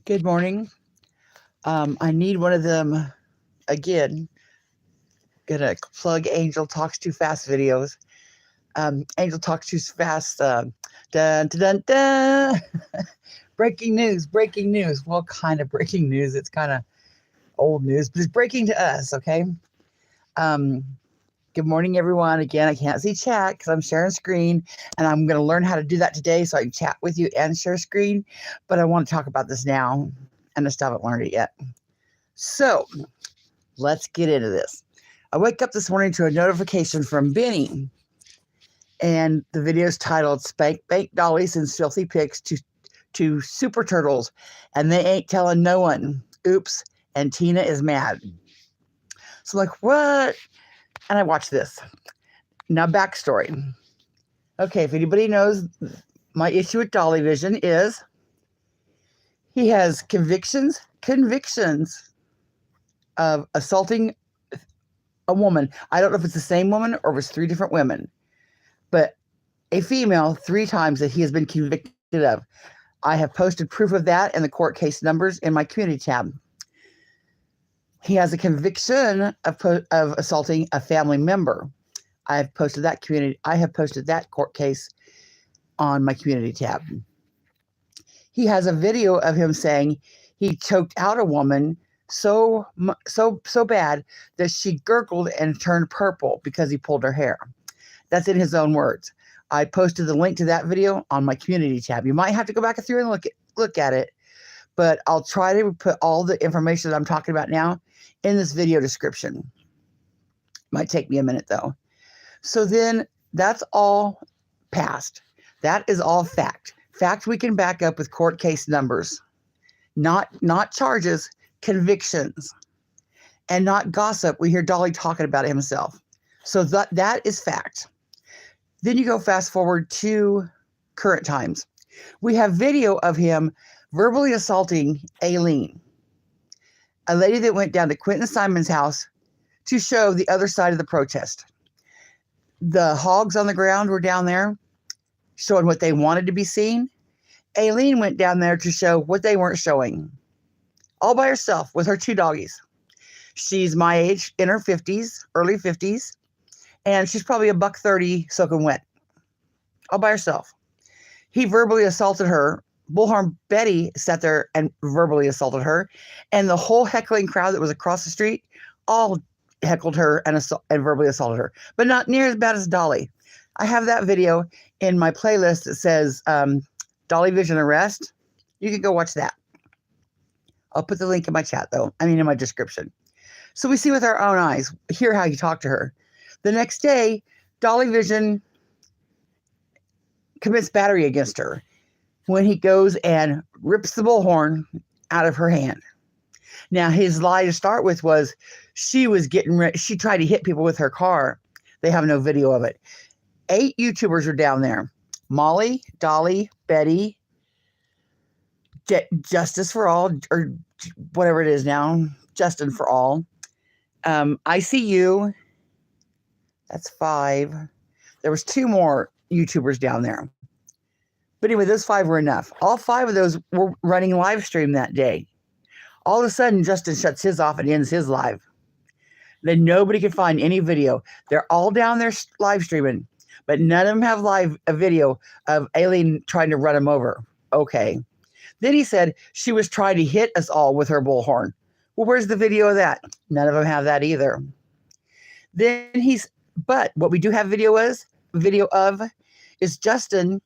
Good morning. I need one of them again. Gonna plug Angel Talks Too Fast videos. Angel Talks Too Fast. Dun, dun, dun, dun. Breaking news, breaking news. Well, kind of breaking news. It's kind of old news, but it's breaking to us, okay? Good morning, everyone. Again, I can't see chat because I'm sharing screen, and I'm going to learn how to do that today so I can chat with you and share screen. But I want to talk about this now, and I still haven't learned it yet. So let's get into this. I wake up this morning to a notification from Benny, and the video is titled "Spank Bank Dolly Sends Filthy Pics to Super Turtles, and they ain't telling no one. Oops, and Tina is mad." So I'm like, what? And I watch this. Now, backstory. Okay, if anybody knows, my issue with DOLLYVISION is he has convictions of assaulting a woman. I don't know if it's the same woman or if it's 3 different women, but a female 3 times that he has been convicted of. I have posted proof of that and the court case numbers in my community tab. He has a conviction of assaulting a family member. I have posted that court case on my community tab. He has a video of him saying he choked out a woman so bad that she gurgled and turned purple because he pulled her hair. That's in his own words. I posted the link to that video on my community tab. You might have to go back through and look at it, but I'll try to put all the information that I'm talking about now in this video description. Might take me a minute though. So then that's all past. That is all fact. Fact we can back up with court case numbers. Not charges, convictions. And not gossip. We hear Dolly talking about it himself. So that is fact. Then you go fast forward to current times. We have video of him verbally assaulting Alene, a lady that went down to Quentin Simon's house to show the other side of the protest. The hogs on the ground were down there showing what they wanted to be seen. Alene went down there to show what they weren't showing. All by herself with her 2 doggies. She's my age, in her 50s, early 50s, and she's probably $130 soaking wet. All by herself. He verbally assaulted her. Bullhorn Betty sat there and verbally assaulted her, and the whole heckling crowd that was across the street all heckled her and verbally assaulted her, but not near as bad as Dolly. I have that video in my playlist that says DOLLYVISION Arrest. You can go watch that. I'll put the link in my chat though. In my description. So we see with our own eyes, hear how he talked to her. The next day, DOLLYVISION commits battery against her when he goes and rips the bullhorn out of her hand. Now, his lie to start with was she was getting ready. She tried to hit people with her car. They have no video of it. 8 YouTubers are down there. Molly, Dolly, Betty, Justice for All, or whatever it is now, Justin for All. I See You. That's 5. There was 2 more YouTubers down there. But anyway, those 5 were enough. All 5 of those were running live stream that day. All of a sudden, Justin shuts his off and ends his live. Then nobody could find any video. They're all down there live streaming, but none of them have a video of Alene trying to run him over. Okay. Then he said she was trying to hit us all with her bullhorn. Well, where's the video of that? None of them have that either. But what we do have video of is Justin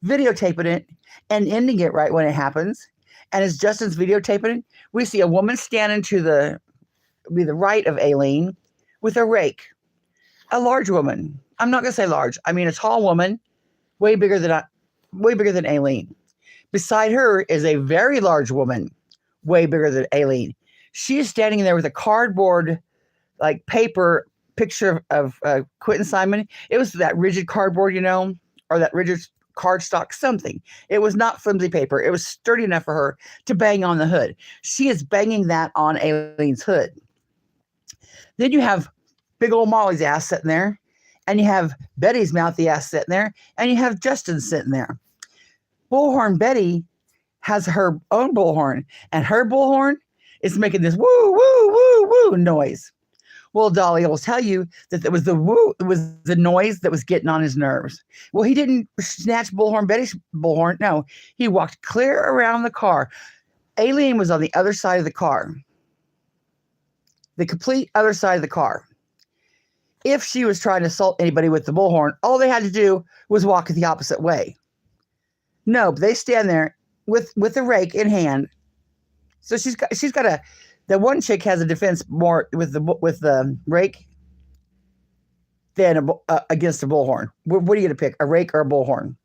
videotaping it and ending it right when it happens. And as Justin's videotaping it, we see a woman standing to the right of Alene with a rake. A large woman. I'm not going to say large. A tall woman, way bigger than Alene. Beside her is a very large woman, way bigger than Alene. She is standing there with a cardboard, paper picture of Quentin Simon. It was that rigid cardboard, or that rigid cardstock, something. It was not flimsy paper. It was sturdy enough for her to bang on the hood. She is banging that on Alene's hood. Then you have big old Molly's ass sitting there, and you have Betty's mouthy ass sitting there, and you have Justin sitting there. Bullhorn Betty has her own bullhorn, and her bullhorn is making this woo, woo, woo, woo noise. Well, Dolly will tell you that it was the woo, it was the noise that was getting on his nerves. Well, he didn't snatch Betty's bullhorn. No, he walked clear around the car. Alene was on the other side of the car, the complete other side of the car. If she was trying to assault anybody with the bullhorn, all they had to do was walk the opposite way. No, they stand there with a rake in hand. So she's got a. The one chick has a defense more with the rake than against a bullhorn. What are you going to pick, a rake or a bullhorn?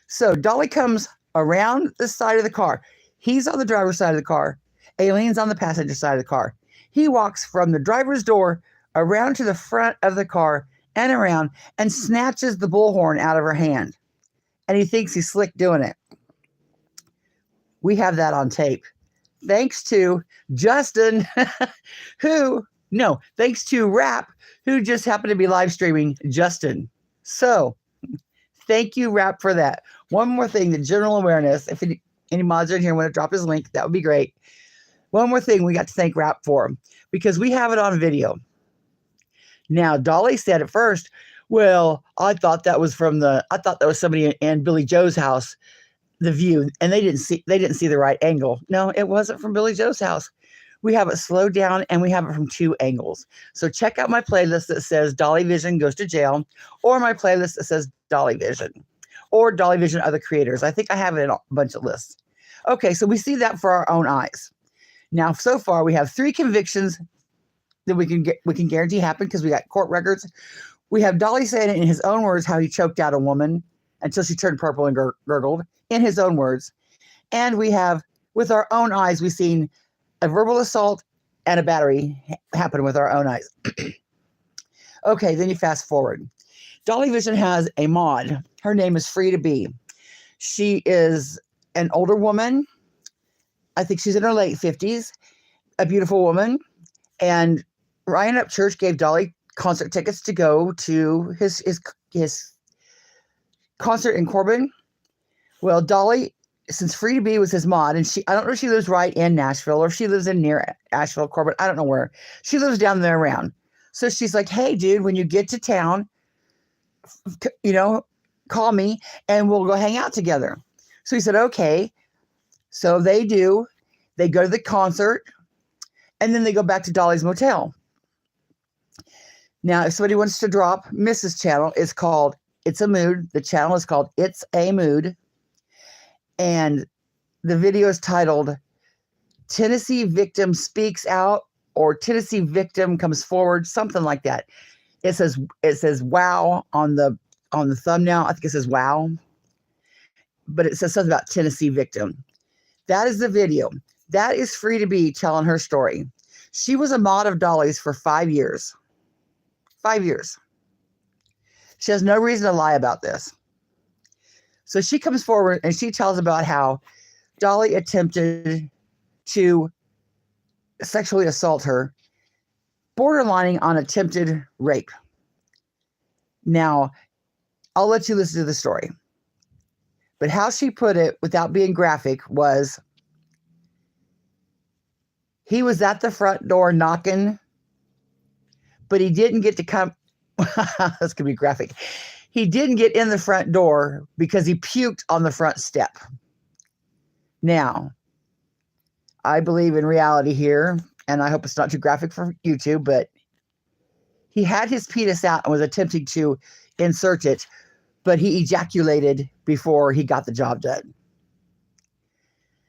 So Dolly comes around the side of the car. He's on the driver's side of the car. Alene's on the passenger side of the car. He walks from the driver's door around to the front of the car and around and snatches the bullhorn out of her hand. And he thinks he's slick doing it. We have that on tape. Thanks to Justin, thanks to Rap, who just happened to be live streaming Justin. So thank you, Rap, for that. One more thing, the general awareness. If any mods are in here want to drop his link, that would be great. One more thing we got to thank Rap for, because we have it on video. Now, Dolly said at first, well, I thought that was somebody in Billy Joe's house, the view, and they didn't see the right angle. No, it wasn't from Billy Joe's house. We have it slowed down and we have it from 2 angles. So check out my playlist that says Dolly Vision Goes to Jail, or my playlist that says Dolly Vision, or Dolly Vision Other Creators. I think I have it in a bunch of lists. Okay, so we see that for our own eyes. Now, so far we have 3 convictions that we can guarantee happen because we got court records. We have Dolly saying it in his own words how he choked out a woman until she turned purple and gurgled, in his own words. And we have, with our own eyes, we've seen a verbal assault and a battery happen with our own eyes. Okay, then you fast forward. Dolly Vision has a mod. Her name is Free to Be. She is an older woman. I think she's in her late 50s, a beautiful woman. And Ryan Upchurch gave Dolly concert tickets to go to his concert in Corbin. Well, Dolly, since Free to Be was his mod, and I don't know if she lives right in Nashville or if she lives in near Asheville, Corbin. I don't know where. She lives down there around. So she's like, hey, dude, when you get to town, call me and we'll go hang out together. So he said, okay. So they do. They go to the concert and then they go back to Dolly's motel. Now, if somebody wants to drop Mrs. channel, it's called It's a Mood. The channel is called It's a Mood. And the video is titled Tennessee Victim Speaks Out, or Tennessee Victim Comes Forward, something like that. It says wow on the thumbnail. I think it says wow. But it says something about Tennessee Victim. That is the video. That is Free to Be telling her story. She was a mod of Dolly's for 5 years. 5 years. She has no reason to lie about this. So she comes forward and she tells about how Dolly attempted to sexually assault her, borderlining on attempted rape. Now, I'll let you listen to the story. But how she put it, without being graphic, was he was at the front door knocking, but he didn't get to come. That's going to be graphic. He didn't get in the front door because he puked on the front step. Now, I believe in reality here, and I hope it's not too graphic for YouTube, but he had his penis out and was attempting to insert it, but he ejaculated before he got the job done.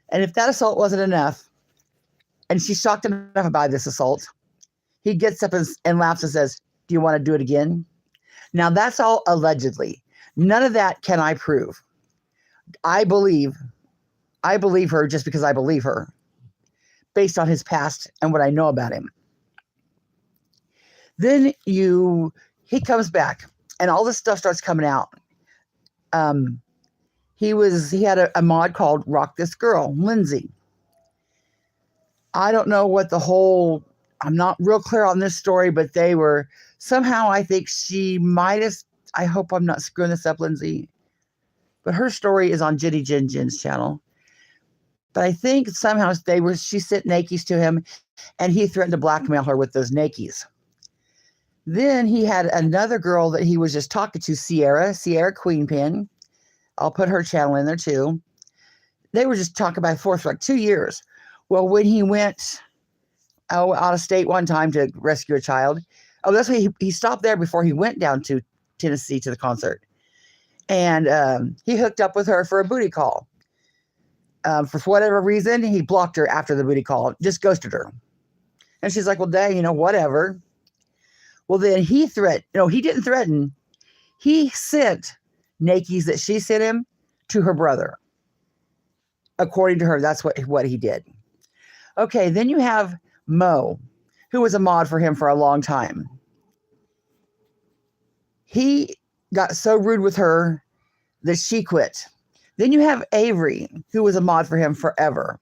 And if that assault wasn't enough, and she's shocked enough by this assault, he gets up and laughs and says, do you want to do it again? Now, that's all allegedly. None of that can I prove. I believe her just because I believe her, based on his past and what I know about him. Then he comes back, and all this stuff starts coming out. He had a mod called Rock This Girl, Lindsay. I don't know what I'm not real clear on this story, but they were somehow, I think she might have, I hope I'm not screwing this up, Lindsay, but her story is on Jenny Jen Jen's channel. But I think somehow she sent Nakies to him, and he threatened to blackmail her with those Nakies. Then he had another girl that he was just talking to, Sierra Queenpin. I'll put her channel in there too. They were just talking back and forth for like 2 years. Well, when he went out of state one time to rescue a child, that's why he stopped there before he went down to Tennessee to the concert. And he hooked up with her for a booty call. For whatever reason, he blocked her after the booty call, just ghosted her. And she's like, well, dang, whatever. Well, then he didn't threaten. He sent Nakies that she sent him to her brother. According to her, that's what he did. Okay, then you have Mo, who was a mod for him for a long time. He got so rude with her that she quit. Then you have Avery, who was a mod for him forever.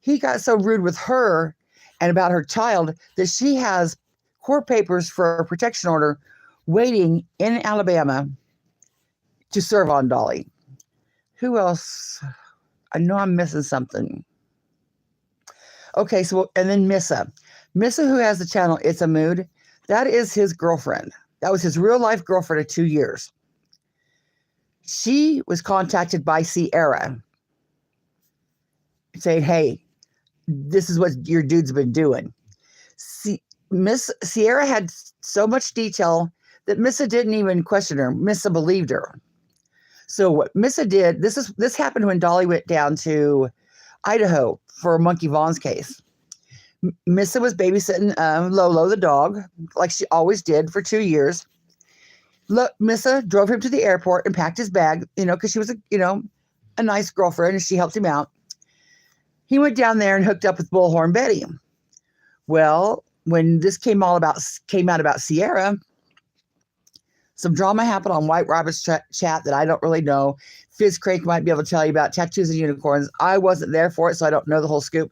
He got so rude with her and about her child that she has court papers for a protection order waiting in Alabama to serve on Dolly. Who else? I know I'm missing something. Okay, and then Missa, who has the channel It's a Mood, that is his girlfriend. That was his real life girlfriend of 2 years. She was contacted by Sierra saying, hey, this is what your dude's been doing. Miss Sierra had so much detail that Missa didn't even question her. Missa believed her. So what Missa did, this happened when Dolly went down to Idaho for Monkey Vaughn's case. Missa was babysitting Lolo, the dog, like she always did for 2 years. Missa drove him to the airport and packed his bag, because she was a nice girlfriend and she helped him out. He went down there and hooked up with Bullhorn Betty. Well, when this came out about Sierra, some drama happened on White Rabbit's chat that I don't really know. Fizz Crank might be able to tell you about Tattoos and Unicorns. I wasn't there for it, so I don't know the whole scoop.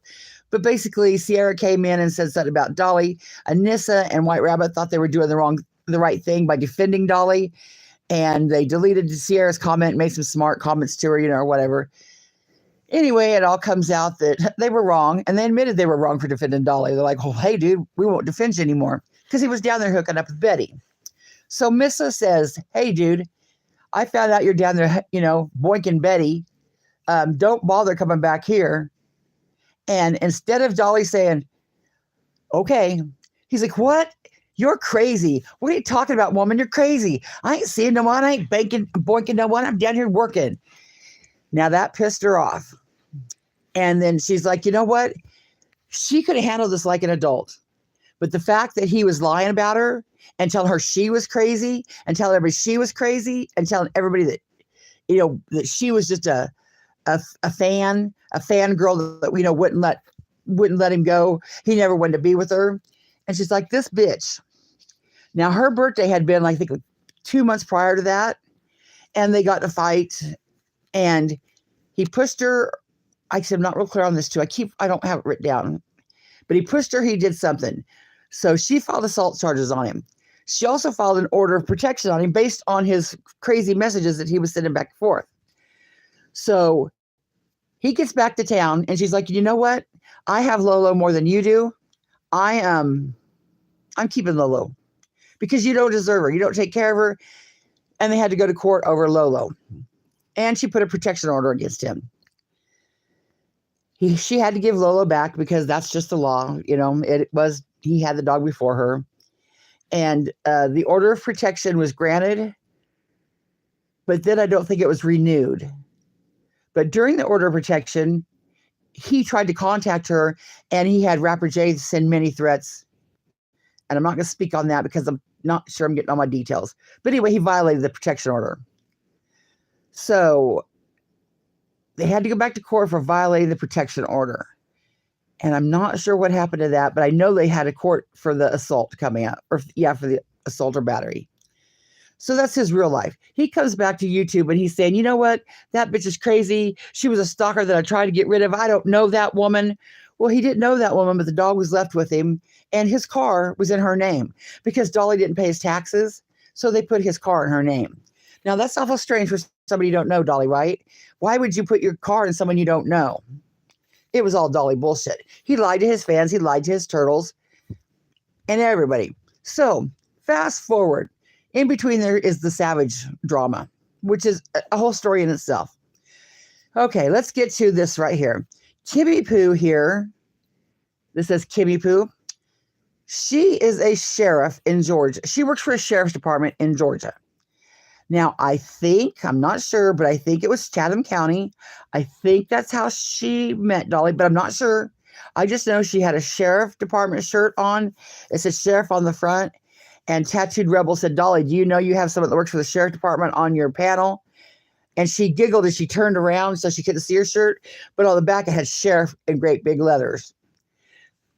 But basically, Sierra came in and said something about Dolly. Anissa and White Rabbit thought they were doing the right thing by defending Dolly. And they deleted Sierra's comment, made some smart comments to her, or whatever. Anyway, it all comes out that they were wrong. And they admitted they were wrong for defending Dolly. They're like, oh, hey, dude, we won't defend you anymore. Because he was down there hooking up with Betty. So Missa says, hey, dude, I found out you're down there, boinking Betty. Don't bother coming back here. And instead of Dolly saying, okay, he's like, what? You're crazy. What are you talking about, woman? You're crazy. I ain't seeing no one. I ain't boinking no one. I'm down here working. Now that pissed her off. And then she's like, you know what? She could have handled this like an adult. But the fact that he was lying about her and telling her she was crazy and telling everybody she was crazy and telling everybody that, that she was just a fangirl that, wouldn't let him go. He never wanted to be with her. And she's like, this bitch. Now her birthday had been, I think, 2 months prior to that. And they got in a fight and he pushed her. I said, I'm not real clear on this too. I don't have it written down, but he pushed her. He did something. So she filed assault charges on him. She also filed an order of protection on him based on his crazy messages that he was sending back and forth. So he gets back to town and she's like, you know what? I have Lolo more than you do. I'm keeping Lolo because you don't deserve her. You don't take care of her. And they had to go to court over Lolo. And she put a protection order against him. She had to give Lolo back because that's just the law. He had the dog before her. And the order of protection was granted, but then I don't think it was renewed. But during the order of protection, he tried to contact her and he had Rapper J send many threats. And I'm not going to speak on that because I'm not sure I'm getting all my details. But anyway, he violated the protection order. So they had to go back to court for violating the protection order. And I'm not sure what happened to that, but I know they had a court for the assault coming out, for the assault or battery. So that's his real life. He comes back to YouTube and he's saying, you know what? That bitch is crazy. She was a stalker that I tried to get rid of. I don't know that woman. Well, he didn't know that woman, but the dog was left with him and his car was in her name because Dolly didn't pay his taxes. So they put his car in her name. Now that's awful strange for somebody you don't know, Dolly, right? Why would you put your car in someone you don't know? It was all Dolly bullshit. He lied to his fans. He lied to his turtles and everybody. So fast forward. In between there is the Savage drama, which is a whole story in itself. Okay, let's get to this right here. Kimmy Poo here. This says Kimmy Poo. She is a sheriff in Georgia. She works for a sheriff's department in Georgia. Now, I'm not sure, but I think it was Chatham County. I think that's how she met Dolly, but I'm not sure. I just know she had a sheriff department shirt on. It said sheriff on the front. And Tattooed Rebel said, Dolly, do you know you have someone that works for the sheriff department on your panel? And she giggled as she turned around so she couldn't see her shirt. But on the back, it had sheriff in great big letters.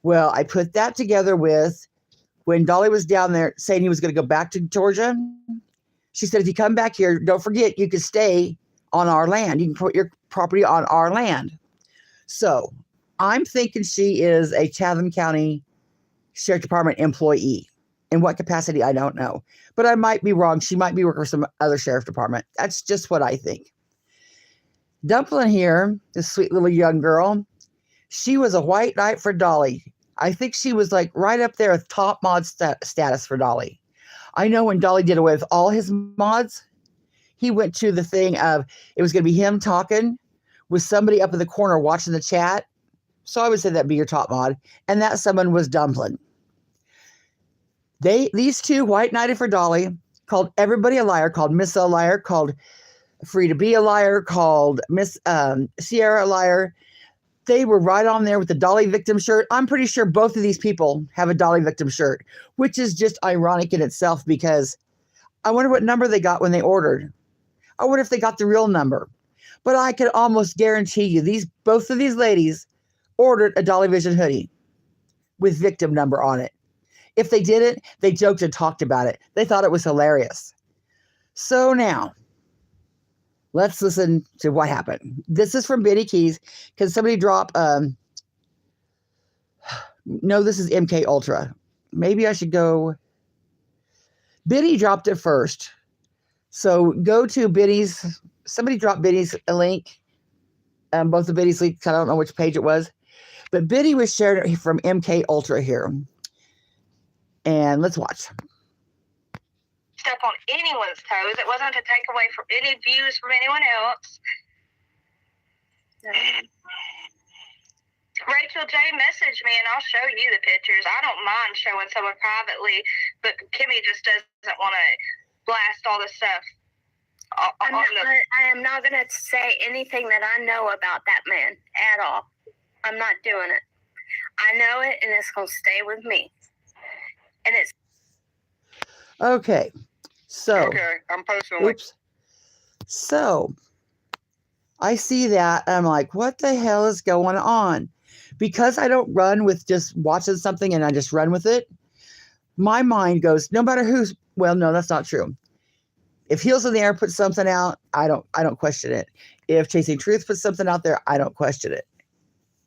Well, I put that together with when Dolly was down there saying he was going to go back to Georgia. She said, if you come back here, don't forget you can stay on our land. You can put your property on our land. So I'm thinking she is a Chatham County Sheriff Department employee. In what capacity, I don't know. But I might be wrong. She might be working for some other sheriff department. That's just what I think. Dumpling here, this sweet little young girl, she was a white knight for Dolly. I think she was like right up there with top mod status for Dolly. I know when Dolly did away with all his mods, he went to the thing of it was going to be him talking with somebody up in the corner watching the chat. So I would say that'd be your top mod. And that someone was Dumpling. These two white knighted for Dolly, called everybody a liar, called Miss a liar, called Free to Be a liar, called Miss Sierra a liar. They were right on there with the Dolly victim shirt. I'm pretty sure both of these people have a Dolly victim shirt, which is just ironic in itself because I wonder what number they got when they ordered. I wonder if they got the real number. But I can almost guarantee you both of these ladies ordered a DOLLYVISION hoodie with victim number on it. If they didn't, they joked and talked about it. They thought it was hilarious. So now, let's listen to what happened. This is from Biddy Keys. Can somebody drop, no, this is MK Ultra. Maybe I should go. Biddy dropped it first. So go to Biddy's, somebody drop Biddy's a link. Both of Biddy's links, I don't know which page it was. But Biddy was shared it from MK Ultra here. And let's watch. Step on anyone's toes. It wasn't to take away from any views from anyone else. Rachel J messaged me and I'll show you the pictures. I don't mind showing someone privately, but Kimmy just doesn't want to blast all this stuff. I am not going to say anything that I know about that man at all. I'm not doing it. I know it and it's going to stay with me. And it's okay. So I'm posting. Oops. So I see that and I'm like, what the hell is going on? Because I don't run with just watching something and I just run with it. My mind goes, no matter who's, well, no, that's not true. If Heels in the Air puts something out, I don't question it. If Chasing Truth puts something out there, I don't question it.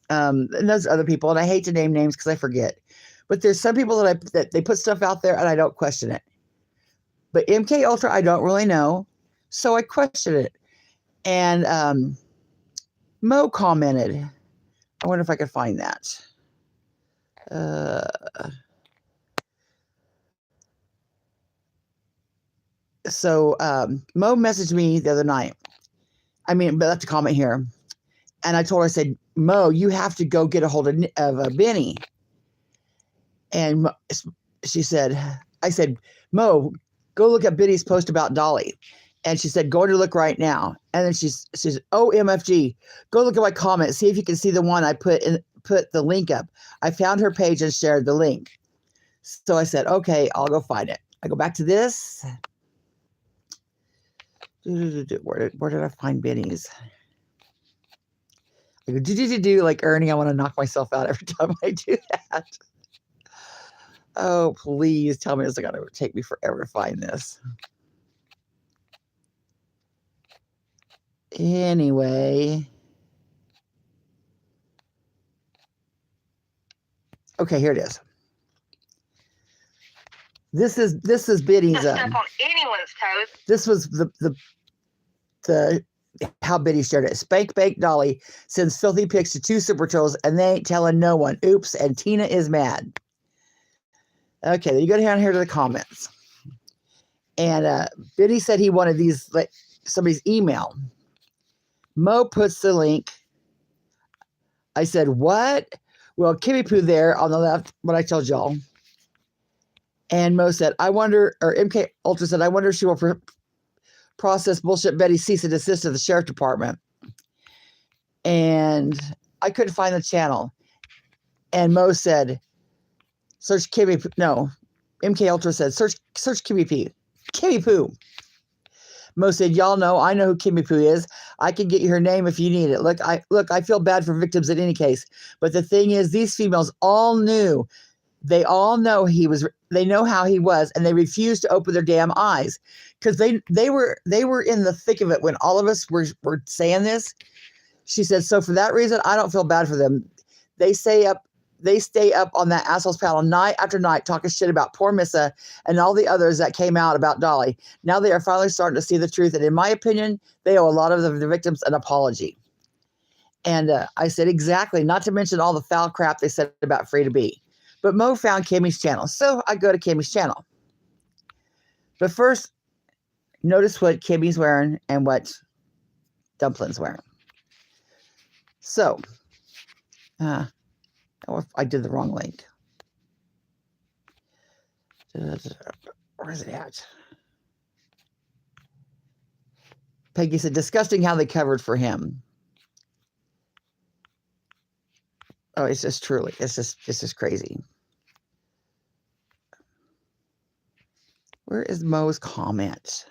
And those other people, and I hate to name names because I forget. But there's some people that they put stuff out there and I don't question it. But MK Ultra, I don't really know. So I question it. And Mo commented. I wonder if I could find that. So Mo messaged me the other night. I mean, but that's a comment here. And I told her, I said, Mo, you have to go get a hold of Benny. And she said, I said, Mo, go look at Biddy's post about Dolly. And she said, go to look right now. And then she said, oh, MFG, go look at my comment. See if you can see the one I put the link up. I found her page and shared the link. So I said, okay, I'll go find it. I go back to this. Where did I find Benny's? I go, like Ernie, I want to knock myself out every time I do that. Oh, please tell me it's going to take me forever to find this. Anyway. Okay, here it is. This is Biddy's. Step on anyone's toes. This was the how Biddy shared it. Spank Bank Dolly sends filthy pics to 2 Super Trolls and they ain't telling no one. Oops, and Tina is mad. Okay, then you go down here to the comments. And Biddy said he wanted these, like, somebody's email. Mo puts the link. I said, what? Well, Kimmy Poo there on the left, what I told y'all. And Mo said, I wonder, or MK Ultra said, I wonder if she will process bullshit Betty cease and desist at the sheriff department. And I couldn't find the channel. And Mo said, search Kimmy Poo. No, MK Ultra said, search Kimmy Poo. Kimmy Poo. Mo said, y'all know, I know who Kimmy Poo is. I can get you her name if you need it. Look, I feel bad for victims in any case. But the thing is, these females all knew. They all know they know how he was, and they refused to open their damn eyes. Because they were in the thick of it when all of us were saying this. She said, so for that reason, I don't feel bad for them. They stay up on that asshole's panel night after night talking shit about poor Missa and all the others that came out about Dolly. Now they are finally starting to see the truth. And in my opinion, they owe a lot of the victims an apology. And I said, exactly. Not to mention all the foul crap they said about Free to Be. But Mo found Kimmy's channel. So I go to Kimmy's channel. But first, notice what Kimmy's wearing and what Dumpling's wearing. So, I did the wrong link. Where is it at? Peggy said, disgusting how they covered for him. Oh, it's just truly, it's just crazy. Where is Mo's comment?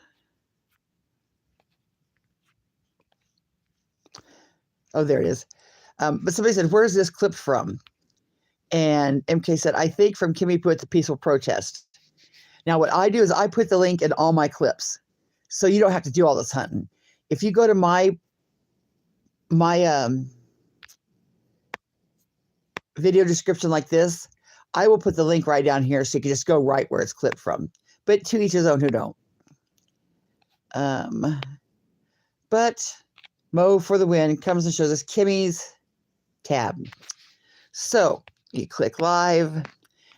Oh, there it is. But somebody said, where's this clip from? And MK said, I think from Kimmy Poo at the peaceful protest. Now, what I do is I put the link in all my clips. So you don't have to do all this hunting. If you go to my video description like this, I will put the link right down here so you can just go right where it's clipped from. But to each his own who don't. But Mo for the win comes and shows us Kimmy's tab. So you click live,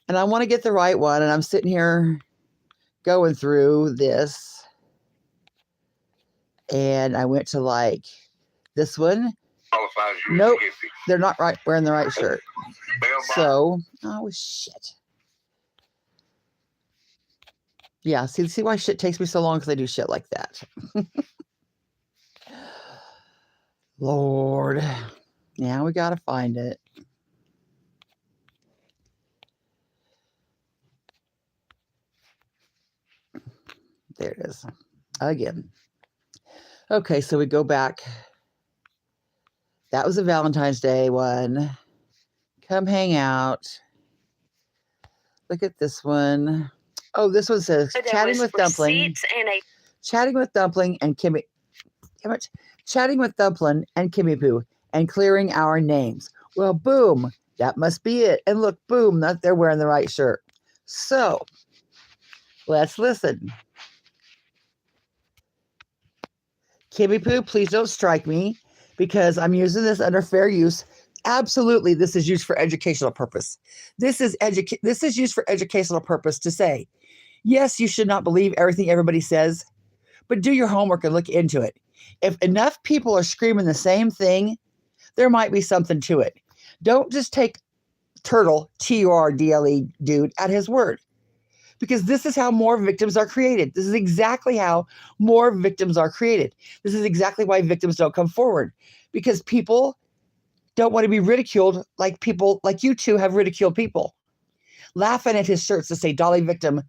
and I want to get the right one, and I'm sitting here going through this, and I went to like this one. Nope, they're not right wearing the right shirt. So, oh shit. Yeah, see why shit takes me so long, because I do shit like that. Lord. Now we gotta find it. There it is. Again. Okay, so we go back. That was a Valentine's Day one. Come hang out. Look at this one. Oh, this one says chatting with Dumpling. Chatting with Dumpling and Kimmy. Chatting with Dumpling and Kimmy Poo and clearing our names. Well, boom. That must be it. And look, boom, they're wearing the right shirt. So, let's listen. Kimmy Poo, please don't strike me because I'm using this under fair use. Absolutely, this is used for educational purpose. This is used for educational purpose to say, yes, you should not believe everything everybody says, but do your homework and look into it. If enough people are screaming the same thing, there might be something to it. Don't just take Turtle, Turdle, dude, at his word. Because this is how more victims are created. This is exactly how more victims are created. This is exactly why victims don't come forward. Because people don't want to be ridiculed like people like you two have ridiculed people. Laughing at his shirts to say Dolly victim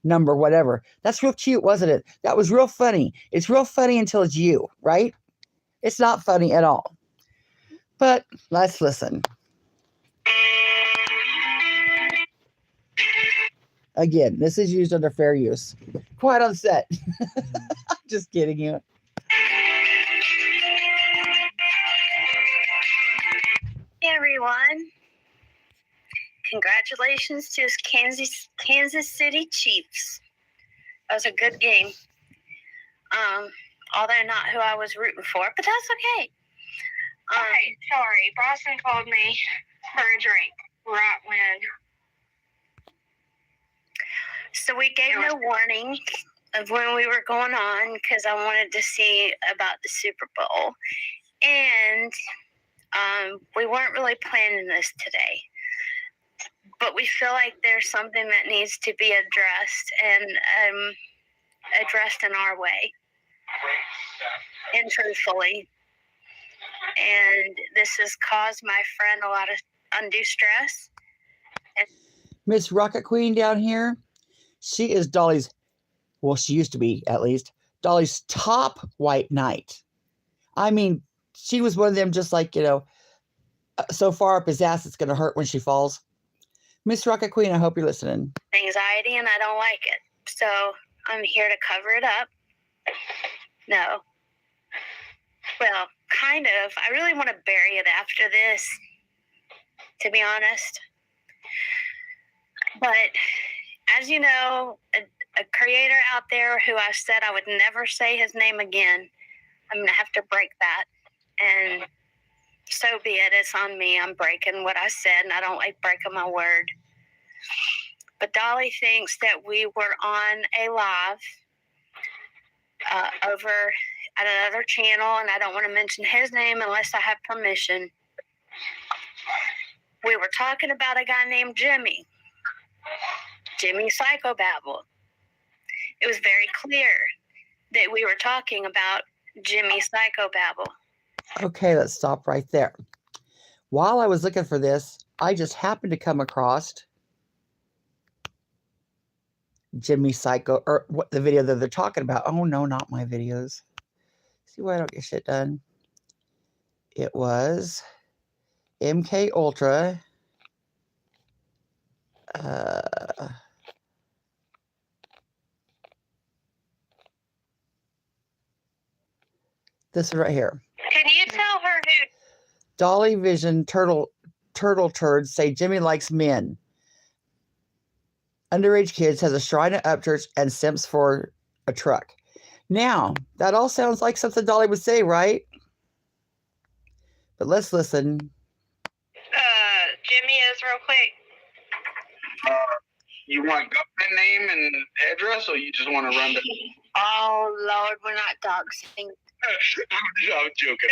number whatever. That's real cute, wasn't it? That was real funny. It's real funny until it's you, right? It's not funny at all. But let's listen. Again, this is used under fair use. Quite on set. Just kidding you. Hey everyone. Congratulations to Kansas City Chiefs. That was a good game. although not who I was rooting for, but that's okay. Okay, sorry. Boston called me for a drink right when. So we gave no warning of when we were going on because I wanted to see about the Super Bowl. And we weren't really planning this today. But we feel like there's something that needs to be addressed and addressed in our way and truthfully. And this has caused my friend a lot of undue stress. Miss Rocket Queen down here, she is Dolly's, well, she used to be at least, Dolly's top white knight. I mean, she was one of them just like, so far up his ass it's going to hurt when she falls. Miss Rocket Queen, I hope you're listening. Anxiety, and I don't like it. So I'm here to cover it up. No. Well, kind of. I really want to bury it after this, to be honest. But as you know, a creator out there who I said I would never say his name again, I'm going to have to break that. And so be it. It's on me. I'm breaking what I said, and I don't like breaking my word. But Dolly thinks that we were on a live over at another channel, and I don't want to mention his name unless I have permission. We were talking about a guy named Jimmy Psychobabble. It was very clear that we were talking about Jimmy Psychobabble. Okay, let's stop right there. While I was looking for this, I just happened to come across Jimmy Psycho, or what the video that they're talking about. Oh no, not my videos. See why I don't get shit done. It was MK Ultra. This is right here. Can you tell her who? DOLLYVISION turtle turds say Jimmy likes men. Underage kids has a shrine at Upchurch and simps for a truck. Now, that all sounds like something Dolly would say, right? But let's listen. Jimmy is real quick. You want government name and address, or you just want to run the... Oh, Lord, we're not doxing. I'm joking.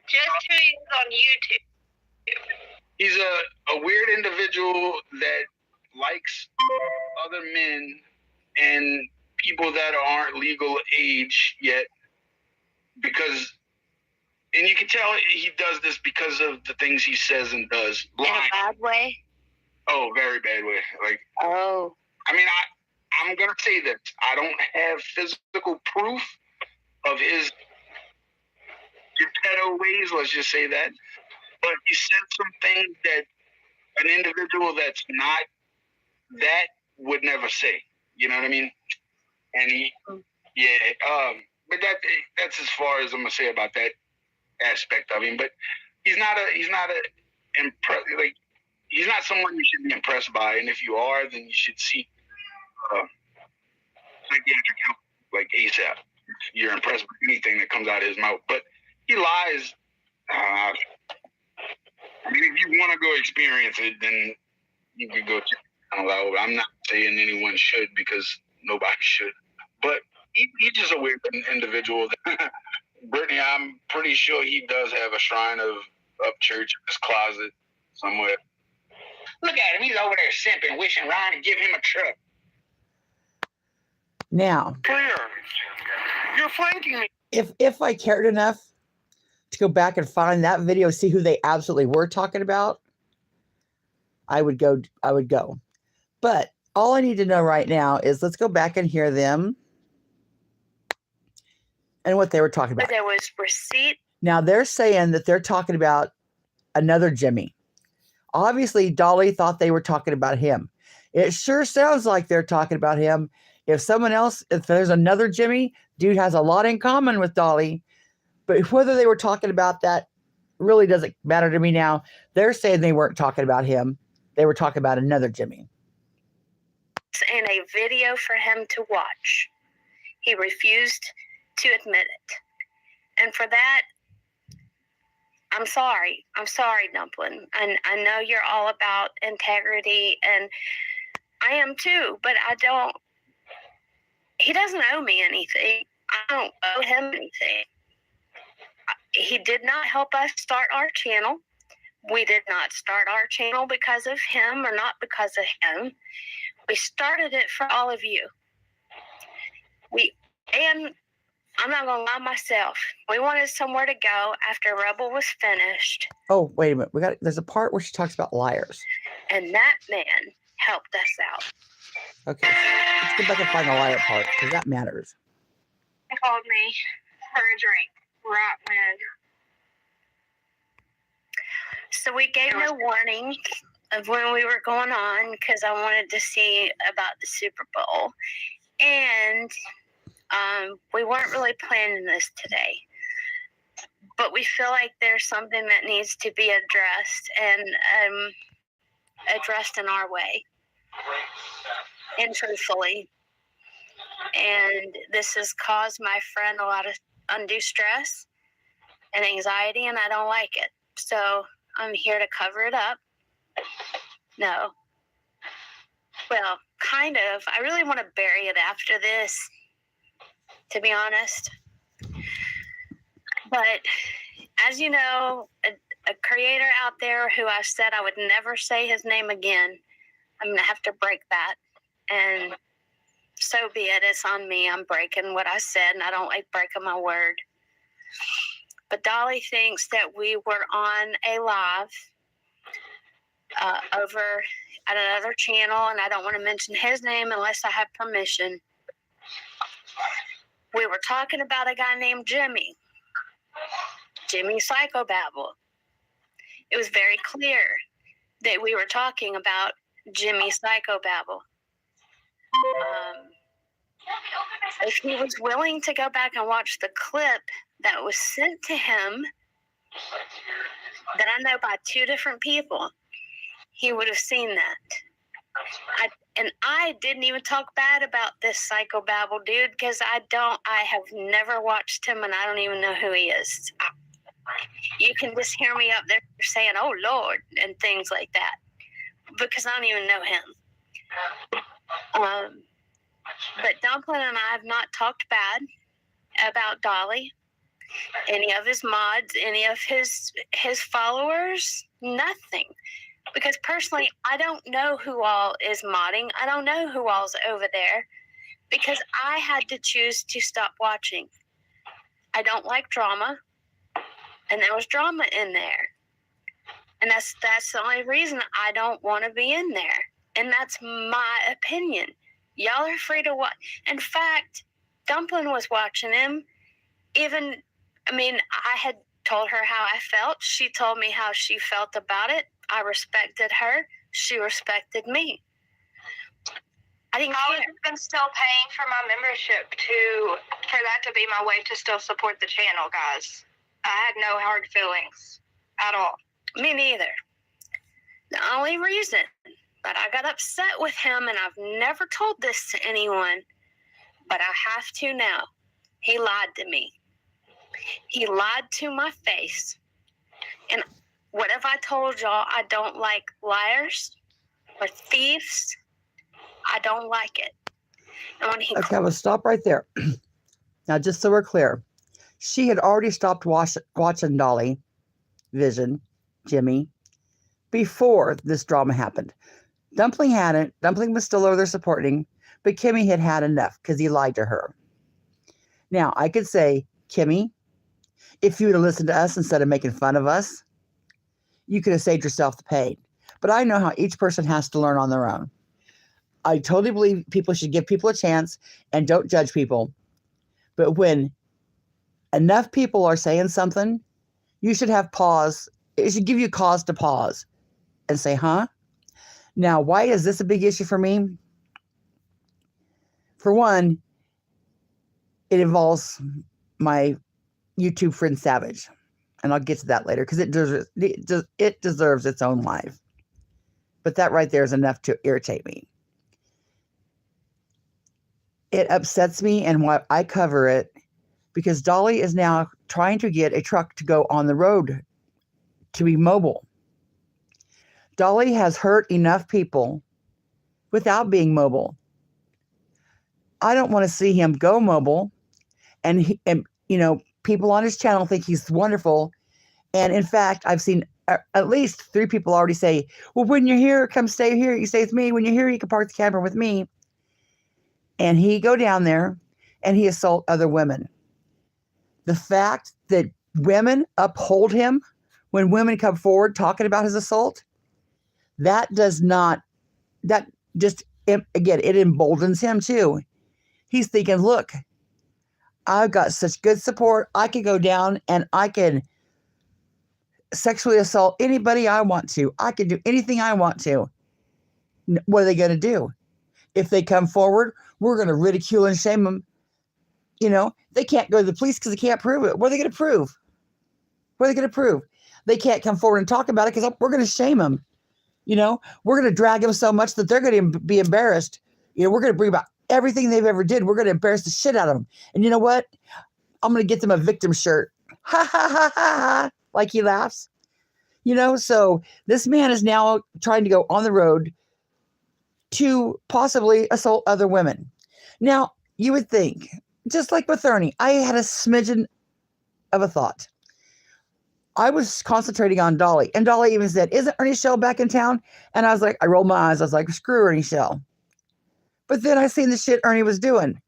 Just who he is on YouTube. He's a weird individual that likes other men and people that aren't legal age yet, because, and you can tell he does this because of the things he says and does. In a bad way? Oh, very bad way. Like, oh. I mean, I'm going to say this. I don't have physical proof of his pedo ways, let's just say that. But he said some things that an individual that's not that would never say. You know what I mean? And but that's as far as I'm gonna say about that aspect of him. But he's not someone you should be impressed by. And if you are, then you should seek psychiatric help like ASAP. You're impressed with anything that comes out of his mouth. But he lies. I mean, if you want to go experience it, then you can go check it out. I'm not saying anyone should, because nobody should. But he's just a weird individual. Brittany, I'm pretty sure he does have a shrine of Upchurch in his closet somewhere. Look at him. He's over there simping, wishing Ryan to give him a truck. Now, Clear. You're flanking me. If I cared enough to go back and find that video, see who they absolutely were talking about, I would go. But all I need to know right now is, let's go back and hear them and what they were talking about. But there was receipt. Now they're saying that they're talking about another Jimmy. Obviously, Dolly thought they were talking about him. It sure sounds like they're talking about him. If there's another Jimmy, dude has a lot in common with Dolly. But whether they were talking about that really doesn't matter to me now. They're saying they weren't talking about him. They were talking about another Jimmy. And a video for him to watch. He refused to admit it. And for that, I'm sorry. I'm sorry, Dumpling. And I know you're all about integrity, and I am too, but he doesn't owe me anything. I don't owe him anything. He did not help us start our channel. We did not start our channel because of him or not because of him. We started it for all of you. And I'm not going to lie myself. We wanted somewhere to go after Rebel was finished. Oh, wait a minute. There's a part where she talks about liars. And that man helped us out. Okay. Let's go back and find the liar part, because that matters. He called me for a drink right when. So we gave no warning of when we were going on because I wanted to see about the Super Bowl. And we weren't really planning this today. But we feel like there's something that needs to be addressed and addressed in our way and truthfully. And this has caused my friend a lot of undue stress and anxiety, and I don't like it. So I'm here to cover it up. No. Well, kind of. I really want to bury it after this, to be honest. But as you know, a creator out there who I said I would never say his name again, I'm going to have to break that. And so be it. It's on me. I'm breaking what I said, and I don't like breaking my word. But Dolly thinks that we were on a live over at another channel, and I don't want to mention his name unless I have permission. We were talking about a guy named Jimmy Psychobabble. It was very clear that we were talking about Jimmy Psychobabble. If he was willing to go back and watch the clip that was sent to him, that I know by two different people, he would have seen that. I didn't even talk bad about this Psychobabble dude because I have never watched him and I don't even know who he is. You can just hear me up there saying, "Oh Lord," and things like that because I don't even know him. But Dumpling and I have not talked bad about Dolly, any of his mods, any of his followers, nothing. Because personally, I don't know who all is modding. I don't know who all's over there because I had to choose to stop watching. I don't like drama, and there was drama in there. And that's the only reason I don't want to be in there. And that's my opinion. Y'all are free to watch. In fact, Dumpling was watching him. I had told her how I felt. She told me how she felt about it. I respected her. She respected me. I didn't care. I would have been still paying for my membership for that to be my way to still support the channel, guys. I had no hard feelings at all. Me neither. The only reason that I got upset with him, and I've never told this to anyone, but I have to now. He lied to me. He lied to my face. And what have I told y'all? I don't like liars or thieves. I don't like it. And when Okay, we'll stop right there. Now, just so we're clear, she had already stopped watching Dolly Vision, Jimmy, before this drama happened. Dumpling hadn't. Dumpling was still over there supporting, but Kimmy had enough because he lied to her. Now, I could say, Kimmy, if you would have listened to us instead of making fun of us, you could have saved yourself the pain. But I know how each person has to learn on their own. I totally believe people should give people a chance and don't judge people. But when enough people are saying something, you should have pause. It should give you cause to pause and say, huh? Now, why is this a big issue for me? For one, it involves my YouTube friend Savage. And I'll get to that later because it deserves its own life. But that right there is enough to irritate me. It upsets me, and why I cover it because Dolly is now trying to get a truck to go on the road to be mobile. Dolly has hurt enough people without being mobile. I don't want to see him go mobile, and people on his channel think he's wonderful. And in fact, I've seen at least 3 people already say, well, when you're here, come stay here. You stay with me. When you're here, you can park the camper with me. And he go down there and he assault other women. The fact that women uphold him when women come forward talking about his assault, it emboldens him too. He's thinking, look, I've got such good support. I can go down and I can sexually assault anybody I want to. I can do anything I want to. What are they going to do? If they come forward, we're going to ridicule and shame them. They can't go to the police because they can't prove it. What are they going to prove? What are they going to prove? They can't come forward and talk about it because we're going to shame them. We're going to drag them so much that they're going to be embarrassed. We're going to bring about everything they've ever did. We're going to embarrass the shit out of them. And you know what? I'm going to get them a victim shirt. Ha, ha, ha, ha, ha. Like he laughs. So this man is now trying to go on the road to possibly assault other women. Now, you would think, just like with Ernie, I had a smidgen of a thought. I was concentrating on Dolly, and Dolly even said, isn't Ernie Shell back in town? And I rolled my eyes. I was like, screw Ernie Shell. But then I seen the shit Ernie was doing.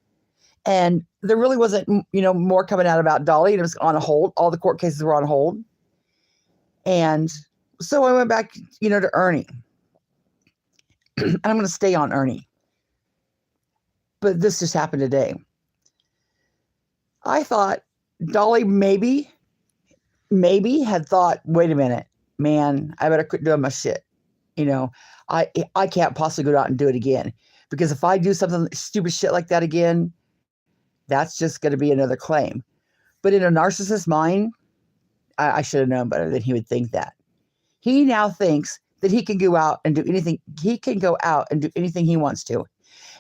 And there really wasn't, more coming out about Dolly. And it was on a hold. All the court cases were on hold. And so I went back, to Ernie. And I'm going to stay on Ernie. But this just happened today. I thought Dolly maybe had thought, wait a minute, man, I better quit doing my shit. I can't possibly go out and do it again. Because if I do something stupid shit like that again, that's just going to be another claim. But in a narcissist's mind, I should have known better than he would think that. He now thinks that he can go out and do anything. He can go out and do anything he wants to.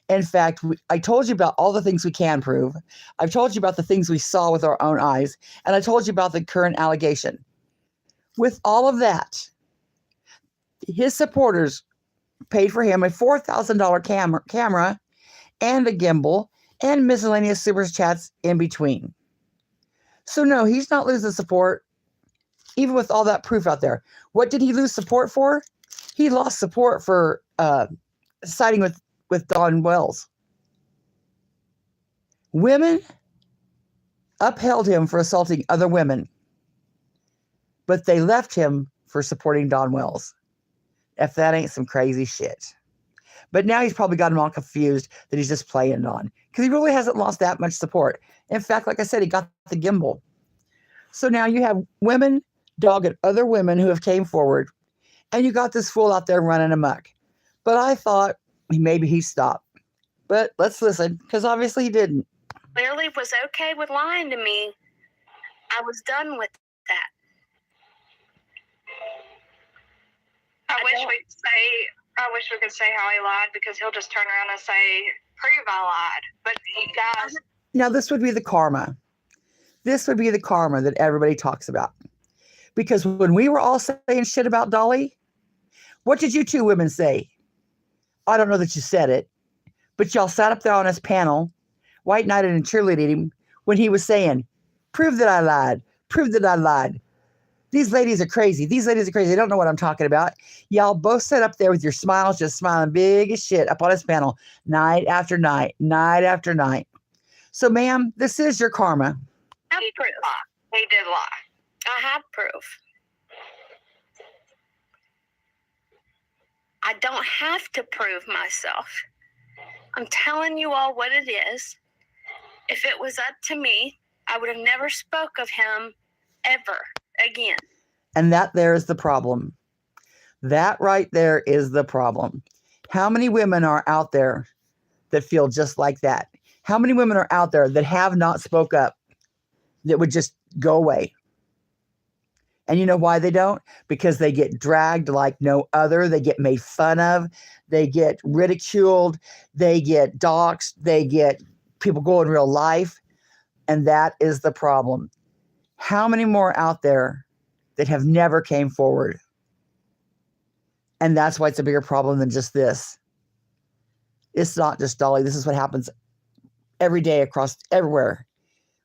In fact, I told you about all the things we can prove. I've told you about the things we saw with our own eyes. And I told you about the current allegation. With all of that, his supporters paid for him a $4,000 camera and a gimbal and miscellaneous super chats in between. So no, he's not losing support, even with all that proof out there. What did he lose support for? He lost support for siding with Dawn Wells. Women upheld him for assaulting other women, but they left him for supporting Dawn Wells. If that ain't some crazy shit. But now he's probably got him all confused that he's just playing on. Because he really hasn't lost that much support. In fact, like I said, he got the gimbal. So now you have women dogging other women who have came forward. And you got this fool out there running amok. But I thought maybe he stopped. But let's listen, because obviously he didn't. Clearly was okay with lying to me. I was done with that. I wish we could say how he lied, because he'll just turn around and say, prove I lied. But guys. Now this would be the karma. This would be the karma that everybody talks about. Because when we were all saying shit about Dolly, what did you 2 women say? I don't know that you said it, but y'all sat up there on his panel, white knighted and cheerleaded him when he was saying, prove that I lied. Prove that I lied. These ladies are crazy. These ladies are crazy. They don't know what I'm talking about. Y'all both sat up there with your smiles, just smiling big as shit up on his panel, night after night, night after night. So, ma'am, this is your karma. I have proof. He did lie. I have proof. I don't have to prove myself. I'm telling you all what it is. If it was up to me, I would have never spoke of him ever again. And that there is the problem. That right there is the problem. How many women are out there that feel just like that? How many women are out there that have not spoke up, that would just go away? And you know why they don't? Because they get dragged like no other. They get made fun of. They get ridiculed. They get doxxed. They get people go in real life. And that is the problem. How many more out there that have never came forward? And that's why it's a bigger problem than just this. It's not just Dolly. This is what happens every day across everywhere.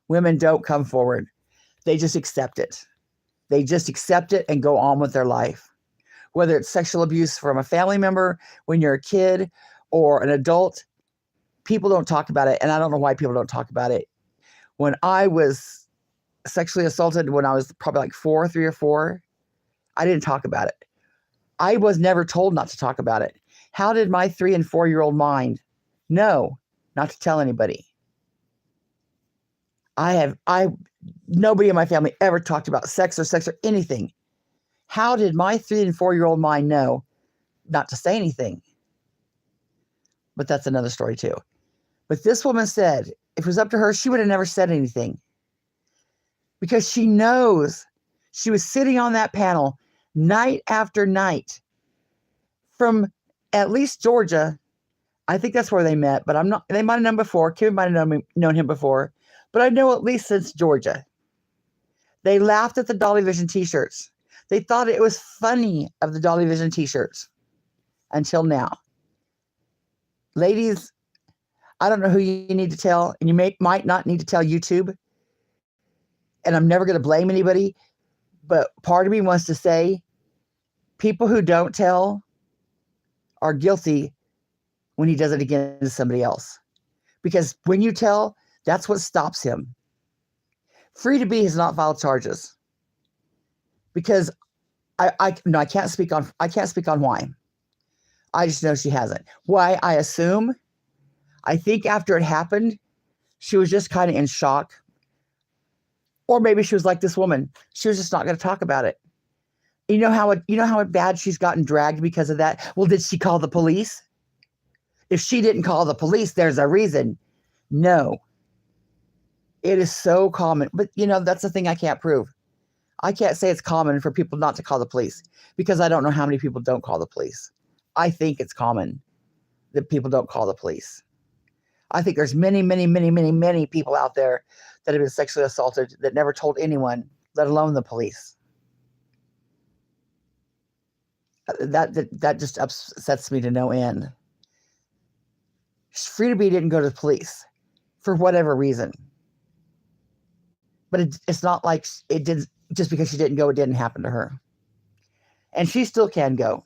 Women don't come forward. They just accept it. They just accept it and go on with their life. Whether it's sexual abuse from a family member, when you're a kid or an adult, people don't talk about it. And I don't know why people don't talk about it. When I was sexually assaulted, when I was probably like 3 or 4, I didn't talk about it. I was never told not to talk about it. How did my 3 and 4-year-old mind know not to tell anybody? Nobody in my family ever talked about sex or anything. How did my 3 and 4-year-old mind know not to say anything? But that's another story too. But this woman said, if it was up to her, she would have never said anything. Because she knows she was sitting on that panel night after night from at least Georgia. I think that's where they met, but they might have known before. Kim might have known him before, but I know at least since Georgia. They laughed at the DOLLYVISION t-shirts. They thought it was funny of the DOLLYVISION t-shirts until now. Ladies, I don't know who you need to tell, and you might not need to tell YouTube. And I'm never going to blame anybody, but part of me wants to say people who don't tell are guilty when he does it against somebody else. Because when you tell, that's what stops him. Free to Be has not filed charges. Because I can't speak on why. I just know she hasn't. Why? I think after it happened, she was just kind of in shock. Or maybe she was like this woman. She was just not going to talk about it. You know how bad she's gotten dragged because of that? Well, did she call the police? If she didn't call the police, there's a reason. No. It is so common. But, that's the thing I can't prove. I can't say it's common for people not to call the police because I don't know how many people don't call the police. I think it's common that people don't call the police. I think there's many, many, many, many, many people out there that have been sexually assaulted that never told anyone, let alone the police. That just upsets me to no end. Free to Be didn't go to the police for whatever reason. But it's not like it did, just because she didn't go, it didn't happen to her. And she still can go.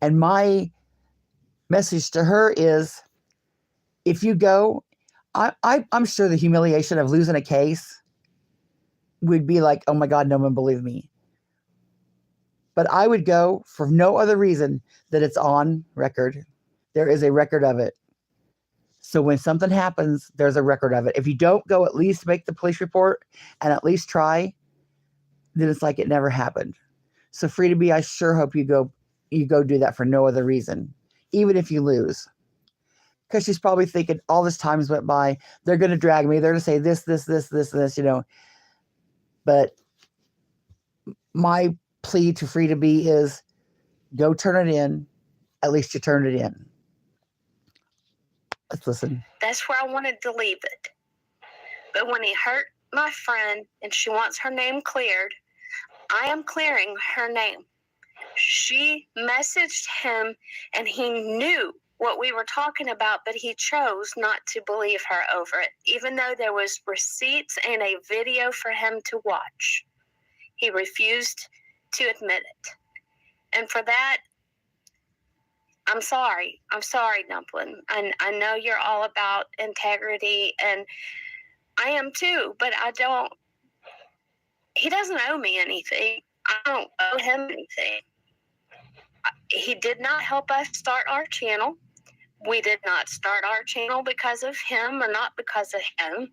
And my message to her is, if you go, I'm sure the humiliation of losing a case would be like, oh my God, no one believed me. But I would go for no other reason that it's on record. There is a record of it. So when something happens, there's a record of it. If you don't go, at least make the police report and at least try, then it's like it never happened. So Free to Be, I sure hope you go do that for no other reason, even if you lose. Because she's probably thinking all this time's went by. They're going to drag me. They're going to say this, But my plea to Free to Be is go turn it in. At least you turn it in. Let's listen. That's where I wanted to leave it. But when he hurt my friend and she wants her name cleared, I am clearing her name. She messaged him and he knew what we were talking about, but he chose not to believe her over it, even though there was receipts and a video for him to watch. He refused to admit it. And for that, I'm sorry. I'm sorry, Dumpling. I know you're all about integrity, and I am too, but he doesn't owe me anything. I don't owe him anything. He did not help us start our channel. We did not start our channel because of him or not because of him.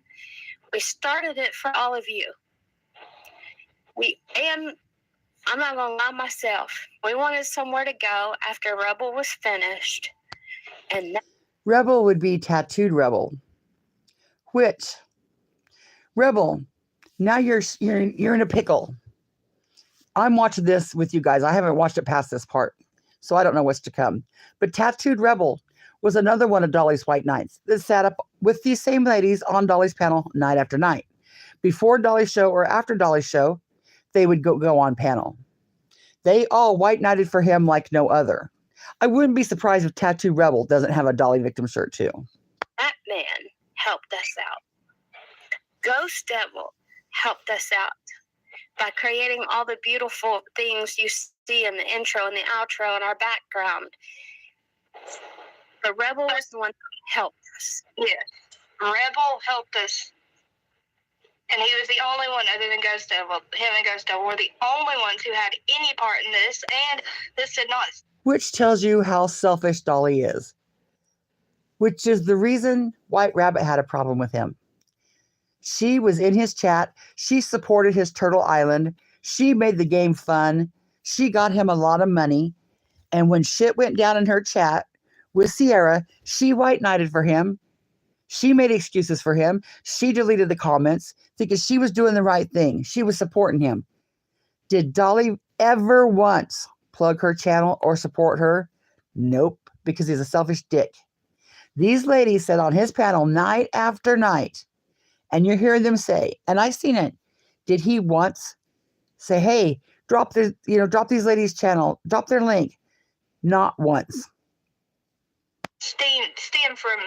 We started it for all of you. And I'm not going to lie myself. We wanted somewhere to go after Rebel was finished. And Rebel would be Tattooed Rebel. Which, Rebel, now you're in a pickle. I'm watching this with you guys. I haven't watched it past this part, so I don't know what's to come. But Tattooed Rebel, was another one of Dolly's white knights that sat up with these same ladies on Dolly's panel night after night. Before Dolly's show or after Dolly's show, they would go on panel. They all white knighted for him like no other. I wouldn't be surprised if Tattoo Rebel doesn't have a Dolly victim shirt too. That man helped us out. Ghost Devil helped us out by creating all the beautiful things you see in the intro and the outro and our background. The Rebel was the one who helped us. Yes. Rebel helped us. And he was the only one other than Ghost Devil. Him and Ghost Devil were the only ones who had any part in this. And this did not. Which tells you how selfish Dolly is. Which is the reason White Rabbit had a problem with him. She was in his chat. She supported his Turtle Island. She made the game fun. She got him a lot of money. And when shit went down in her chat with Sierra, she white knighted for him. She made excuses for him. She deleted the comments thinking she was doing the right thing. She was supporting him. Did Dolly ever once plug her channel or support her? Nope, because he's a selfish dick. These ladies sat on his panel night after night, and you're hearing them say, and I seen it. Did he once say, "Hey, drop these ladies' channel, drop their link"? Not once. Stem from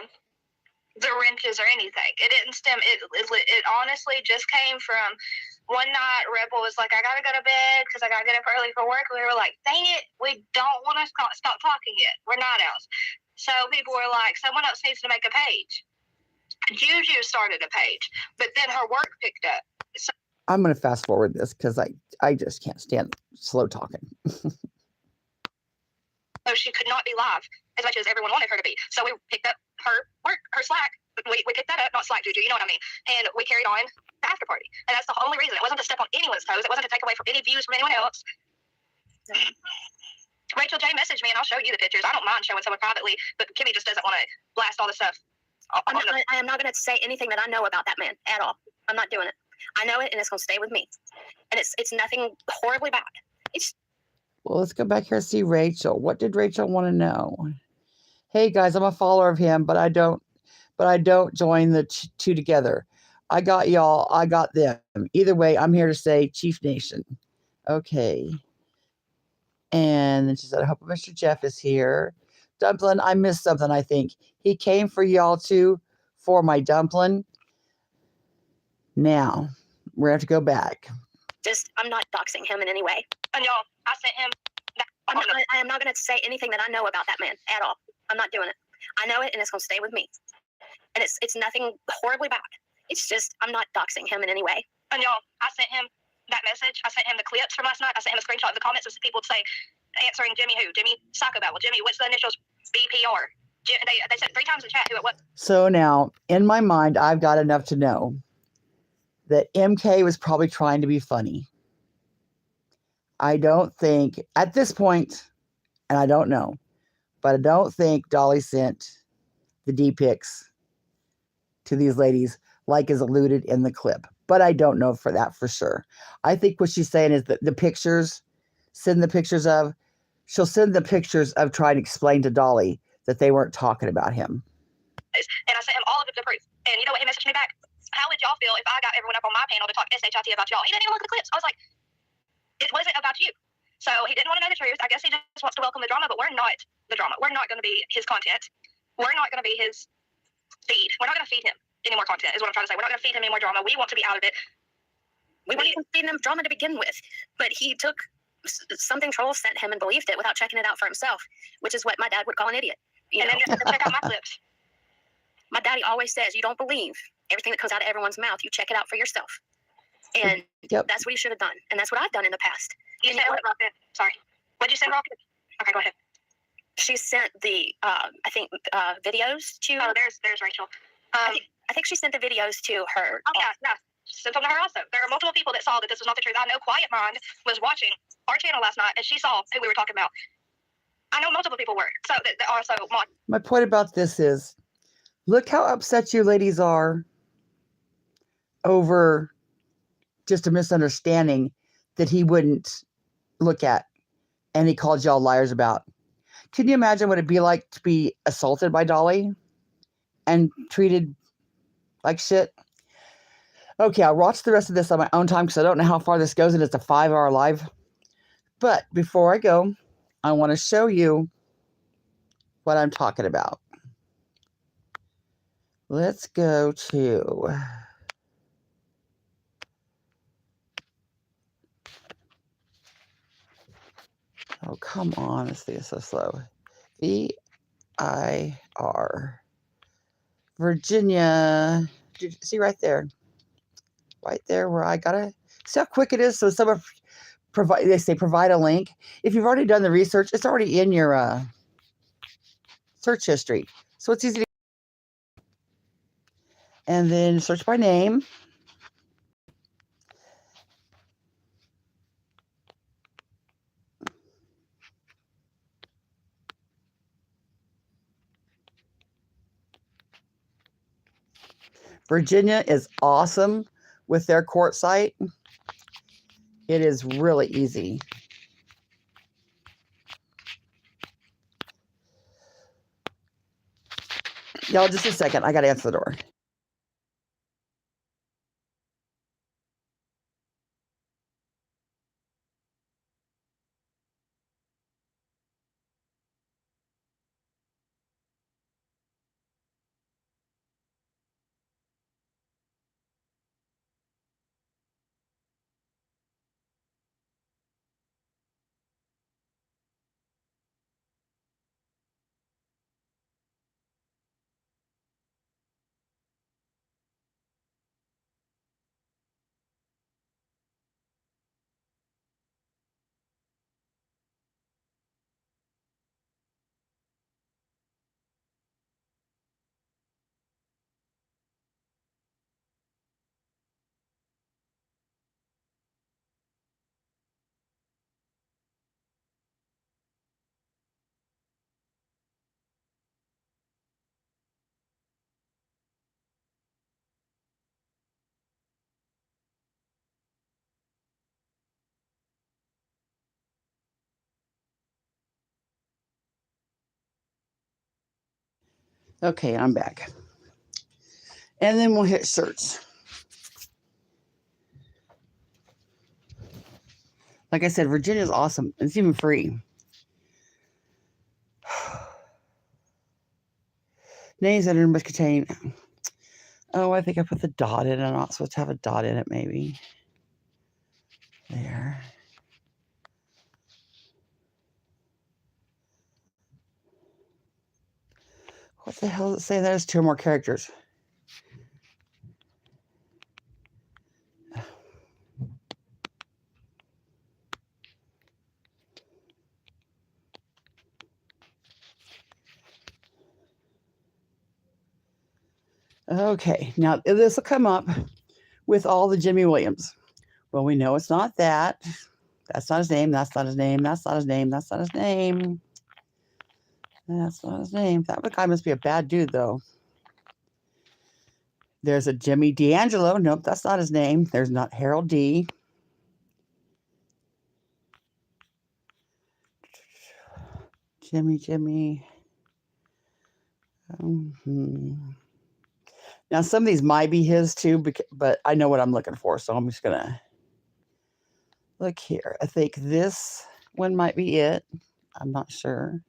the wrenches or anything. It didn't stem. It honestly just came from one night. Rebel was like, "I gotta go to bed because I gotta get up early for work." We were like, "Dang it, we don't want to stop talking yet. We're night owls." So people were like, "Someone else needs to make a page." Juju started a page, but then her work picked up. So I'm going to fast forward this because I just can't stand slow talking. So she could not be live as much as everyone wanted her to be. So we picked up her work, her Slack. We picked that up, not Slack, Juju, you know what I mean? And we carried on the after party. And that's the only reason. It wasn't to step on anyone's toes. It wasn't to take away from any views from anyone else. Rachel J messaged me, and I'll show you the pictures. I don't mind showing someone privately, but Kimmy just doesn't want to blast all the stuff. I am not going to say anything that I know about that man at all. I'm not doing it. I know it, and it's going to stay with me. And it's nothing horribly bad. Well, let's go back here and see Rachel. What did Rachel want to know? Hey guys, I'm a follower of him, but I don't join the two together. I got y'all. I got them. Either way, I'm here to say Chief Nation. Okay. And then she said, I hope Mr. Jeff is here. Dumpling, I missed something, I think. He came for y'all too, for my dumpling. Now, we're going to have to go back. I'm not doxing him in any way. And y'all, I sent him. I am not going to say anything that I know about that man at all. I'm not doing it. I know it, and it's going to stay with me. And it's nothing horribly bad. It's just I'm not doxing him in any way. And y'all, I sent him that message. I sent him the clips from last night. I sent him a screenshot of the comments of people say, answering Jimmy who? Jimmy Psychobabble. Jimmy, what's the initials? BPR. They said 3 times in chat who it was. So now, in my mind, I've got enough to know that MK was probably trying to be funny. I don't think, at this point, and I don't know, but I don't think Dolly sent the D-pics to these ladies like is alluded in the clip. But I don't know for that for sure. I think what she's saying is that the pictures, she'll send the pictures of trying to explain to Dolly that they weren't talking about him. And I sent him all of the proof. And you know what he messaged me back? How would y'all feel if I got everyone up on my panel to talk SHIT about y'all? He didn't even look at the clips. I was like, it wasn't about you. So he didn't want to know the truth. I guess he just wants to welcome the drama, but we're not the drama. We're not going to be his content. We're not going to be his feed. We're not going to feed him any more content, is what I'm trying to say. We're not going to feed him any more drama. We want to be out of it. We weren't even feeding him drama to begin with. But he took something trolls sent him and believed it without checking it out for himself, which is what my dad would call an idiot. And then just check out my clips. My daddy always says, you don't believe everything that comes out of everyone's mouth. You check it out for yourself. And that's what he should have done. And that's what I've done in the past. You said what, Rocket? Sorry. What did you say, Rocket? Okay, go ahead. She sent the, I think, videos to... Oh, there's Rachel. I think she sent the videos to her. Oh, yeah. Sent them to her also. There are multiple people that saw that this was not the truth. I know Quiet Mind was watching our channel last night, and she saw who we were talking about. I know multiple people were. So that also... My point about this is, look how upset you ladies are over just a misunderstanding that he wouldn't look at, and he called y'all liars about. Can you imagine what it'd be like to be assaulted by Dolly and treated like shit? Okay, I'll watch the rest of this on my own time because I don't know how far this goes, and it's a 5-hour live. But before I go, I want to show you what I'm talking about. Let's go to... Oh, come on. This thing is so slow. VIR. Virginia. Did you see right there? Right there where I gotta... See how quick it is? So someone provide... They say provide a link. If you've already done the research, it's already in your search history. So it's easy to... And then search by name. Virginia is awesome with their court site. It is really easy. Y'all, just a second. I got to answer the door. Okay, I'm back. And then we'll hit search. Like I said, Virginia's awesome. It's even free. Names that must contain... Oh, I think I put the dot in. I'm not supposed to have a dot in it, maybe. There. What the hell does it say? There's 2 more characters. Okay, now this will come up with all the Jimmy Williams. Well, we know it's not that. That's not his name. That's not his name. That's not his name. That's not his name. That's not his name. That guy must be a bad dude, though. There's a Jimmy D'Angelo. Nope, that's not his name. There's not Harold D. Jimmy. Now, some of these might be his too, but I know what I'm looking for, so I'm just going to look here. I think this one might be it. I'm not sure.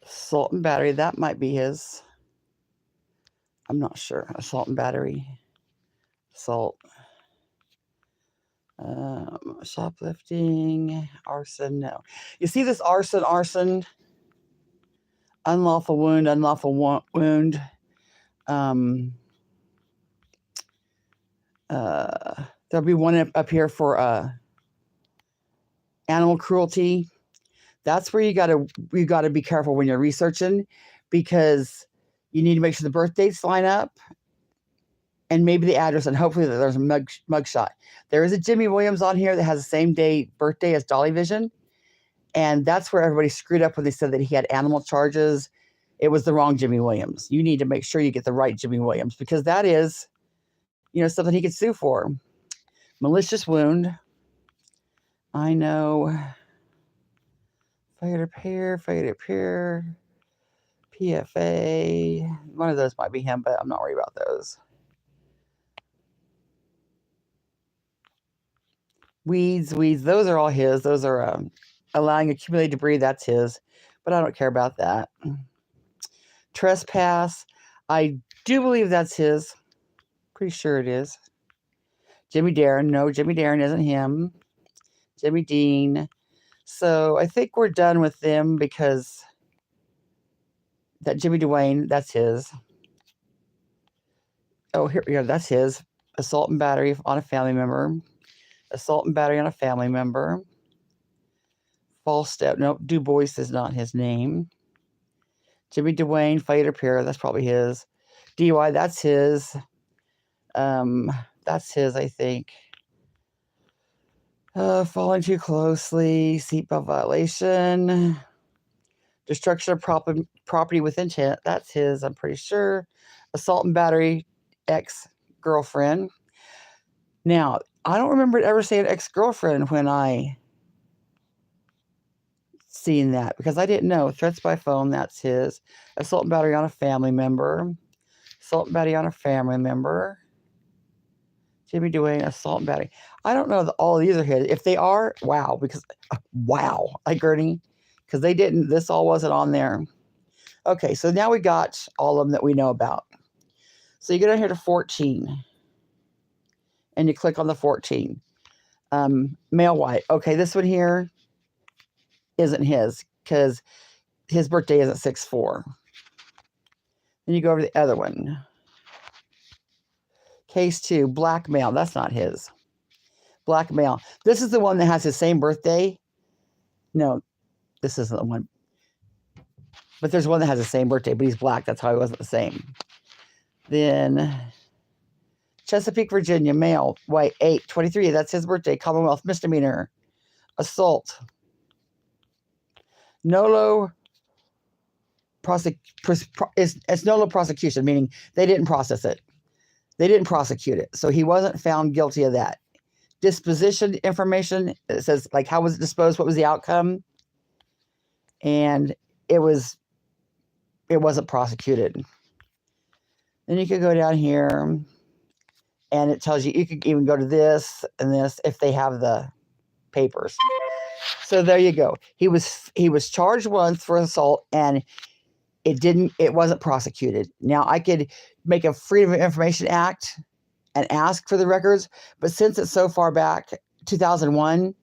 Assault and battery, that might be his. I'm not sure. Assault and battery. Assault. Shoplifting. Arson, no. You see this arson. Unlawful wound. There'll be one up here for animal cruelty. That's where you gotta be careful when you're researching, because you need to make sure the birth dates line up and maybe the address, and hopefully that there's a mugshot. There is a Jimmy Williams on here that has the same birthday as DOLLYVISION, and that's where everybody screwed up when they said that he had animal charges. it was the wrong Jimmy Williams. You need to make sure you get the right Jimmy Williams, because that is, something he could sue for. Malicious wound. I know. Failure to appear. PFA. One of those might be him, but I'm not worried about those. Weeds. Those are all his. Those are allowing accumulated debris. That's his. But I don't care about that. Trespass. I do believe that's his. Pretty sure it is. Jimmy Darren. No, Jimmy Darren isn't him. Jimmy Dean. So I think we're done with them, because that Jimmy Dwayne, that's his. Oh, here we go. That's his. Assault and battery on a family member. Assault and battery on a family member. False step. Nope. Du Bois is not his name. Jimmy Dwayne, failure to appear. That's probably his. DUI, that's his. That's his, I think. Falling too closely. Seatbelt violation. Destruction of property with intent. That's his, I'm pretty sure. Assault and battery, ex-girlfriend. Now, I don't remember ever saying ex-girlfriend when I seen that, because I didn't know. Threats by phone, that's his. Assault and battery on a family member. Assault and battery on a family member. Jimmy Dwayne, assault and battery. I don't know that all of these are his. If they are, wow, because, wow, like Gertie, because they didn't, this all wasn't on there. Okay, so now we got all of them that we know about. So you go down here to 14, and you click on the 14. Male white. Okay, this one here isn't his, because his birthday isn't 6/4. Then you go over to the other one. Case 2, black male. That's not his. Black male. This is the one that has his same birthday. No, this isn't the one. But there's one that has the same birthday, but he's black. That's how he wasn't the same. Then Chesapeake, Virginia, male, white, 8/23. That's his birthday. Commonwealth misdemeanor. Assault. Nolo it's nolo prosecution, meaning they didn't process it. They didn't prosecute it. So he wasn't found guilty of that. Disposition information, it says, like, how was it disposed? What was the outcome? And it wasn't prosecuted. Then you could go down here, and it tells you, you could even go to this and this if they have the papers. So there you go. He was charged once for assault, and it wasn't prosecuted. Now I could make a Freedom of Information Act and ask for the records, but since it's so far back, 2001,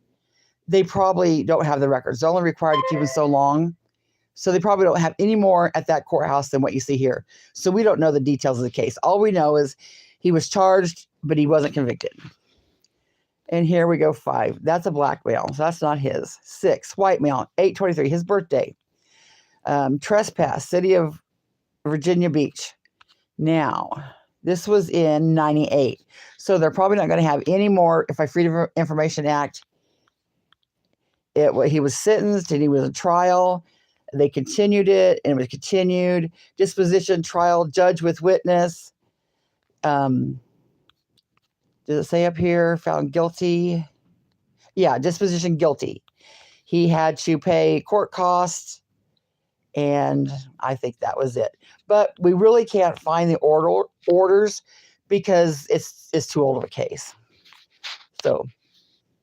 they probably don't have the records. They're only required to keep them so long. So they probably don't have any more at that courthouse than what you see here. So we don't know the details of the case. All we know is he was charged, but he wasn't convicted. And here we go, 5. That's a black male, so that's not his. 6, white male, 8/23, his birthday. Trespass, city of Virginia Beach. Now, this was in 98. So they're probably not going to have any more. If I Freedom of Information Act, he was sentenced and he was in trial. They continued it, and it was continued. Disposition, trial, judge with witness. Does it say up here, found guilty? Yeah, disposition, guilty. He had to pay court costs, and I think that was it. But we really can't find the orders because it's too old of a case. So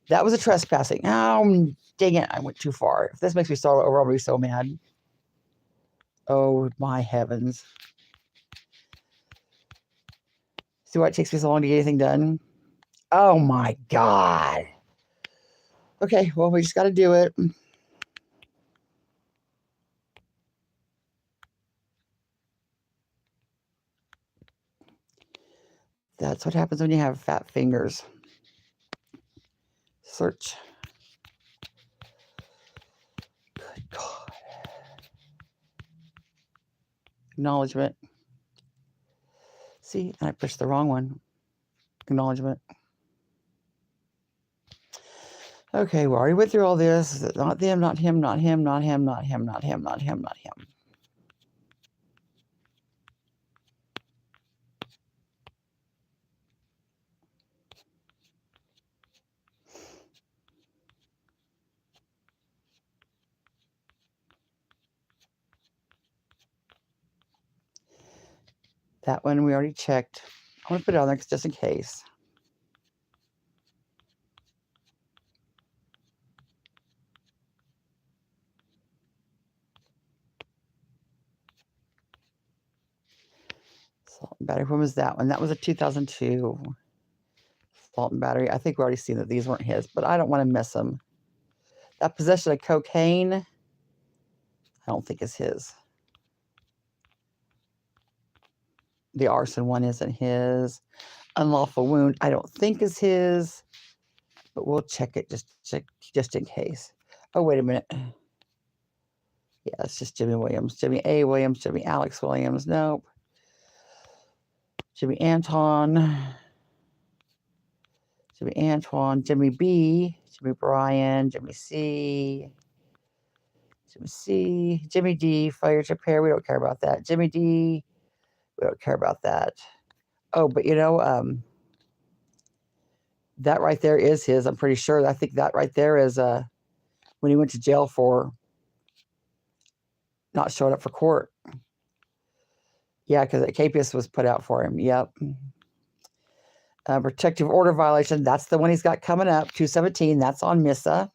that was a trespassing. Oh, dang it, I went too far. If this makes me start over, I'll be so mad. Oh, my heavens. See why it takes me so long to get anything done? Oh, my God. Okay, well, we just got to do it. That's what happens when you have fat fingers. Search. Good God. Acknowledgement. See, and I pushed the wrong one. Acknowledgement. Okay, we already went through all this. Not them, not him, not him, not him, not him, not him, not him, not him. That one we already checked. I'm going to put it on there just in case. Salt and battery. When was that one? That was a 2002. Salt and battery. I think we already seen that these weren't his, but I don't want to miss them. That possession of cocaine, I don't think is his. The arson one isn't his. Unlawful wound, I don't think is his, but we'll check it just in case. Oh, wait a minute. Yeah, it's just Jimmy Williams. Jimmy A. Williams, Jimmy Alex Williams. Nope. Jimmy Anton. Jimmy Antoine. Jimmy B. Jimmy Brian. Jimmy C. Jimmy C. Jimmy D. Failure to repair. We don't care about that. Jimmy D. We don't care about that. Oh, but you know, that right there is his. I'm pretty sure. I think that right there is when he went to jail for not showing up for court. Yeah, because the KPS was put out for him. Yep. Protective order violation. That's the one he's got coming up. 217. That's on MISA.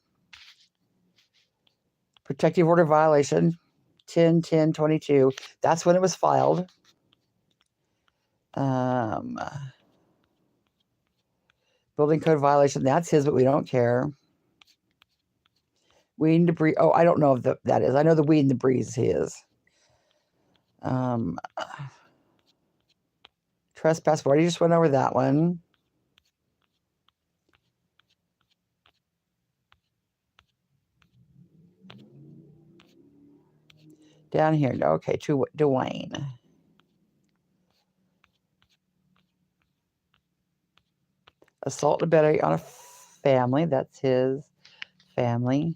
Protective order violation. 10/10/22. That's when it was filed. Building code violation. That's his, but we don't care. Weed and debris. Oh, I don't know if that is. I know the weed and debris is his. Trespass. We already just went over that one. Down here. Okay, to Dwayne. Assault and battery on a family. That's his family.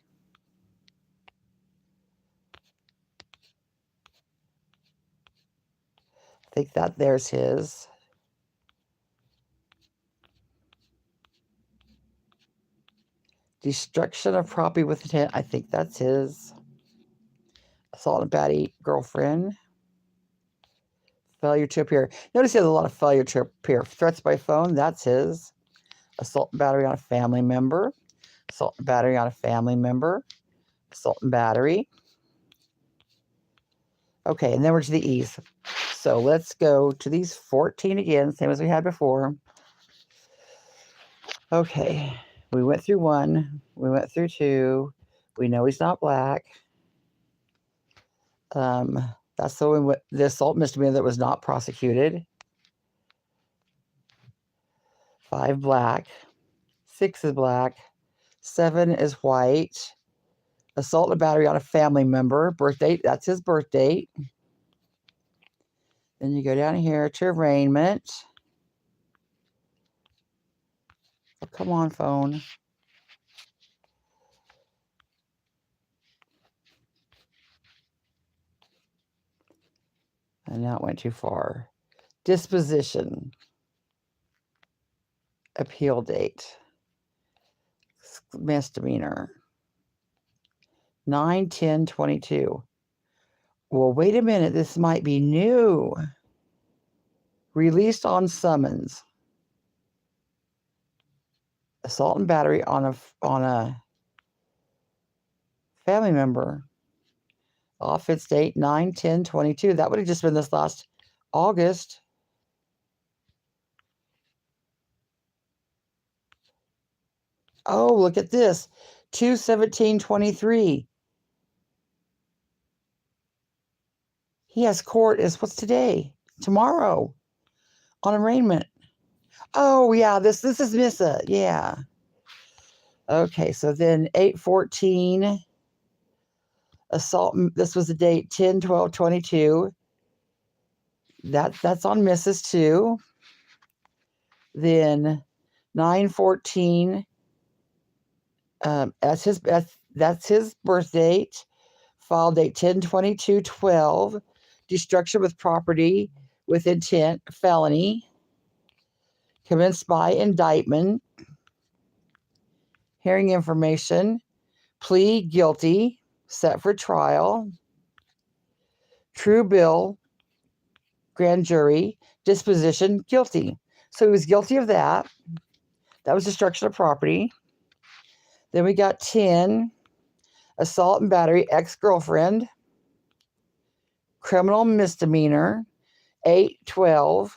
I think that there's his. Destruction of property with intent. I think that's his. Assault and battery girlfriend. Failure to appear. Notice he has a lot of failure to appear. Threats by phone. That's his. Assault and battery on a family member. Assault and battery on a family member. Assault and battery. Okay, and then we're to the E's. So let's go to these 14 again, same as we had before. Okay, we went through 1. We went through 2. We know he's not black. That's the assault misdemeanor that was not prosecuted. 5 black. 6 is black. 7 is white. Assault and battery on a family member. Birth date, that's his birth date. Then you go down here to arraignment. Oh, come on, phone. And now it went too far. Disposition. Appeal date. Misdemeanor. 9/10/22. Well, wait a minute. This might be new. Released on summons. Assault and battery on a family member. Offense date 9/10/22. That would have just been this last August. Oh, look at this. 2/17/23. He has court what's today? Tomorrow. On arraignment. Oh, yeah, this is MISA. Yeah. Okay, so then 8/14. Assault. This was the date 10/12/22. That's on Mrs. too. Then 9/14. That's his birth date. File date 10/22/12. Destruction with property with intent, felony. Commenced by indictment. Hearing information. Plea guilty. Set for trial. True bill. grand jury. Disposition, guilty. So he was guilty of that. That was destruction of property. Then we got 10, assault and battery, ex-girlfriend, criminal misdemeanor, 8, 12.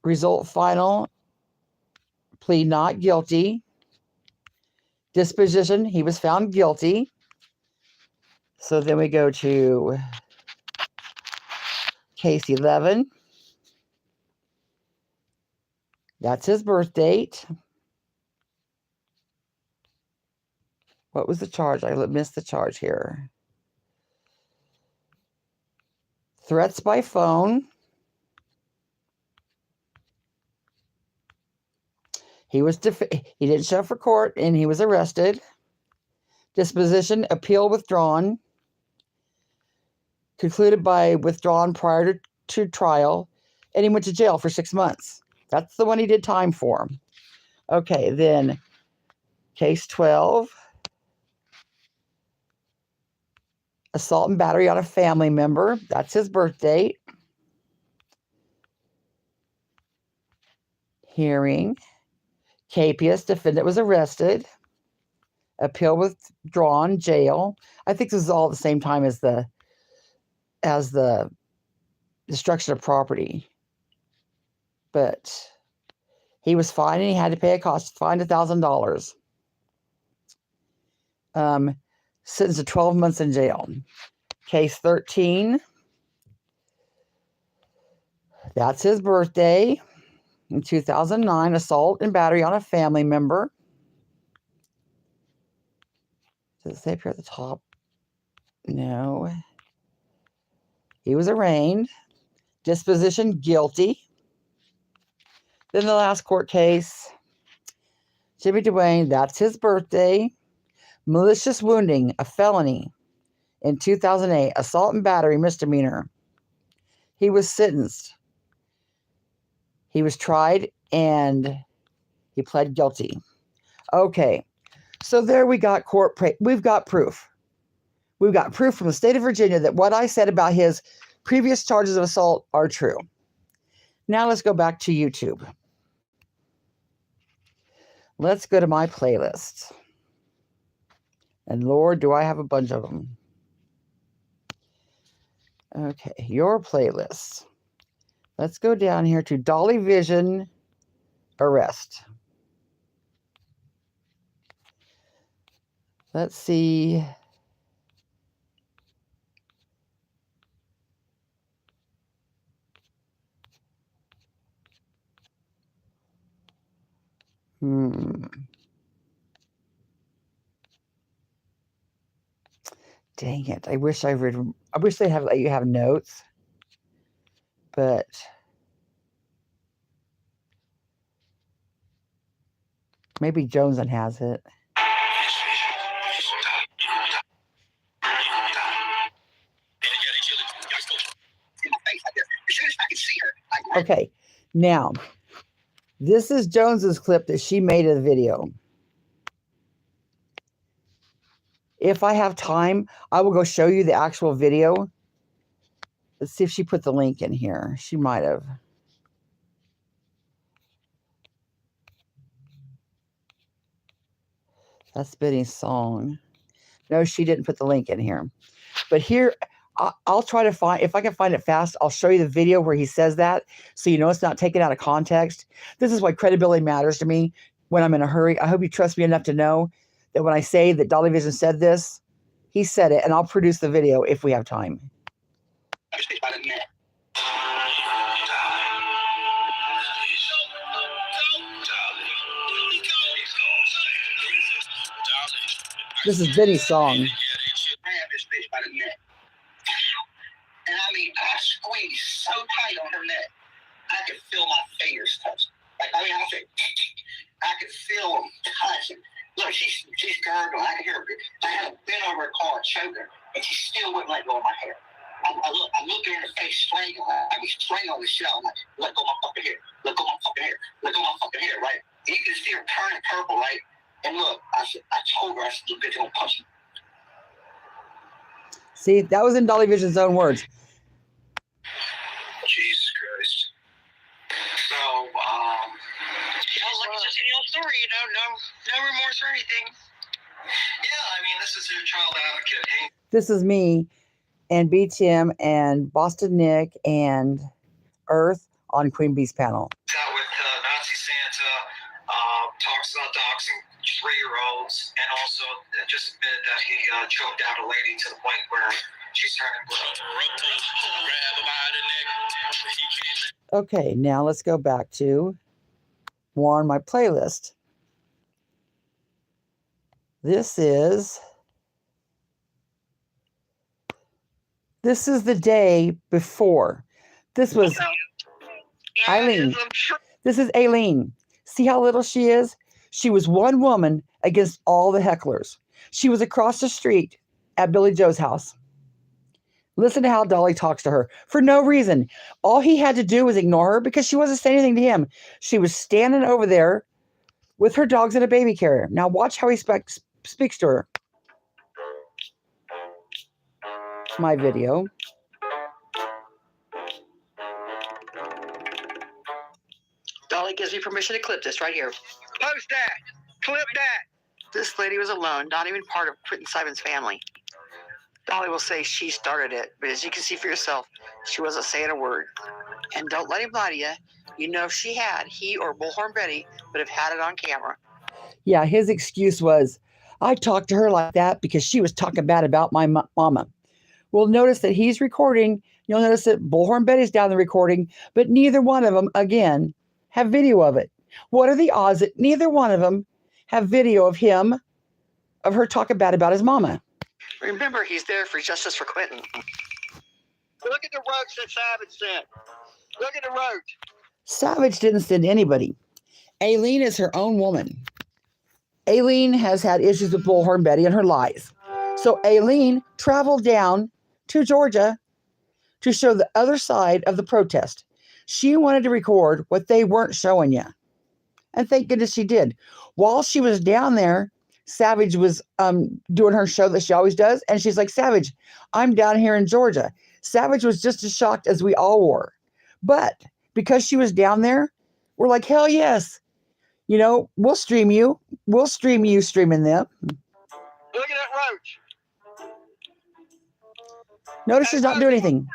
Result final, plea not guilty. Disposition, he was found guilty. So then we go to case 11. That's his birth date. What was the charge? I missed the charge here. Threats by phone. He didn't show up for court and he was arrested. Disposition, appeal withdrawn. Concluded by withdrawn prior to trial. And he went to jail for 6 months. That's the one he did time for. Okay, then case 12. Assault and battery on a family member. That's his birth date. Hearing. Capias, defendant was arrested. Appeal withdrawn, jail. I think this is all at the same time as the destruction of property. But he was fined and he had to pay a cost, fined $1,000. Sentenced to 12 months in jail. Case 13. That's his birthday. In 2009, assault and battery on a family member. Does it say up here at the top? No. He was arraigned. Disposition, guilty. Then the last court case, Jimmy Duane, that's his birthday. Malicious wounding, a felony. In 2008, assault and battery, misdemeanor. He was sentenced. He was tried and he pled guilty. Okay, so there we got we've got proof. We've got proof from the state of Virginia that what I said about his previous charges of assault are true. Now let's go back to YouTube. Let's go to my playlist. And Lord, do I have a bunch of them. Okay, your playlist. Let's go down here to DOLLYVISION arrest. Let's see. Dang it. I wish they have let you have notes. But maybe Joneson has it. Okay, now this is Jones's clip that she made of the video. If I have time, I will go show you the actual video. Let's see if she put the link in here. She might have. That's Benny's song. No, she didn't put the link in here. But here, I'll try to find, if I can find it fast, I'll show you the video where he says that, so you know it's not taken out of context. This is why credibility matters to me when I'm in a hurry. I hope you trust me enough to know that when I say that DOLLYVISION said this, he said it, and I'll produce the video if we have time. This is Benny's song. And I mean, I squeezed so tight on her neck, I could feel my fingers touch. Like, I mean, I could feel them touching. Look, she's gurgling. I could hear her. I had been over her car choking her, and she still wouldn't let go of my hair. I look her in the face, strangling her. I mean, strangling the shit out. I'm like, let go of my fucking hair. Let go of my fucking hair. Let go of my fucking hair, right? And you can see her turning purple, right? And look, I told her, I said, look, bitch, I'm gonna punch you. See, that was in Dolly Vision's own words. Jesus Christ. So, sounds like it's just in your story, no remorse or anything. Yeah, I mean, this is your child advocate. Hey. This is me and B. Tim and Boston Nick and Earth on Queen Bee's panel. Out with Nazi Santa, talks about doxing 3-year-olds, and also just admitted that he choked out a lady to the point where she's turning blue. Okay, now let's go back to more on my playlist. This is the day before. This was Alene. This is Alene. See how little she is? She was one woman against all the hecklers. She was across the street at Billy Joe's house. Listen to how Dolly talks to her for no reason. All he had to do was ignore her because she wasn't saying anything to him. She was standing over there with her dogs in a baby carrier. Now watch how he speaks to her. My video. Dolly gives me permission to clip this right here. Post that. Clip that. This lady was alone, not even part of Quentin Simon's family. Dolly will say she started it, but as you can see for yourself, she wasn't saying a word. And don't let him lie to you. You know, if she had, he or Bullhorn Betty would have had it on camera. Yeah, his excuse was, I talked to her like that because she was talking bad about my mama. Well, notice that he's recording. You'll notice that Bullhorn Betty's down the recording, but neither one of them, again, have video of it. What are the odds that neither one of them have video of her talking bad about his mama? Remember, he's there for justice for Quentin. Look at the roach that Savage sent. Look at the roach. Savage didn't send anybody. Alene is her own woman. Alene has had issues with Bullhorn Betty and her lies. So Alene traveled down to Georgia to show the other side of the protest. She wanted to record what they weren't showing you. And thank goodness she did. While she was down there, Savage was doing her show that she always does. And she's like, Savage, I'm down here in Georgia. Savage was just as shocked as we all were. But because she was down there, we're like, hell yes. You know, we'll stream you. We'll stream you streaming them. Look at that roach. Notice she's not doing anything.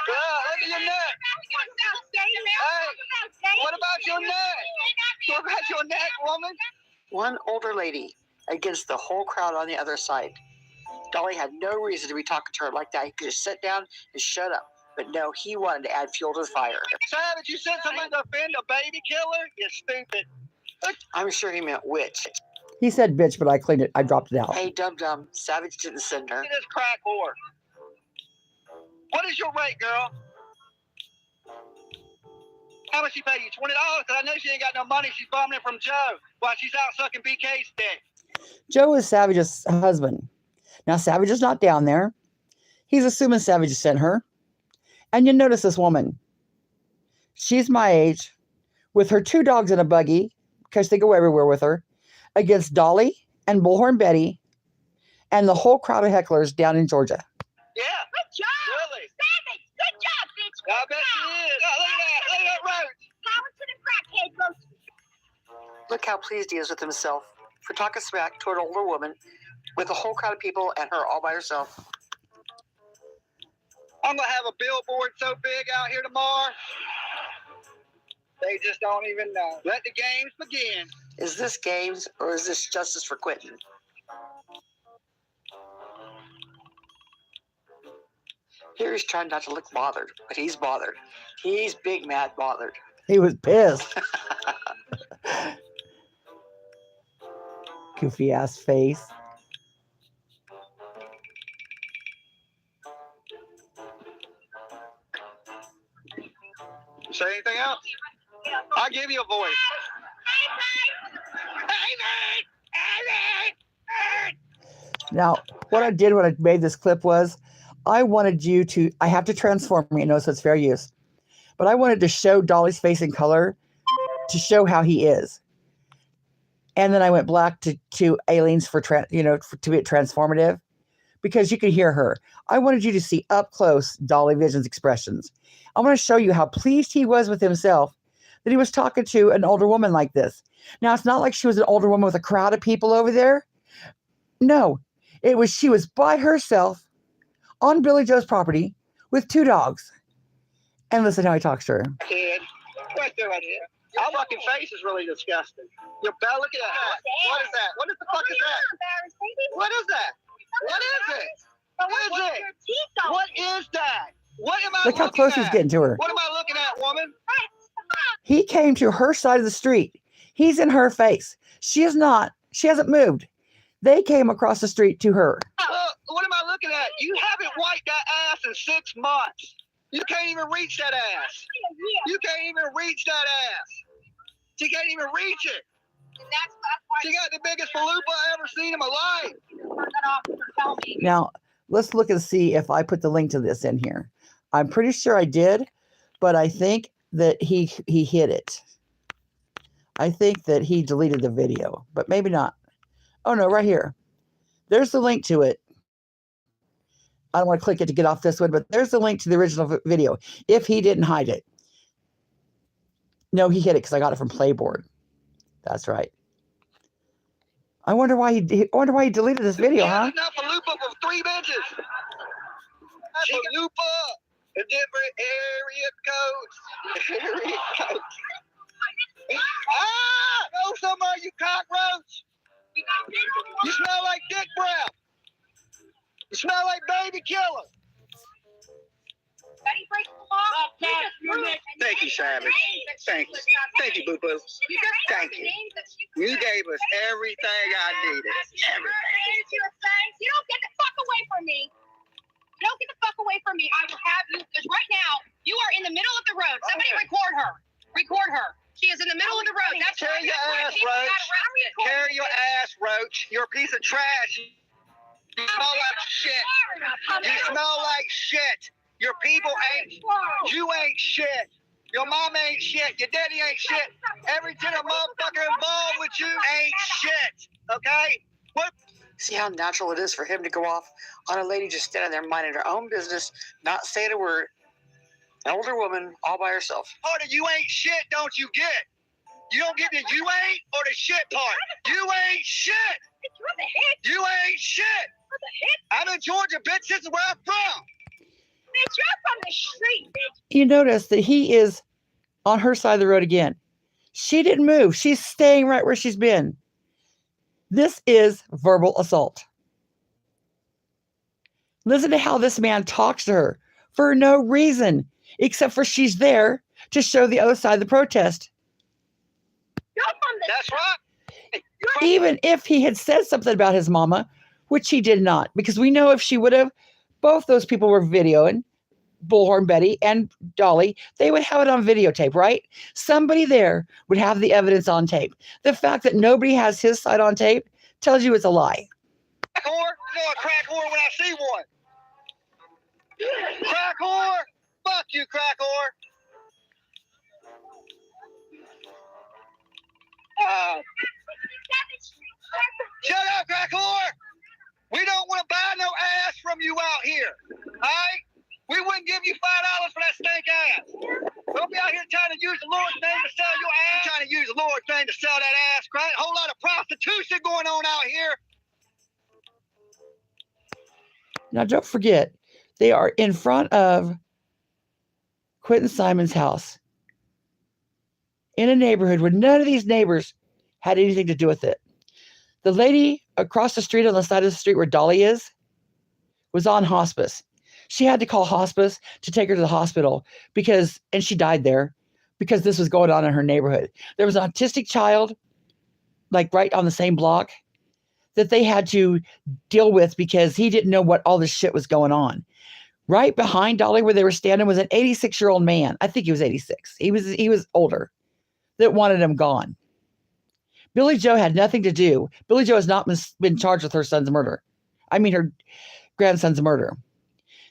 Yeah, look at your neck. Hey, what about your neck? What about your neck, woman? One older lady against the whole crowd on the other side. Dolly had no reason to be talking to her like that. He could just sit down and shut up. But no, he wanted to add fuel to the fire. Savage, you said something to offend a baby killer? You stupid. I'm sure he meant witch. He said bitch, but I cleaned it. I dropped it out. Hey, dum-dum, Savage didn't send her. Look at this crack whore. What is your rate, girl? How much she pay you? $20? Because I know she ain't got no money. She's bumming it from Joe while she's out sucking BK's dick. Joe is Savage's husband. Now, Savage is not down there. He's assuming Savage sent her. And you notice this woman. She's my age with her 2 dogs in a buggy because they go everywhere with her against Dolly and Bullhorn Betty and the whole crowd of hecklers down in Georgia. Yeah. Good job. Really? Savage, good job, bitch. I bet she is. Oh, look at that. Look at that roach. Power to the crackhead, folks. Look how pleased he is with himself for talking smack to an older woman with a whole crowd of people and her all by herself. I'm going to have a billboard so big out here tomorrow. They just don't even know. Let the games begin. Is this games or is this justice for Quentin? Here he's trying not to look bothered, but he's bothered. He's big mad bothered. He was pissed. Goofy ass face. Say anything else? I'll give you a voice. Now, what I did when I made this clip was I wanted you to, I have to transform me, so it's fair use. But I wanted to show Dolly's face in color to show how he is. And then I went black to Alene's to be transformative. because you can hear her. I wanted you to see up close Dolly Vision's expressions. I want to show you how pleased he was with himself that he was talking to an older woman like this. Now, it's not like she was an older woman with a crowd of people over there. No, she was by herself on Billy Joe's property with 2 dogs. And listen how he talks to her. Kid, what doing here? Our fucking face is really disgusting. Your belly, look at that. What is that? What the fuck is that? What is that? What is it? What is it? What is that? What am I Look how close he's getting to her. What am I looking at, woman? He came to her side of the street. He's in her face. She hasn't moved. They came across the street to her. What am I looking at? You haven't wiped that ass in 6 months. You can't even reach that ass. You can't even reach that ass. She can't even reach it. She got the biggest paloopa I ever seen in my life. Now, let's look and see if I put the link to this in here. I'm pretty sure I did, but I think that he hid it. I think that he deleted the video, but maybe not. Oh, no, right here. There's the link to it. I don't want to click it to get off this one, but there's the link to the original video, if he didn't hide it. No, he hid it because I got it from Playboard. That's right. I wonder why he deleted this video, huh? Enough paloopa for 3 bitches. Paloopa, a different area codes. Ah! Go somewhere, you cockroach. You smell like dick breath. You smell like baby killer. Thank you, Savage. Thank you. Thank you, Boo Boo. Thank you. You gave us everything I needed. Everything. You don't get the fuck away from me. You don't get the fuck away from me. I will have you, because right now, you are in the middle of the road. Somebody record her. Record her. She is in the middle of the road. That's Carry your ass, Roach. Carry your ass, Roach. You're a piece of trash. You smell like shit. You smell like shit. Your people ain't. You ain't shit. Your mom ain't shit. Your daddy ain't shit. Every tenor motherfucker involved with you ain't shit. Okay? What? See how natural it is for him to go off on a lady just standing there minding her own business, not saying a word. An older woman all by herself. Part of you ain't shit, don't you get? You don't get the you ain't or the shit part. You ain't shit. You ain't shit. I'm in Georgia, bitch. This is where I'm from. Bitch, you're from the street, bitch. You notice that he is on her side of the road again. She didn't move. She's staying right where she's been. This is verbal assault. Listen to how this man talks to her for no reason, except for she's there to show the other side of the protest. That's right. Even if he had said something about his mama, which he did not, because we know if she would have, both those people were videoing, Bullhorn Betty and Dolly, they would have it on videotape, right? Somebody there would have the evidence on tape. The fact that nobody has his side on tape tells you it's a lie. Crack whore? You know a crack whore when I see one. Crack whore? Fuck you, crack whore. Shut up, crack whore. We don't want to buy no ass from you out here. All right? We wouldn't give you $5 for that stank ass. Don't be out here trying to use the Lord's name to sell your ass. You're trying to use the Lord's name to sell that ass, right? A whole lot of prostitution going on out here. Now, don't forget, they are in front of Quentin Simon's house in a neighborhood where none of these neighbors had anything to do with it. The lady across the street on the side of the street where Dolly is was on hospice. She had to call hospice to take her to the hospital and she died there because this was going on in her neighborhood. There was an autistic child, like right on the same block, that they had to deal with because he didn't know what all this shit was going on. Right behind Dolly where they were standing was an 86-year-old man. I think he was 86. He was older, that wanted him gone. Billy Joe had nothing to do. Billy Joe has not been charged with her her grandson's murder.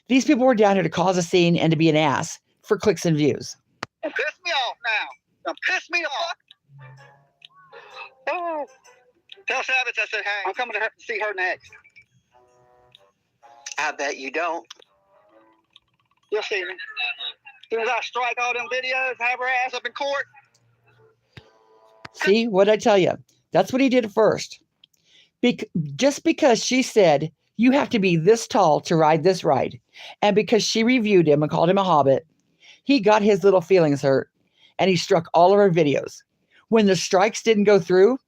These people were down here to cause a scene and to be an ass for clicks and views. Don't piss me off now. Don't piss me off. Oh. Tell Savage I said, hey, I'm coming to see her next. I bet you don't. You'll see me. As soon as I strike all them videos, have her ass up in court. See, what I tell you? That's what he did at first. Just because she said, you have to be this tall to ride this ride, and because she reviewed him and called him a hobbit, he got his little feelings hurt, and he struck all of her videos. When the strikes didn't go through,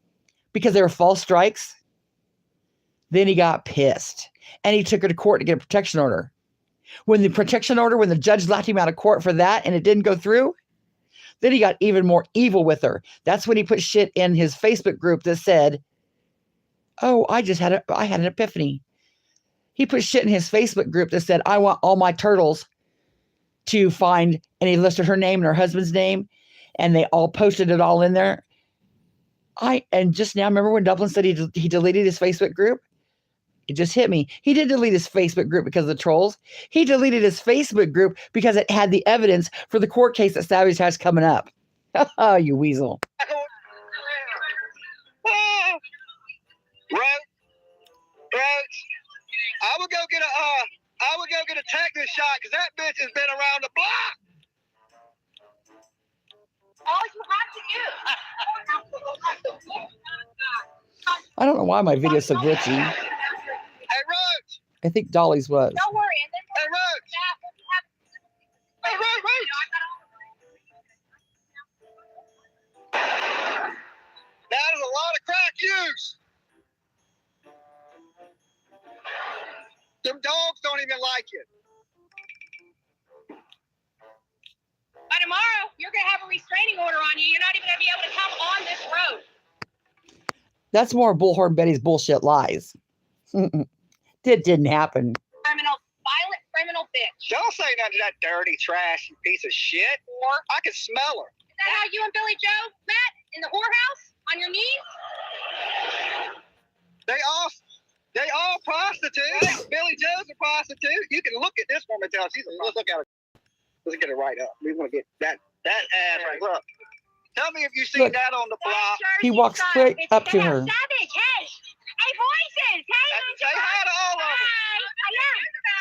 because they were false strikes, then he got pissed, and he took her to court to get a protection order. When the judge let him out of court for that, and it didn't go through, then he got even more evil with her. That's when he put shit in his Facebook group that said, oh, I had an epiphany. He put shit in his Facebook group that said, I want all my turtles to find, and he listed her name and her husband's name, and they all posted it all in there. And just now, remember when Dublin said he deleted his Facebook group? It just hit me. He did delete his Facebook group because of the trolls. He deleted his Facebook group because it had the evidence for the court case that Savage has coming up. Oh, you weasel. Roach, I would go get a tetanus shot because that bitch has been around the block. All you have to do. I don't know why my video's so glitchy. Hey, Roach. I think Dolly's was. Don't worry. And then Hey, Roach. Hey, Roach. That is a lot of crack use. Them dogs don't even like it. By tomorrow, you're going to have a restraining order on you. You're not even going to be able to come on this road. That's more Bullhorn Betty's bullshit lies. It didn't happen. Violent criminal bitch. Don't say nothing to that dirty, trashy piece of shit. Or I can smell her. Is that how you and Billy Joe met? In the whorehouse? On your knees? They all prostitutes. Billy Joe's a prostitute. You can look at this woman and tell she's a let's look at her. Let's get it right up. We want to get that ass right. Look. Tell me if you see that on the block. He walks straight up to her. Savage, hey! Hey, voices! Hey, Say hi to all of them. Hi.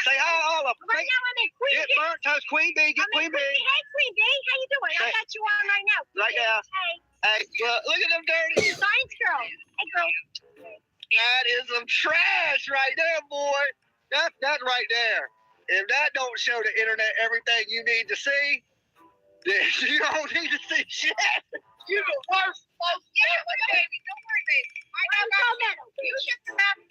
Say hi to all of them. Right now I'm in Queen Get Bee. burnt toast, Queen Bee. Get Queen Bee. Hey, Queen Bee. How you doing? I got you on right now. Right now. Hey, look at them dirty. Science girl. Hey, girl. That is some trash right there, boy. That right there. If that don't show the internet everything you need to see, then you don't need to see shit. You're the worst. Oh, yeah, baby. Don't worry, baby. You shut the mouth.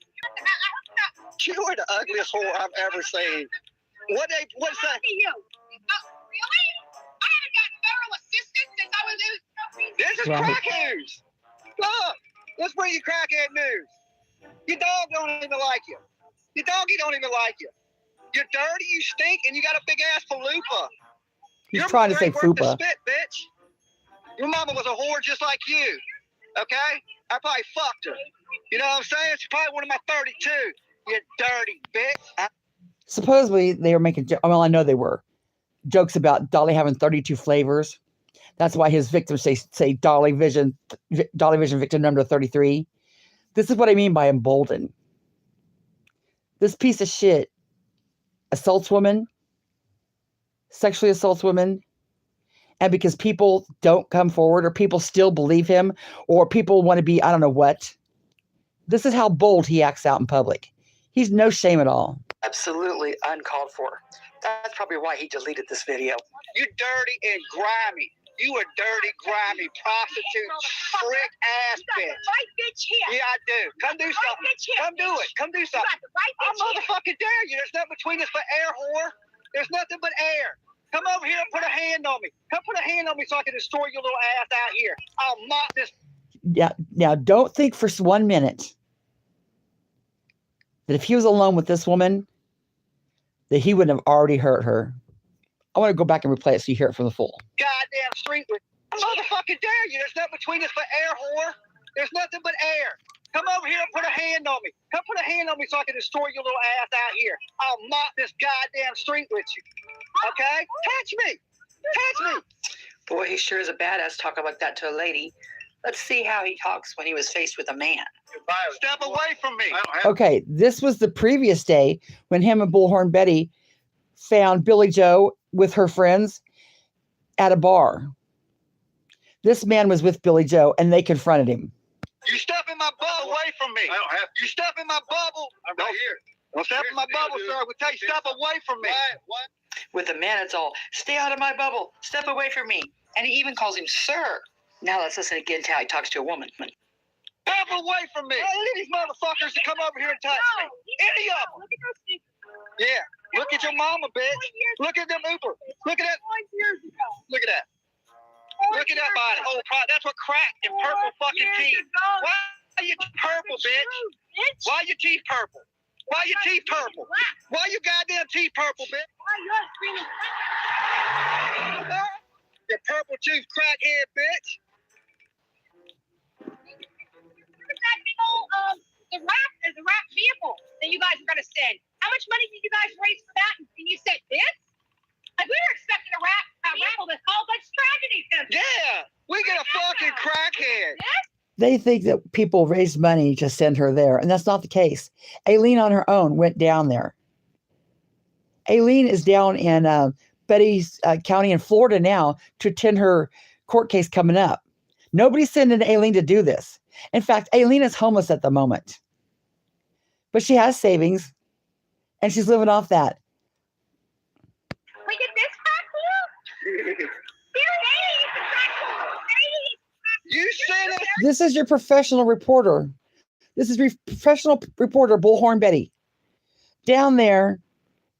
You are the ugliest whore I've ever seen. What's that? You. Really? I haven't gotten federal assistance since I was in. This is crack news. Look, let's bring you crackhead news. Your dog don't even like you. Your doggy don't even like you. You're dirty, you stink, and you got a big ass paloopa. He's Your trying to say mother ain't worth the fupa. spit, bitch. Your mama was a whore just like you. Okay? I probably fucked her. You know what I'm saying? She's probably one of my 32. You dirty bitch. Supposedly they were making, well, I know they were, jokes about Dolly having 32 flavors. That's why his victims say Dolly Vision victim number 33. This is what I mean by emboldened. This piece of shit assaults women, sexually assaults women, and because people don't come forward or people still believe him or people want to be, I don't know what, this is how bold he acts out in public. He's no shame at all. Absolutely uncalled for. That's probably why he deleted this video. You dirty and grimy. You a dirty, grimy prostitute, frick ass bitch. Right bitch here. Yeah, I do. Come do something. Come do it. Come do something. I motherfucking dare you. There's nothing between us but air, whore. There's nothing but air. Come over here and put a hand on me. Come put a hand on me so I can destroy your little ass out here. I'll mop this. Yeah. Now, don't think for 1 minute that if he was alone with this woman, that he wouldn't have already hurt her. I want to go back and replay it so you hear it from the full. Goddamn street with. I motherfucking dare you. There's nothing between us but air, whore. There's nothing but air. Come over here and put a hand on me. Come put a hand on me so I can destroy your little ass out here. I'll mop this goddamn street with you. Okay? Touch me. Touch me. Boy, he sure is a badass talking like that to a lady. Let's see how he talks when he was faced with a man. Step away from me. Okay, this was the previous day when him and Bullhorn Betty found Billy Joe with her friends at a bar. This man was with Billy Joe, and they confronted him. You step in my bubble away from me. I don't have to. You step in my bubble. I'm right here. Don't step in my bubble, sir. I will tell you, step away from me. What? With the man, it's all, stay out of my bubble. Step away from me. And he even calls him sir. Now let's listen again to how he talks to a woman. Step away from me. Any of these motherfuckers to come over here and touch me. Any of them. Yeah. Look at your mama, bitch. Look at them Uber. Look at that. Look at that. Look at that body. Oh, that's what crack and purple fucking teeth. Why are you purple, bitch? Why are your teeth purple? Why are your teeth purple? Why your goddamn teeth purple, bitch? You purple tooth crackhead, bitch. The rap vehicle that you guys are going to send. How much money did you guys raise for that? And you said this? Like, we were expecting a raffle with all bunch of tragedies. Yeah, we get a fucking crackhead. They think that people raised money to send her there, and that's not the case. Alene on her own went down there. Alene is down in Betty's County in Florida now to attend her court case coming up. Nobody's sending Alene to do this. In fact, Alene is homeless at the moment. But she has savings, and she's living off that. We get this crack deal? You said it. This is your professional reporter. This is professional reporter Bullhorn Betty down there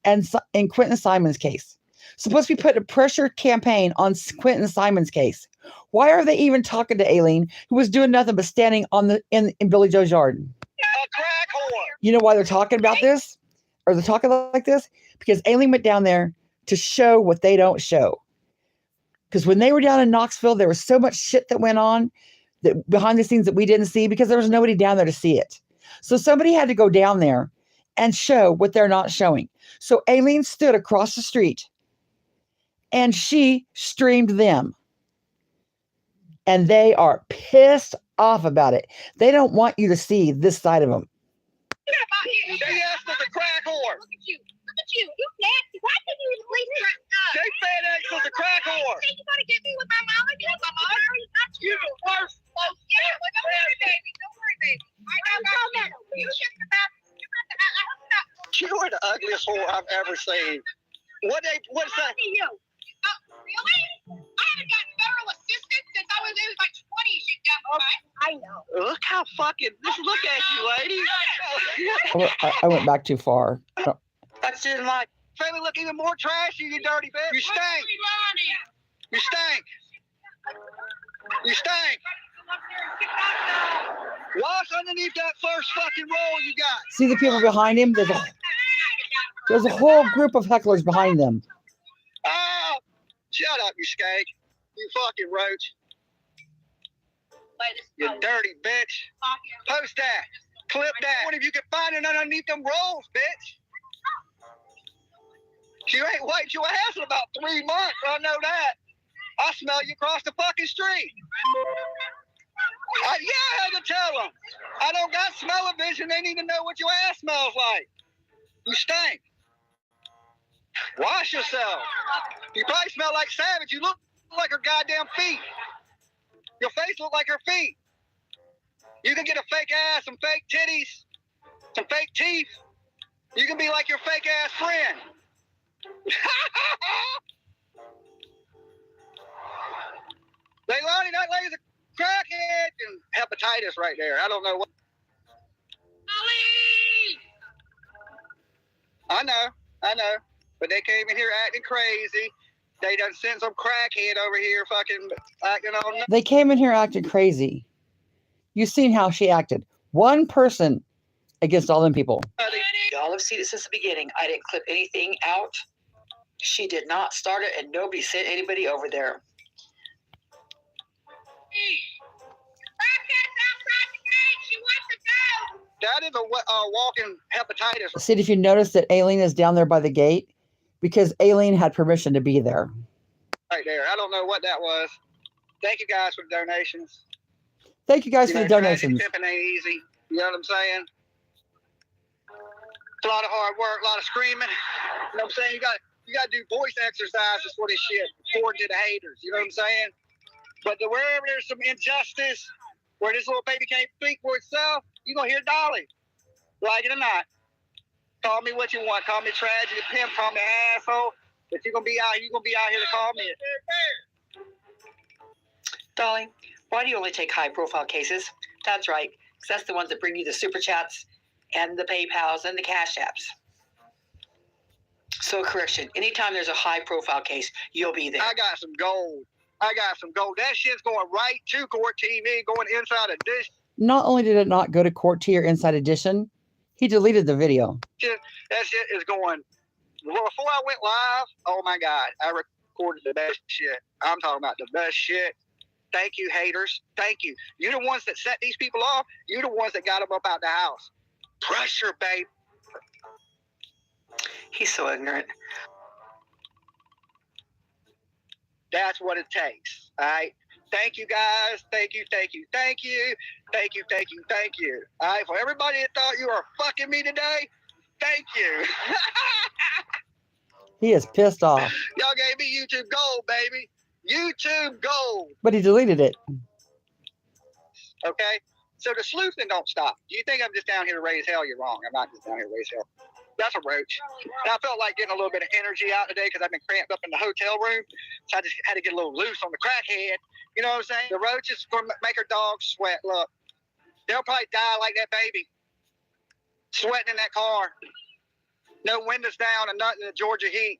and in Quentin Simon's case. Supposed to be putting a pressure campaign on Quentin Simon's case. Why are they even talking to Alene, who was doing nothing but standing on in Billy Joe's yard? A crack whore. You know why they're talking about this? Or they're talking like this? Because Alene went down there to show what they don't show. Because when they were down in Knoxville, there was so much shit that went on that behind the scenes that we didn't see because there was nobody down there to see it. So somebody had to go down there and show what they're not showing. So Alene stood across the street and she streamed them. And they are pissed off about it. They don't want you to see this side of them. They asked us a crack whore. Look at you. Look at you. You nasty. Why didn't you at least They FedEx was a crack whore. You want to get me with my mama? You with my mama? I already got you. You the worst. Oh, yeah. Well, don't worry, baby. Don't worry, baby. I got you. You shouldn't have happened. I hope not. You are the ugliest whore I've ever seen. What's that? You. Really? I haven't gotten federal assistance since I was like 20. You should know, right? I know. Look how fucking. Just look at you, lady. I went back too far. That's just like. Family look even more trashy, you dirty bitch. You stink. You stink. You stink. Wash underneath that first fucking roll you got. See the people behind him? There's a whole group of hecklers behind them. Oh, shut up, you skank. You fucking roach. You dirty bitch. Post that. Clip that. What if you can find it underneath them rolls, bitch? You ain't wiped your ass in about 3 months. I know that. I smell you across the fucking street. I had to tell them. I don't got smell-o-vision. They need to know what your ass smells like. You stink. Wash yourself. You probably smell like Savage. You look like her goddamn feet. Your face look like her feet. You can get a fake ass, some fake titties, some fake teeth. You can be like your fake ass friend. Leilani, that lady's a crackhead and hepatitis right there. I don't know what. I know. But they came in here acting crazy. They done sent some crackhead over here fucking acting on. They came in here acting crazy. You seen how she acted. One person against all them people. Y'all have seen it since the beginning. I didn't clip anything out. She did not start it, and nobody sent anybody over there. That is a walking hepatitis. See, if you notice that Alene is down there by the gate, because Alene had permission to be there. Right there. I don't know what that was. Thank you guys for the donations. Thank you guys for the donations. Pimping ain't easy. You know what I'm saying? It's a lot of hard work, a lot of screaming. You know what I'm saying? You got to do voice exercises for this shit, according to the haters. You know what I'm saying? But wherever there's some injustice, where this little baby can't speak for itself, you're going to hear Dolly. Like it or not. Call me what you want. Call me tragedy pimp. Call me asshole. But you're gonna be out here to call me it. Dolly, why do you only take high-profile cases? That's right, because that's the ones that bring you the super chats and the PayPals and the Cash Apps. So correction, anytime there's a high-profile case, you'll be there. I got some gold. That shit's going right to Court TV, going inside a dish. Not only did it not go to Court T or Inside Edition, he deleted the video. That shit is going. Well, before I went live, oh my God, I recorded the best shit. I'm talking about the best shit. Thank you, haters. Thank you. You're the ones that set these people off. You're the ones that got them up out the house. Pressure, babe. He's so ignorant. That's what it takes. All right. Thank you, guys. Thank you. All right. For everybody that thought you were fucking me today, thank you. He is pissed off. Y'all gave me YouTube gold, baby. YouTube gold. But he deleted it. Okay? So the sleuthing don't stop. Do you think I'm just down here to raise hell? You're wrong. I'm not just down here to raise hell. That's a roach. And I felt like getting a little bit of energy out today because I've been cramped up in the hotel room. So I just had to get a little loose on the crackhead. You know what I'm saying? The roach is going to make her dogs sweat. Look. They'll probably die like that baby. Sweating in that car. No windows down and nothing in the Georgia heat.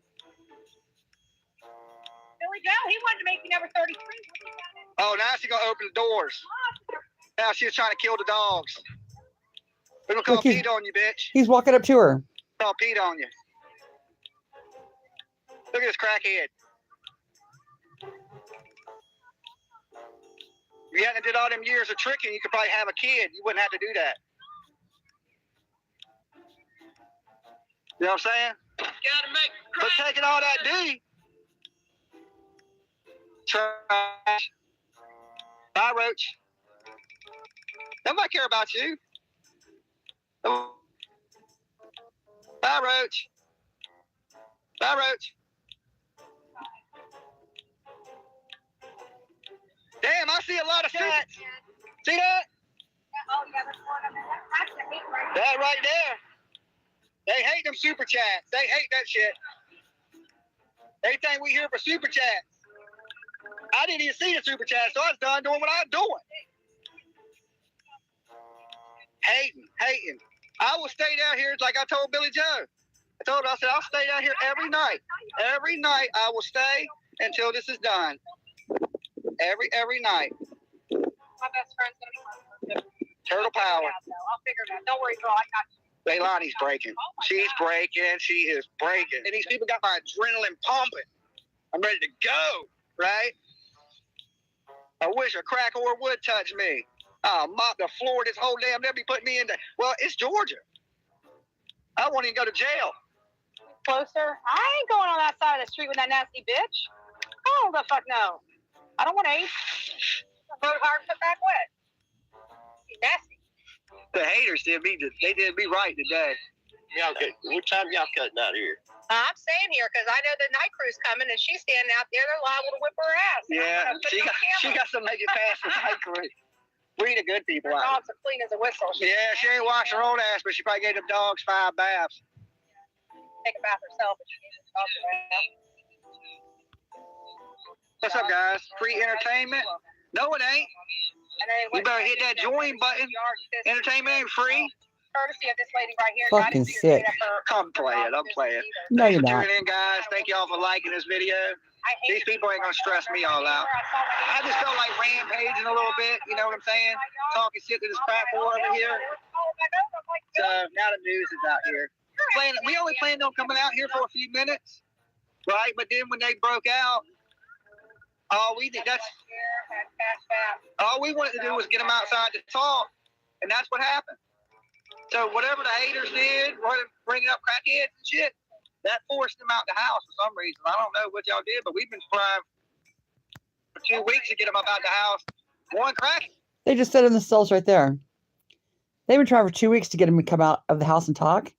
Billy Joe, he wanted to make you number 33. Oh, now she's going to open the doors. Now she's trying to kill the dogs. We're going to call Pete on you, bitch. He's walking up to her. Call Pete on you. Look at this crackhead. If you hadn't did all them years of tricking, you could probably have a kid. You wouldn't have to do that. You know what I'm saying? Gotta make But taking all that D. Trash. Bye, Roach. Nobody care about you. Bye, Roach. Bye, Roach. Damn, I see a lot of chats. See that? Oh, yeah, that's one of them. That's the hate right there. That right there. They hate them super chats. They hate that shit. They think we here for super chats. I didn't even see the super chats, so I was done doing what I was doing. Hating. I will stay down here like I told Billy Joe. I told her, I said, I'll stay down here every night. Every night I will stay until this is done. Every night. My best friend's gonna be Turtle power. I'll figure it out. Don't worry, girl. I got you. Leilani's breaking. She's breaking. She is breaking. And these people got my adrenaline pumping. I'm ready to go, right? I wish a crack whore would touch me. I'll mop the floor this whole damn. They'll be putting me in the. Well, it's Georgia. I won't even go to jail. Closer? I ain't going on that side of the street with that nasty bitch. Oh, the fuck no. I don't want to eat. Vote hard, put back wet. She's nasty. The haters did me right today. Y'all what time y'all cutting out here? I'm staying here because I know the night crew's coming and she's standing out there. They're liable to whip her ass. Yeah, she got to make it past the night crew. We the good people Her out. dogs are clean as a whistle. Yeah, she ain't washed her own ass, but she probably gave them dogs 5 baths. Take a bath herself, but she needs to talk around. What's up, guys? Free entertainment? No, it ain't. You better hit that join button. Entertainment ain't free. Courtesy of this lady right here. Fucking sick. I'm playing. No, you're Thanks for not. tuning in, guys. Thank y'all for liking this video. These people ain't gonna stress me all out. I just felt like rampaging a little bit, you know what I'm saying? Talking shit to this crap over here. So now the news is out here. We only planned on coming out here for a few minutes, right? But then when they broke out, all we wanted to do was get them outside to talk, and that's what happened. So whatever the haters did, bringing up crackheads and shit, that forced them out the house for some reason. I don't know what y'all did, but we've been trying for 2 weeks to get them up out the house. One crack. They just sit in the cells right there. They've been trying for 2 weeks to get him to come out of the house and talk,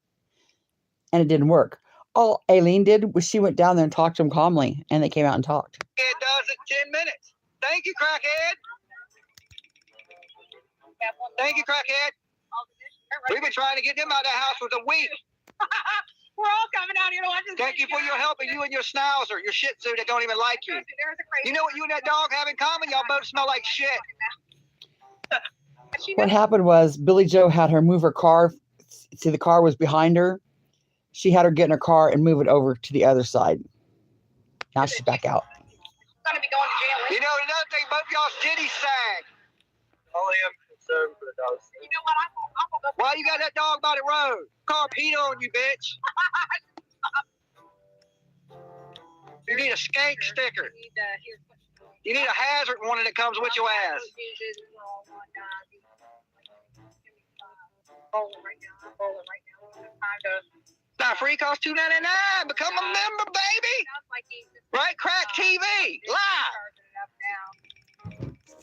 and it didn't work. All Alene did was she went down there and talked to him calmly, and they came out and talked. It does it 10 minutes. Thank you, crackhead. Thank you, crackhead. We've been trying to get them out of the house for a week. We're all coming out here to watch this. Thank you for your help, and you and your schnauzer, your shih tzu that don't even like you. You know what you and that dog have in common? Y'all both smell like shit. What happened was Billy Joe had her move her car. See, the car was behind her. She had her get in her car and move it over to the other side. Now she's back out. Gonna be going to jail. You know, another thing, both y'all's titties sag. Only I'm concerned for the dogs. You know what? I'm gonna go. Why you got that dog by the road? Car peed on you, bitch. You need a skank sticker. You need a hazard one that comes with your ass. Now, free costs $2.99. Become a member, baby. Right? Crack TV. Live.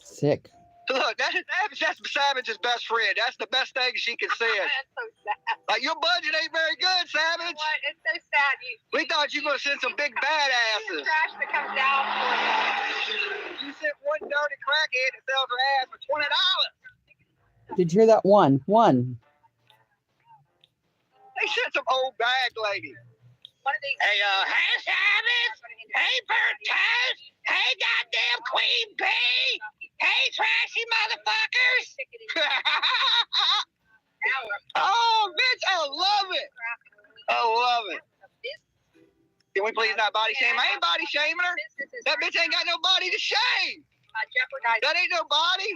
Sick. Look, that's Savage's best friend. That's the best thing she can say. That's so sad. Like, your budget ain't very good, Savage. What? It's so sad. We thought you were going to send some big badasses. Trash that comes down. You sent one dirty crackhead that sells her ass for $20. Did you hear that one? One. They sent some old bag lady. Hey, hey, Savage. Hey, Bertaz. Hey, goddamn Queen Bee. Hey, trashy motherfuckers. Oh, bitch, I love it. I love it. Can we please not body shame? I ain't body shaming her. That bitch ain't got no body to shame. That ain't no body.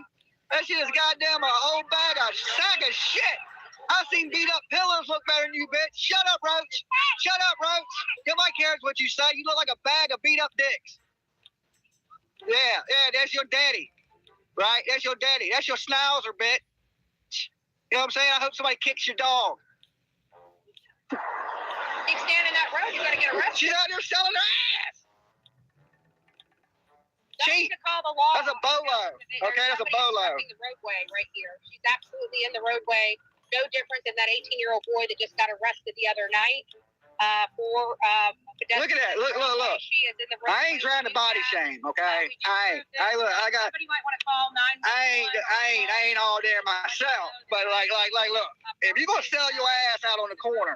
That shit is goddamn a whole bag of sack of shit. I've seen beat up pillows look better than you, bitch. Shut up, Roach. Shut up, Roach. Nobody cares what you say. You look like a bag of beat up dicks. Yeah, that's your daddy. Right? That's your daddy. That's your schnauzer, bitch. You know what I'm saying? I hope somebody kicks your dog. Keep standing that road, you're gonna get arrested. She's out there selling her ass. She to call the law. That's a bolo. Okay, that's a bolo. The roadway right here. She's absolutely in the roadway. No different than that 18-year-old boy that just got arrested the other night for look at that. Look. She is in the roadway. I ain't trying to body shame, okay? I look, I got. Somebody might want to call 911. I ain't all there myself, but like, look. If you're gonna sell your ass out on the corner,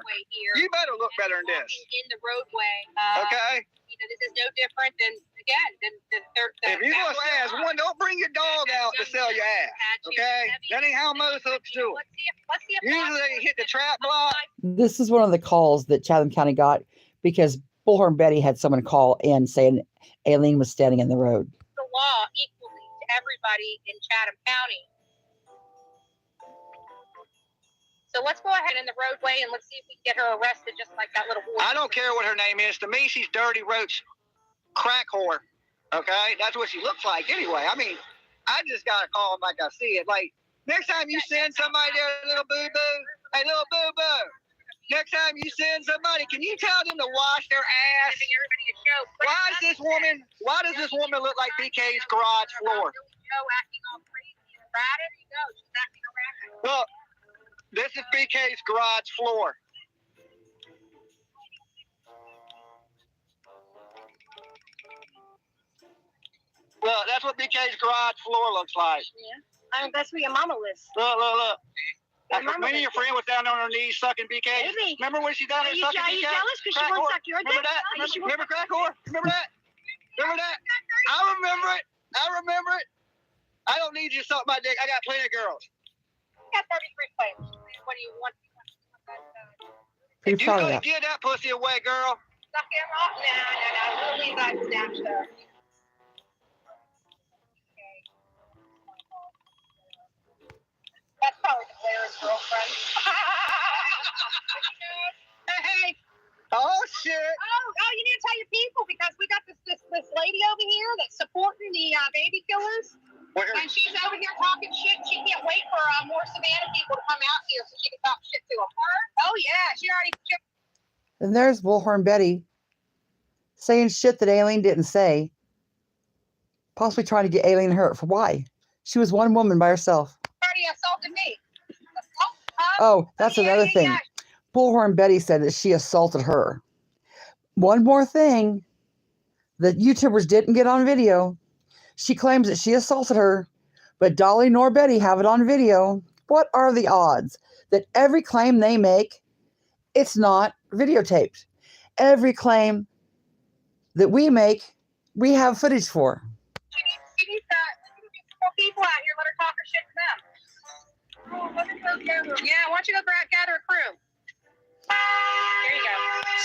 you better look better than this. In the roadway. Okay. You know, this is no different than the third. If you're gonna say as one, don't bring your dog out to sell your ass. Okay. That ain't how most hooks do it. Usually they hit the trap block. This is one of the calls that Chatham County got because Bullhorn Betty had someone call in saying Alene was standing in the road. The law equally to everybody in Chatham County. So let's go ahead in the roadway and let's see if we can get her arrested just like that little boy. I don't care what her name is. To me, she's Dirty Roach crack whore. Okay? That's what she looks like anyway. I mean, I just got to call them like I see it. Like, next time you send somebody there, little boo-boo, hey, little boo-boo, next time you send somebody, can you tell them to wash their ass? Why does this woman look like BK's garage floor? Look, this is BK's garage floor. Look, that's what BK's garage floor looks like. Yeah. That's where your mama lives. Look. Me and your friend was down on her knees sucking BK. Maybe. Remember when she down there sucking BK? Are you jealous because she won't suck your dick? Remember that? Remember crack whore? Remember that? Remember that? I remember it. I don't need you to suck my dick. I got plenty of girls. I got 33 players. What do you want? Pretty You proud of gonna that. give that pussy away, girl? Suck it off? No. We'll leave that snatched up. That's probably the player's girlfriend. Hey. Oh, shit. Oh, you need to tell your people because we got this lady over here that's supporting the baby killers. Where? And she's over here talking shit. She can't wait for more Savannah people to come out here so she can talk shit to them. Oh, yeah. She already... And there's Bullhorn Betty saying shit that Alene didn't say. Possibly trying to get Alene hurt. For why? She was one woman by herself. Already assaulted me. Oh, that's another thing. Bullhorn Betty said that she assaulted her. One more thing that YouTubers didn't get on video. She claims that she assaulted her, but Dolly nor Betty have it on video. What are the odds that every claim they make, it's not videotaped? Every claim that we make, we have footage for. She needs to people out here, let her talk her shit to them. Oh, let me go gather. Yeah, why don't you go gather a crew? There you go.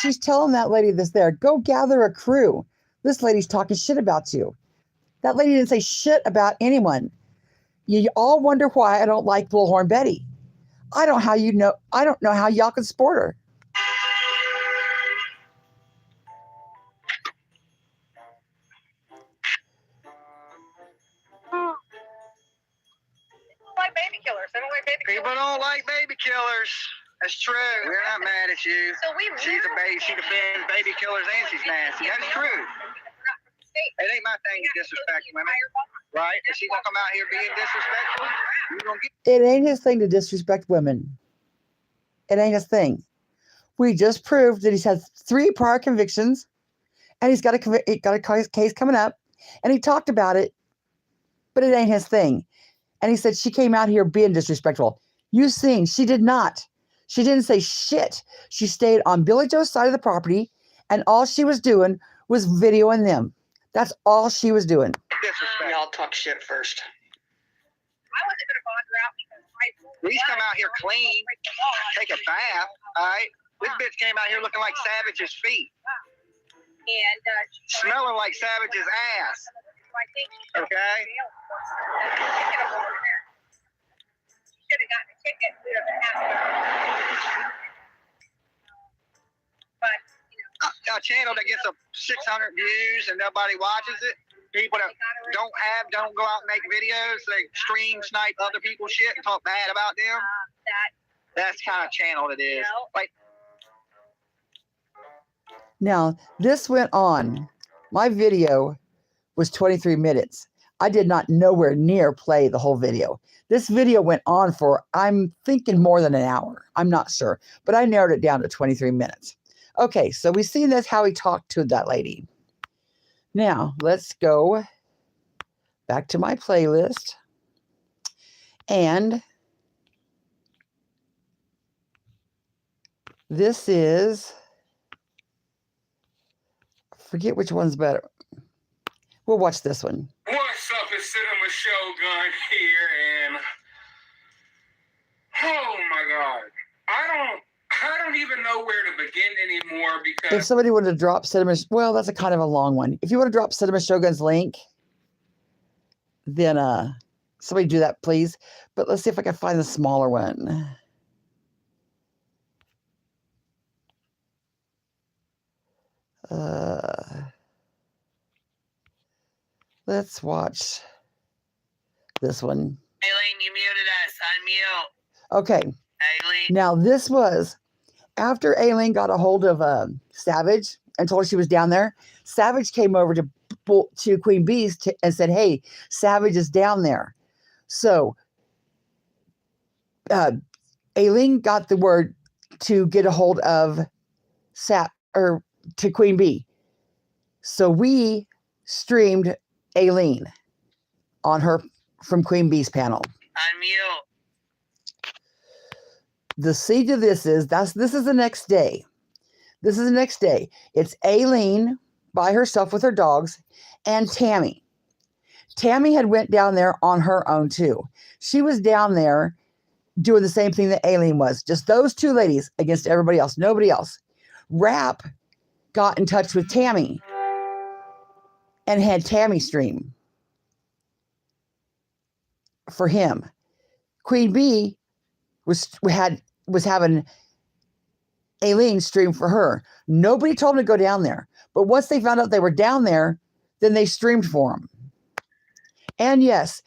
She's telling that lady this there, go gather a crew. This lady's talking shit about you. That lady didn't say shit about anyone. You all wonder why I don't like Bullhorn Betty. I don't know how y'all can support her. Like baby killers. I don't like baby killers. People don't like baby killers. That's true. We're not mad at you. So She's a baby. She defends baby killers and she's nasty. That's true. It ain't my thing to disrespect women, right? If she gonna come out here being disrespectful, you gonna get. It ain't his thing to disrespect women. It ain't his thing. We just proved that he's had 3 prior convictions, and he's got a case coming up, and he talked about it, but it ain't his thing. And he said she came out here being disrespectful. You seen, she did not. She didn't say shit. She stayed on Billy Joe's side of the property, and all she was doing was videoing them. That's all she was doing. Disrespect. Y'all talk shit first. I wasn't going to bond her out because Please come out here clean, take a bath, all right? This bitch came out here looking like Savage's feet, and smelling like Savage's ass. Okay? Should have gotten a ticket. But A channel that gets 600 views and nobody watches it. People that don't go out and make videos, they stream snipe other people's shit and talk bad about them. That's the kind of channel it is. Like, Now, this went on. My video was 23 minutes. I did not nowhere near play the whole video. This video went on for, I'm thinking, more than an hour. I'm not sure, but I narrowed it down to 23 minutes. Okay, so we've seen this, how he talked to that lady. Now, let's go back to my playlist. And this is, forget which one's better. We'll watch this one. What's up? It's Cinema Shogun here, and oh my God, I don't even know where to begin anymore because If somebody wanted to drop Cinema, well, that's a kind of a long one. If you want to drop Cinema Shogun's link, then somebody do that, please. But let's see if I can find the smaller one. Let's watch this one. Alene, you muted us. Unmute. Okay. Alene. Now, this was after Alene got a hold of Savage and told her she was down there. Savage came over to Queen Bee's and said, hey, Savage is down there. So Alene got the word to get a hold of to Queen Bee. So we streamed Alene on her from Queen Bee's panel. Unmute. The seed of this is this is the next day. This is the next day. It's Alene by herself with her dogs and Tammy. Tammy had went down there on her own too. She was down there doing the same thing that Alene was. Just those 2 ladies against everybody else. Nobody else. Rap got in touch with Tammy and had Tammy stream for him. Queen Bee was having Alene stream for her. Nobody told them to go down there. But once they found out they were down there, then they streamed for them. And yes,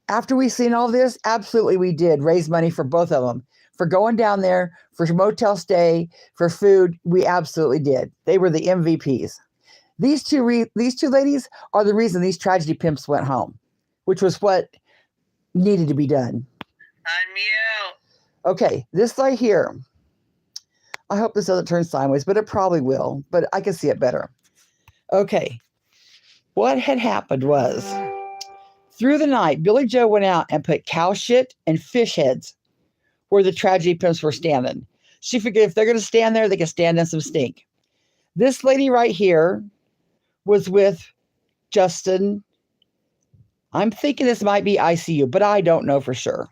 after we seen all this, absolutely we did raise money for both of them. For going down there, for motel stay, for food, we absolutely did. They were the MVPs. These two ladies are the reason these tragedy pimps went home, which was what needed to be done. Unmute. Okay, this right here. I hope this doesn't turn sideways, but it probably will. But I can see it better. Okay. What had happened was, through the night, Billy Joe went out and put cow shit and fish heads where the tragedy pimps were standing. She figured if they're going to stand there, they can stand in some stink. This lady right here was with Justin. I'm thinking this might be ICU, but I don't know for sure.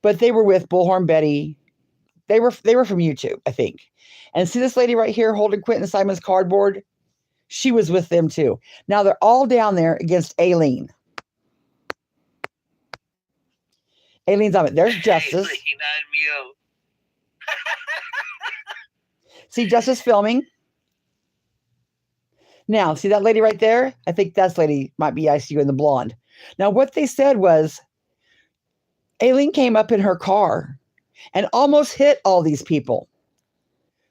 But they were with Bullhorn Betty. They were from YouTube, I think. And see this lady right here holding Quentin Simon's cardboard? She was with them too. Now they're all down there against Alene. Alene's on it. There's Justice. See Justice filming. Now, see that lady right there? I think that lady might be ICU in the blonde. Now, what they said was Alene came up in her car and almost hit all these people.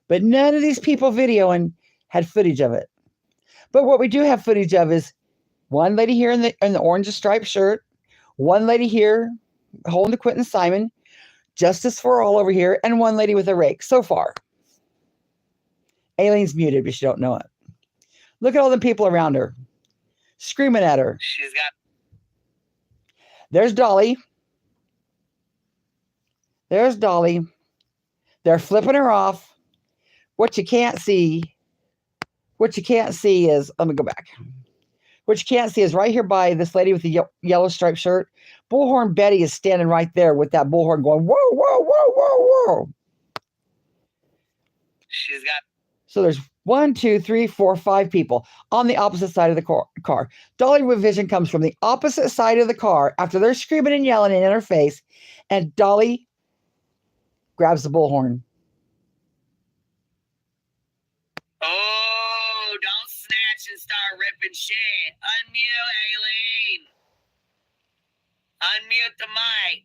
But none of these people videoing had footage of it. But what we do have footage of is one lady here in the orange striped shirt, one lady here holding the Quentin Simon, Justice for All over here, and one lady with a rake so far. Alene's muted, but she don't know it. Look at all the people around her, screaming at her. She's got. There's Dolly. There's Dolly. They're flipping her off. What you can't see is, let me go back. What you can't see is right here by this lady with the yellow striped shirt. Bullhorn Betty is standing right there with that bullhorn going, whoa, whoa, whoa, whoa, whoa. She's got. So there's 1, 2, 3, 4, 5 people on the opposite side of the car. DOLLYVISION comes from the opposite side of the car after they're screaming and yelling in her face, and Dolly grabs the bullhorn. Oh, don't snatch and start ripping shit. Unmute, Alene. Unmute the mic.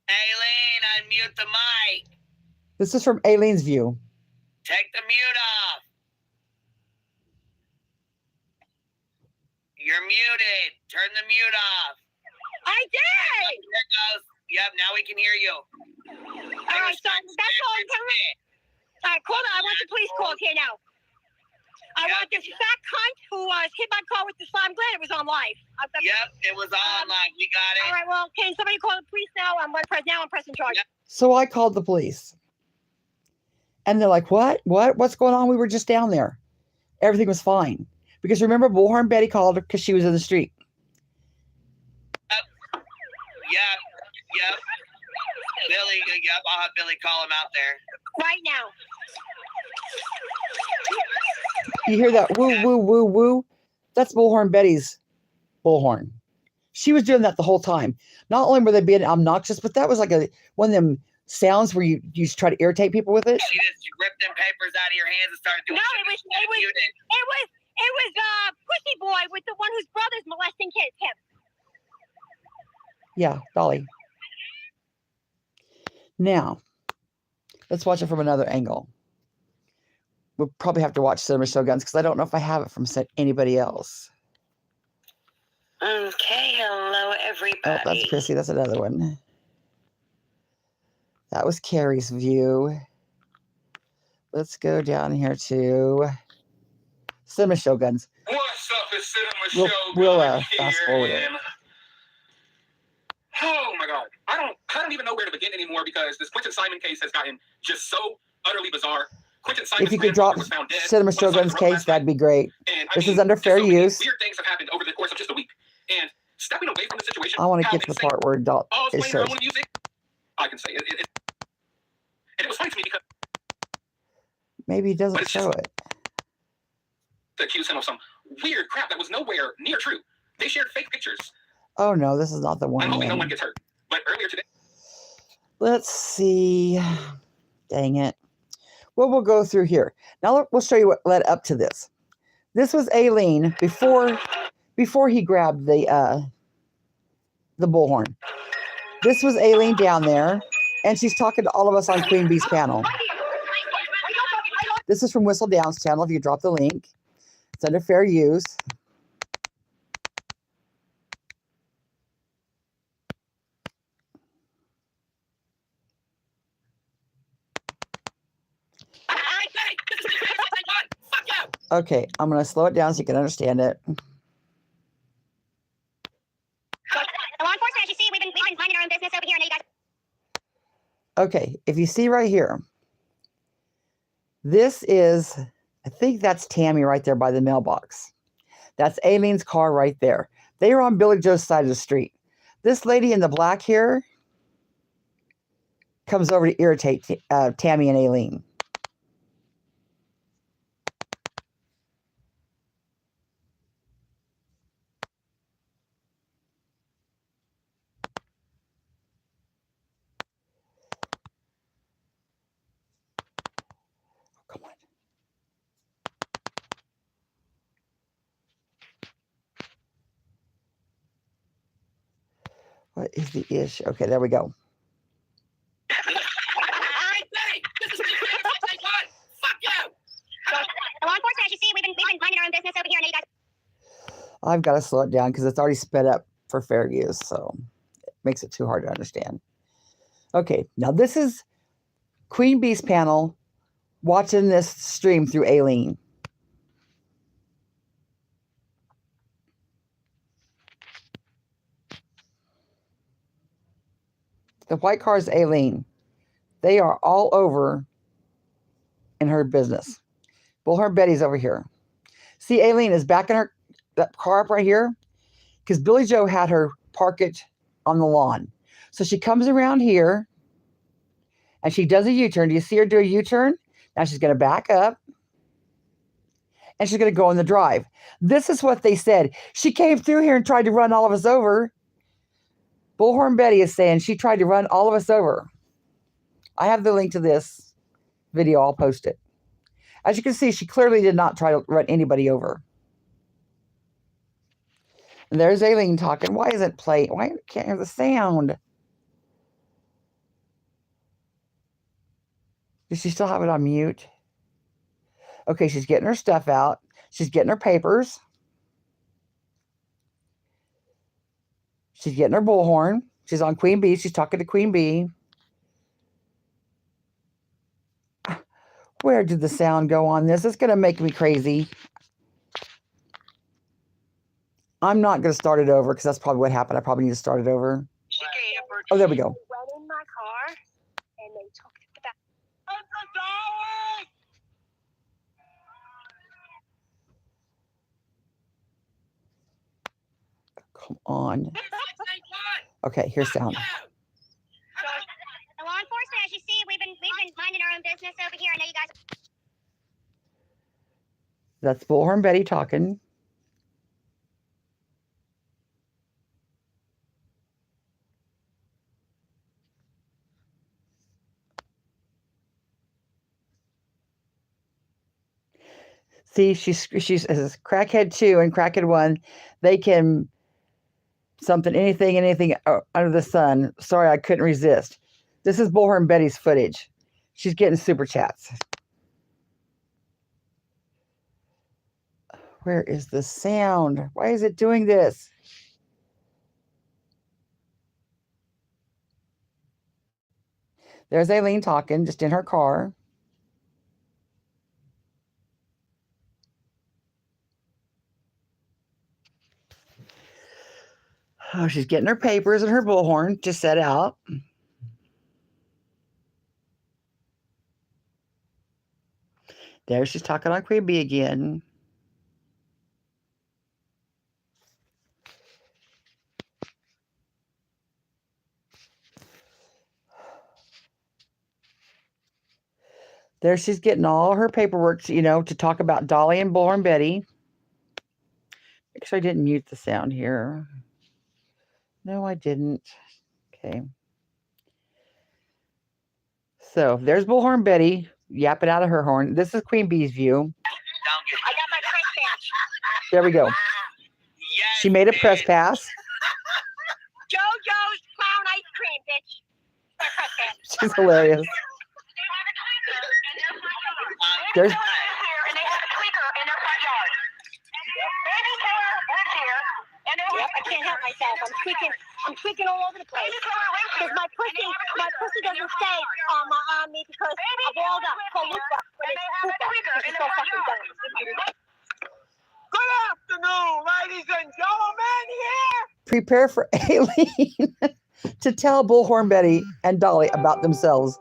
Alene, unmute the mic. This is from Alene's view. Take the mute off. You're muted. Turn the mute off. I did! There it goes. Yep, now we can hear you. All right, so that's all I'm telling you. All right, call. I want the police calls here now. I want this fat cunt who hit my car with the slime. I'm glad it was on live. Yep, it was on live. We got it. All right, well, can somebody call the police now? I'm pressing charge. Yep. So I called the police. And they're like, what? What's going on? We were just down there. Everything was fine. Because remember, Bullhorn Betty called her because she was in the street. Yep. Billy, I'll have Billy call him out there. Right now. You hear that woo, woo, woo, woo? That's Bullhorn Betty's bullhorn. She was doing that the whole time. Not only were they being obnoxious, but that was like one of them sounds where you try to irritate people with it. She just ripped them papers out of your hands and started doing No, it was Pussy Boy with the one whose brother's molesting kids. Him. Yeah, Dolly. Now, let's watch it from another angle. We'll probably have to watch Cinema Show Guns because I don't know if I have it from anybody else. Okay, hello everybody. Oh, that's Chrissy. That's another one. That was Carrie's view. Let's go down here to Cinema Show Guns. What's up, it's Cinema Show We'll Guns fast here, forward it. and oh my god, I don't even know where to begin anymore because this Quentin Simon case has gotten just so utterly bizarre. Quentin Simon's If you could drop was found dead. Cinema Show Guns case, that'd be great. And, this is under fair use. Weird things have happened over the course of just a week, and stepping away from the situation. I want to get to the part where it shows. Music, I can say it. And it was funny to me because maybe he doesn't show it. To accuse him of some weird crap that was nowhere near true. They shared fake pictures. Oh no, this is not the one. I'm hoping no one gets hurt. But earlier today. Let's see. Dang it. Well, we'll go through here. Now we'll show you what led up to this. This was Alene before he grabbed the bullhorn. This was Alene down there, and she's talking to all of us on Queen Bee's panel. This is from Whistle Down's channel. If you drop the link, it's under fair use. Okay, I'm going to slow it down so you can understand it. The law enforcement, as you see, we've been minding our own business over here, and you guys. Okay, if you see right here, this is, I think that's Tammy right there by the mailbox. That's Alene's car right there. They are on Billy Joe's side of the street. This lady in the black here comes over to irritate Tammy and Alene. Come on. What is the issue? Okay, there we go. The law enforcement, as you see, we've been minding our own business over here, and you guys. I've got to slow it down because it's already sped up for fair use, so it makes it too hard to understand. Okay, now this is Queen Bee's panel watching this stream through Alene. The white car is Alene. They are all over in her business. Bullhorn Betty's over here. See, Alene is backing that car up right here because Billy Joe had her park it on the lawn. So she comes around here and she does a U-turn. Do you see her do a U-turn? Now she's going to back up and she's going to go in the drive. This is what they said. She came through here and tried to run all of us over. Bullhorn Betty is saying she tried to run all of us over. I have the link to this video. I'll post it. As you can see, she clearly did not try to run anybody over. And there's Alene talking. Why isn't it playing? Why can't I hear the sound? Does she still have it on mute? Okay, she's getting her stuff out. She's getting her papers. She's getting her bullhorn. She's on Queen Bee. She's talking to Queen Bee. Where did the sound go on this? It's going to make me crazy. I'm not going to start it over because that's probably what happened. I probably need to start it over. Oh, there we go. Went in my car and they took it back. Come on. Okay, here's sound. The law enforcement, as you see, we've been minding our own business over here. I know you guys. That's Bullhorn Betty talking. See, she's as Crackhead 2 and Crackhead 1, they can anything under the sun. Sorry, I couldn't resist. This is Bullhorn Betty's footage. She's getting super chats. Where is the sound? Why is it doing this? There's Alene talking, just in her car. Oh, she's getting her papers and her bullhorn to set out. There she's talking on Queen Bee again. There she's getting all her paperwork, to talk about Dolly and Bullhorn Betty. Make sure I didn't mute the sound here. No, I didn't. Okay. So there's Bullhorn Betty yapping out of her horn. This is Queen Bee's view. I got my press badge. There we go. Yes, She made a press pass. JoJo's Clown Ice Cream, bitch. My press badge. She's hilarious. There's And they have a tweaker in their front yard. Baby Taylor lives here. And yep, I can't help myself. I'm tweaking all over the place. Because my pussy doesn't stay on me because I balled up. So look, but it's so fucking dumb. afternoon, ladies and gentlemen. Here. Prepare for Alene to tell Bullhorn Betty and Dolly about themselves.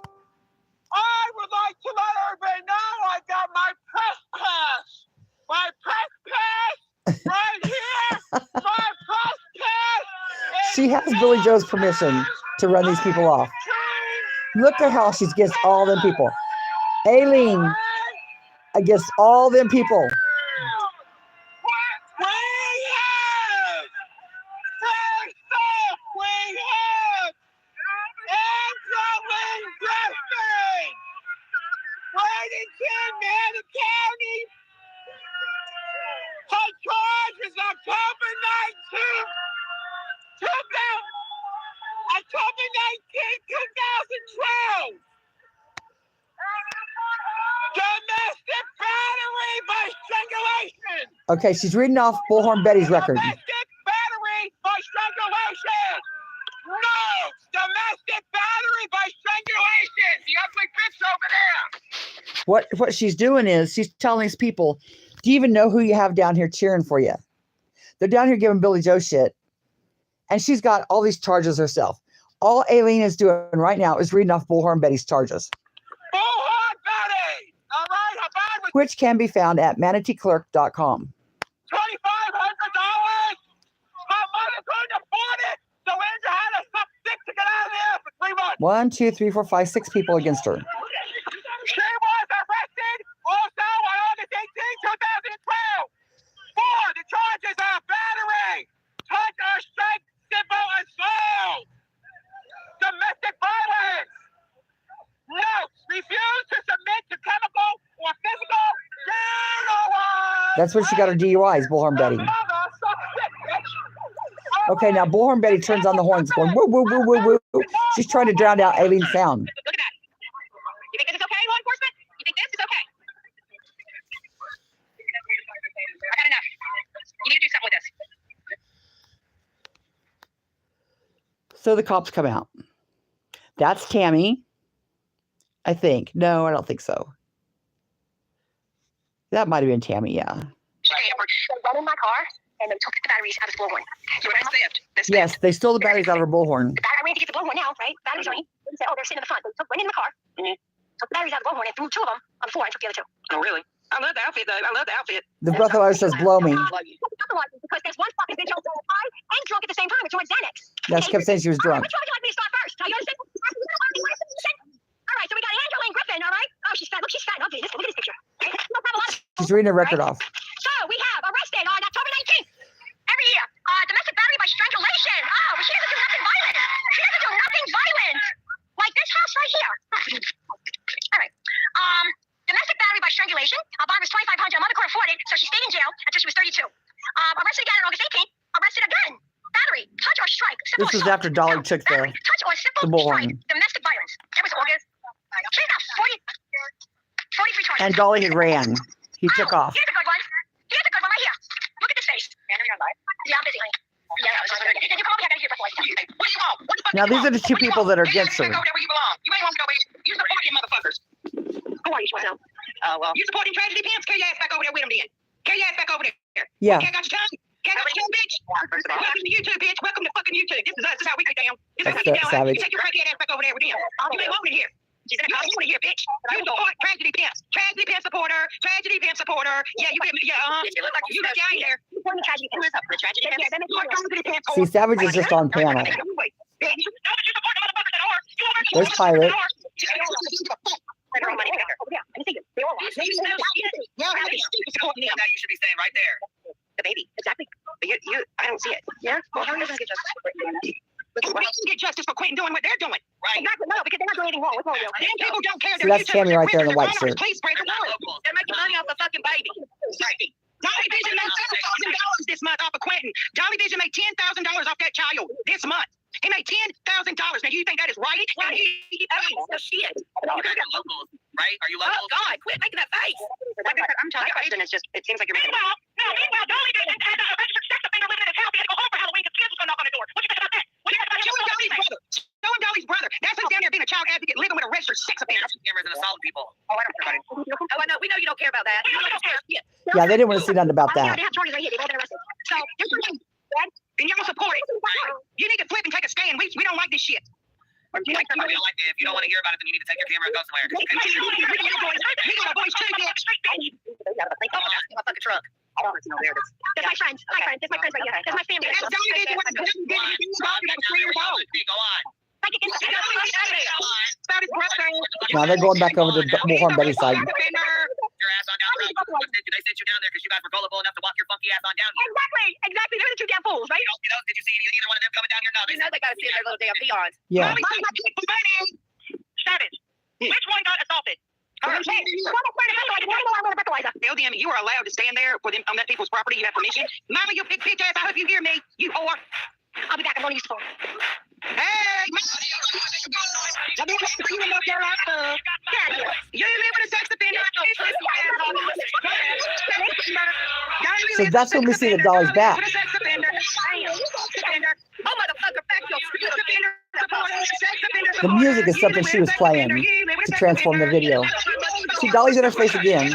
I would like to let everybody know I got my press pass. My press pass right here. My press pass. She has Billy Joe's permission to run these people off. Look at how she gets all them people. Alene against all them people. October 19, 2012. Domestic battery by strangulation. Okay, she's reading off Bullhorn Betty's record. Domestic battery by strangulation. No, domestic battery by strangulation. The ugly bitch over there. What she's doing is she's telling these people, do you even know who you have down here cheering for you? They're down here giving Billy Joe shit. And she's got all these charges herself. All Alene is doing right now is reading off Bullhorn Betty's charges. Bullhorn Betty! All right, I'm on with Which can be found at manateeclerk.com. $2,500. My mother couldn't afford it, so Andrew had to suck dick to get out of there for 3 months. 1, 2, 3, 4, 5, 6 people against her. She was arrested also on August 18, 2012. For the charges of battery, touch or strike, simple assault, domestic violence. Notes, refuse to submit to chemical or physical DUI. That's when she got her DUIs, Bullhorn Betty. Okay, now Bullhorn Betty turns on the horns going woo, woo, woo, woo, woo. She's trying to drown out Alene's sound. Look at that. You think this is okay, law enforcement? You think this is okay? I got enough. You need to do something with this. So the cops come out. That's Tammy, I think. No, I don't think so. That might have been Tammy, yeah. They went in my car and they took the batteries out of the Bullhorn. So that's theft. Yes, they stole the batteries out of her Bullhorn. I went to get the Bullhorn now, right? Batteries on me. They said, oh, they're sitting in the front. They went in the car, took the batteries out of the Bullhorn and threw 2 of them on the floor and took the other 2. Oh, really? I love the outfit, though. I love the outfit. The breathalyzer says blow me. Because there's one fucking bitch over high and drunk at the same time. It's on Xanax. Yeah, she kept saying she was drunk. Which one would you like me to start first? Now, you understand? All right, so we got Angeline Griffin, all right? Oh, she's fat. Look, she's fat and ugly. Look at this picture. She's reading her record off. So we have arrested on October 19th. Every year, domestic battery by strangulation. Oh, but she doesn't do nothing violent. She doesn't do nothing violent. Like this house right here. All right. Domestic battery by strangulation. Bond was $2,500. Her mother couldn't afford it, so she stayed in jail until she was 32. Arrested again on August 18th. Arrested again. Battery, touch or strike. This was after Dolly took battery, touch or simple Bullhorn. strike. Domestic violence. It was August. She's got 43 charges. And Dolly had ran. He took off. Here's a good one. Here's a good one right here. Look at this face. Yeah, I'm busy, honey. Yeah, I was just wondering. Can you come over here? I gotta hear before I tell you. What do you want? What the fuck Now, do you these want? are the two people that are against her. Go there where you belong. You ain't want to go where you support your motherfuckers. Who are you, Schwartzel? Oh, well. You supporting tragedy pimps? Carry your ass back over there with them then. Carry your ass back over there. Yeah. Okay, got your tongue? Okay, got your tongue, bitch? Welcome to YouTube, bitch. Welcome to fucking YouTube. This is us. This is how we get down. This is how you get down. Savage. You take your crackhead ass back over there with them. You ain't wanted here. She's in the house. You want to hear, bitch. You support tragedy pimps. Tragedy pimp supporter. Tragedy pimp supporter. Yeah, you get me. Yeah, you look like you got down here. Tragedy pimp. Who is up for the tragedy pimp? See, Savage is just on panel. There's Pirate. Now you should be staying right there. The baby, exactly. But I don't see it. Yeah. Well, how are you going to get justice for Quentin? We can get justice for Quentin doing what they're doing. Right. Exactly. No, because they're not doing anything wrong. What's wrong with you? Them people don't care. See, that's Tammy right there in the white shirt. Please spread the word. They're making money off the fucking baby. Right. Dolly Vision made $7,000 this month off of Quentin. Dolly Vision made $10,000 off that child this month. He made $10,000. Now, you think that is right? Well, shit. You got locals, right? Are you locals? Oh, God, quit making that face. Like I said, I'm telling you, question is just, it seems like you're making meanwhile, Dolly Vision had a registered sex offender living in his house. He had to go home for Halloween because kids was going to knock on the door. What do you think about that? What do you think about Dolly's brother? Showing Dolly's brother. That's who's down there being a child advocate, living with a registered sex offender. Cameras and assaulting people. Oh, I don't care about it. Oh, I know. We know you don't care about that. You don't care. Yeah, they didn't want to see nothing about that. They have charges right here. They've all been arrested. So, and y'all support it. You need to flip and take a stand. We don't like this shit. You like that? If you don't want to hear about it, then you need to take your camera and go somewhere. We got a voice too, bitch. My fucking truck. I don't know where it is. That's my friends. That's my friends right here. That's my family. Go on. Now they're going back over to Bullhorn Betty's side. Your ass on down the road. They sent you down there because you guys were gullible enough to walk your funky ass on down here. Exactly. They're the two damn fools, right? Did you see either one of them coming down here? No, they gotta see their little damn peons. Yeah. Savage. Which one got assaulted? Tell them you are allowed to stand there for them on that people's property. You have permission. Mama, you big bitch ass. I hope you hear me. You whore. I'll be back. I'm going to use the phone. Hey, you live with a sex offender. So that's when we see that Dolly's back. The music is something she was playing to transform the video. See, Dolly's in her face again.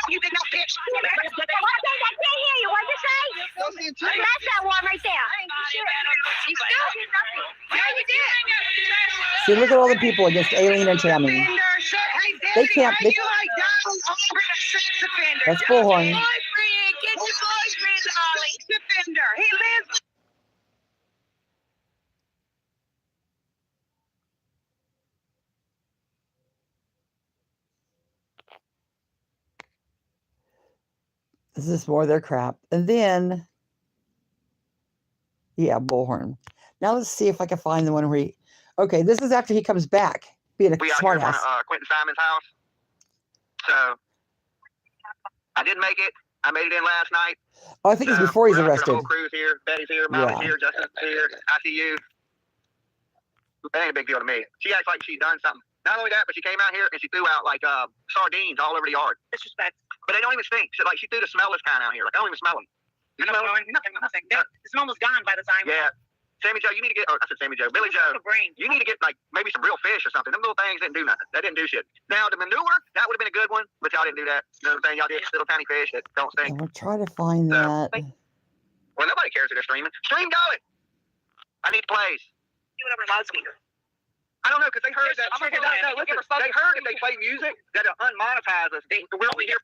You big mouth bitch. I can't hear you. What'd you say? That's that one right there. See, look at all the people against Alene and Tammy. They can't. That's Bullhorn. This is more of their crap. And then, yeah, Bullhorn. Now let's see if I can find the one where he... Okay, this is after he comes back, being a smart ass. Quentin Simon's house. So, I did make it. I made it in last night. Oh, I think it's before he's arrested. The whole crew's here. Betty's here. Molly's here. Justin's here. ICU. That ain't a big deal to me. She acts like she's done something. Not only that, but she came out here and she threw out like sardines all over the yard. Disrespect. But they don't even stink. So, like, she threw the smellless kind out here. Like, I don't even smell them. You know, nothing. The smell was gone by the time. Yeah. Sammy Joe, you need to get, I said Sammy Joe, Billy Joe, you need to get, like, maybe some real fish or something. Them little things didn't do nothing. That didn't do shit. Now, the manure, that would have been a good one, but y'all didn't do that. You know what I'm saying? Y'all did little tiny fish that don't stink. I'll try to find that. Well, nobody cares if they're streaming. Stream Dolly! I need plays. Do whatever loudspeaker. I don't know, because they heard that. I'm gonna listen, they heard if they play music, that it'll unmonetize us. We're only here.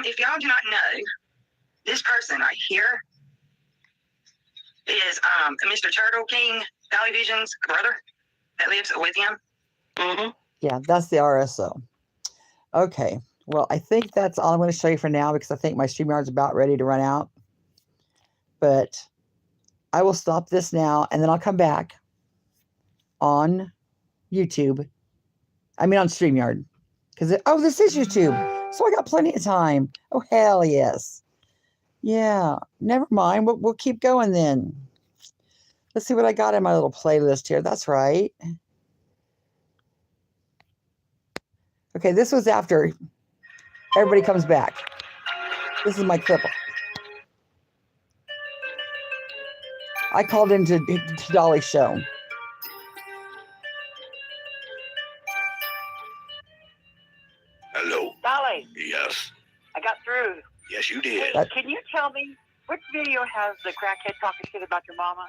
If y'all do not know, this person right here is Mr. Turtle King, DOLLYVISION's brother that lives with him. Mm-hmm. Yeah, that's the RSO. Okay, well, I think that's all I'm going to show you for now because I think my StreamYard's about ready to run out. But I will stop this now, and then I'll come back on YouTube. I mean on StreamYard. Because, oh, this is YouTube. So I got plenty of time. Oh, hell yes. Yeah, never mind. We'll keep going then. Let's see what I got in my little playlist here. That's right. Okay, this was after everybody comes back. This is my clip. I called into Dolly's show. Hello. Dolly. Yes. I got through. Yes, you did. Can you tell me which video has the crackhead talking shit about your mama?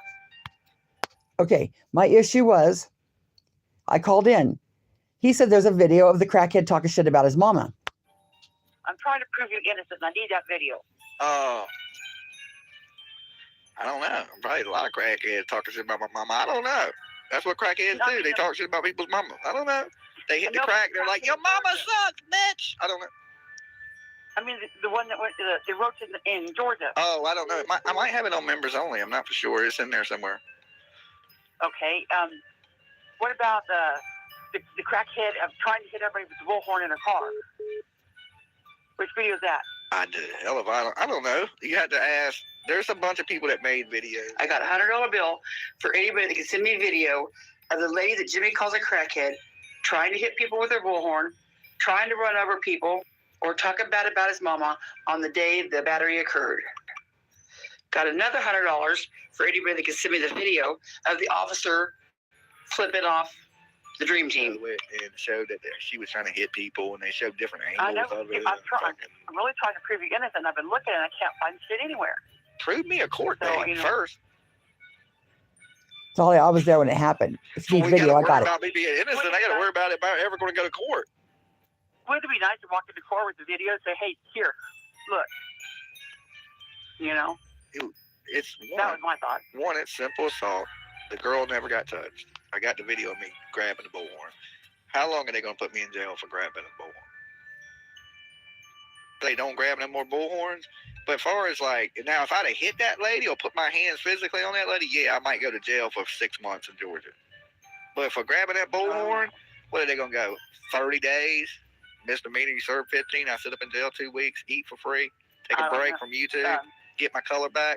Okay, my issue was I called in. He said there's a video of the crackhead talking shit about his mama. I'm trying to prove you're innocent, and I need that video. I don't know. Probably a lot of crackheads talking shit about my mama. I don't know. That's what crackheads do. They talk shit about people's mama. I don't know. They hit the crack. They're like, your mama sucks, bitch. I don't know. I mean, the one that went to the roach in Georgia. Oh, I don't know. I might have it on members only. I'm not for sure. It's in there somewhere. Okay. What about the crackhead of trying to hit everybody with the bullhorn in a car? Which video is that? I don't know. You had to ask. There's a bunch of people that made videos. I got a $100 bill for anybody that can send me a video of the lady that Jimmy calls a crackhead trying to hit people with her bullhorn, trying to run over people, or talk about his mama on the day the battery occurred. Got another $100 for anybody that can send me the video of the officer flipping off The Dream Team. And showed that she was trying to hit people, and they showed different I know. angles of it. I'm really trying to prove you innocent. I've been looking and I can't find shit anywhere. Prove me a court date first. Dolly, I was there when it happened. It's neat video. I got it. About me being innocent. I got to worry about it ever going to go to court. Wouldn't it be nice to walk into court with the video and say, "Hey, here, look." You know. That was my thought. One, it's simple assault. The girl never got touched. I got the video of me grabbing the bullhorn. How long are they going to put me in jail for grabbing a bullhorn? They don't grab no more bullhorns. But as far as like, now if I'd have hit that lady or put my hands physically on that lady, yeah, I might go to jail for 6 months in Georgia. But for grabbing that bullhorn, what are they going to go? 30 days? Misdemeanor, you serve 15. I sit up in jail 2 weeks, eat for free, take a break from YouTube, get my color back,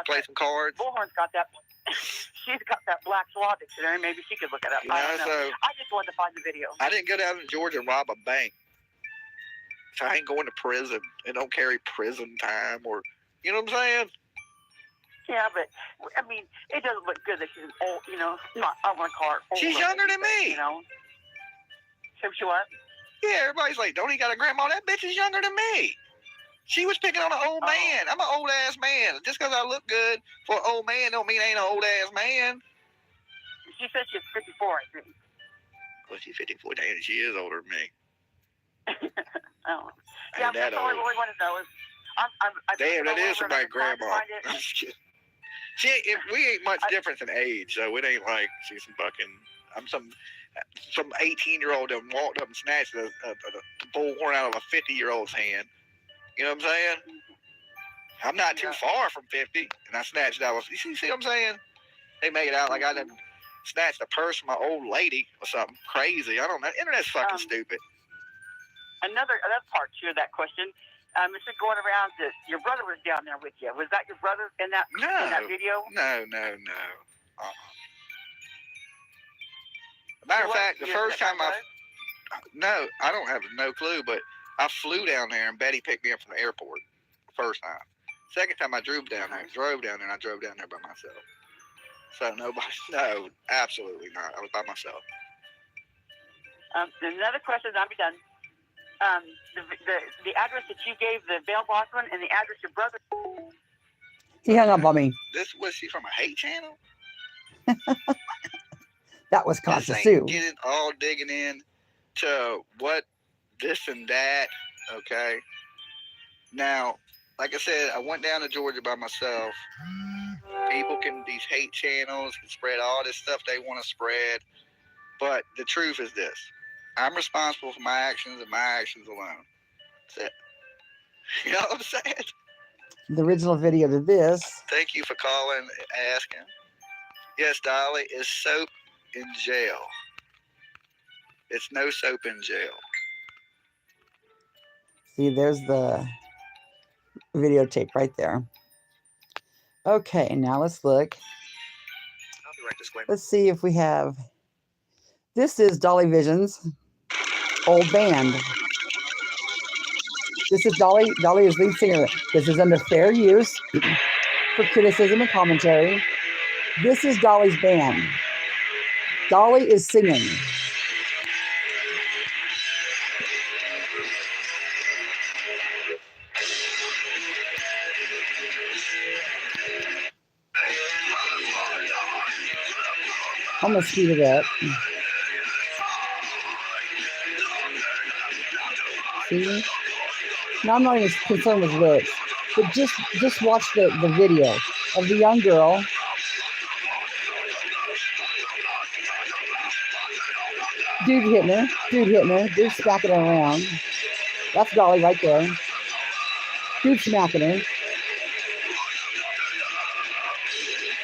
play some cards. Bullhorn's got that. She's got that black SWAT dictionary. Maybe she could look it up. I don't know. So I just wanted to find the video. I didn't go down to Georgia and rob a bank. So I ain't going to prison and don't carry prison time or, you know what I'm saying? Yeah, but I mean, it doesn't look good that she's old. You know, not I want to call her old. She's younger than me. You know. So she what? Yeah, everybody's like, don't he got a grandma? That bitch is younger than me. She was picking on an old man. I'm an old ass man. Just because I look good for an old man don't mean I ain't an old ass man. She said she's 54, I think. Well, she's 54. Damn, she is older than me. Oh. Yeah, that's all I really want to know is, damn, that is my grandma. We ain't much difference in age, so it ain't like she's some fucking. I'm some 18-year-old that walked up and snatched a bullhorn out of a 50-year-old's hand. You know what I'm saying? I'm not too far from 50, and I snatched it out. You see what I'm saying? They make it out like I done snatched a purse from my old lady or something crazy. I don't know. Internet's fucking stupid. Another part to that question. It's been going around that your brother was down there with you. Was that your brother in that video? No. Matter of fact, the first time I don't have no clue, but I flew down there and Betty picked me up from the airport the first time. Second time I drove down there, and I drove down there by myself. So no, absolutely not. I was by myself. Another question, and I'll be done. The address that you gave the bail bondsman and the address your brother. He hung up on me. This was she from a hate channel? That was Constance. Getting all digging in to what this and that. Okay. Now, like I said, I went down to Georgia by myself. People these hate channels can spread all this stuff they want to spread. But the truth is this. I'm responsible for my actions and my actions alone. That's it. You know what I'm saying? The original video to this. Thank you for calling and asking. Yes, Dolly, is soap in jail? It's no soap in jail. See, there's the videotape right there. Okay, now let's look. I'll be right this way. Let's see if we have. This is DOLLYVISION's old band. This is Dolly. Dolly is lead singer. This is under fair use for criticism and commentary. This is Dolly's band. Dolly is singing. I'm going to speed it up. See? Now, I'm not even concerned with lyrics, but just watch the video of the young girl. Dude hitting her. Dude smacking her around. That's Dolly right there. Dude smacking her.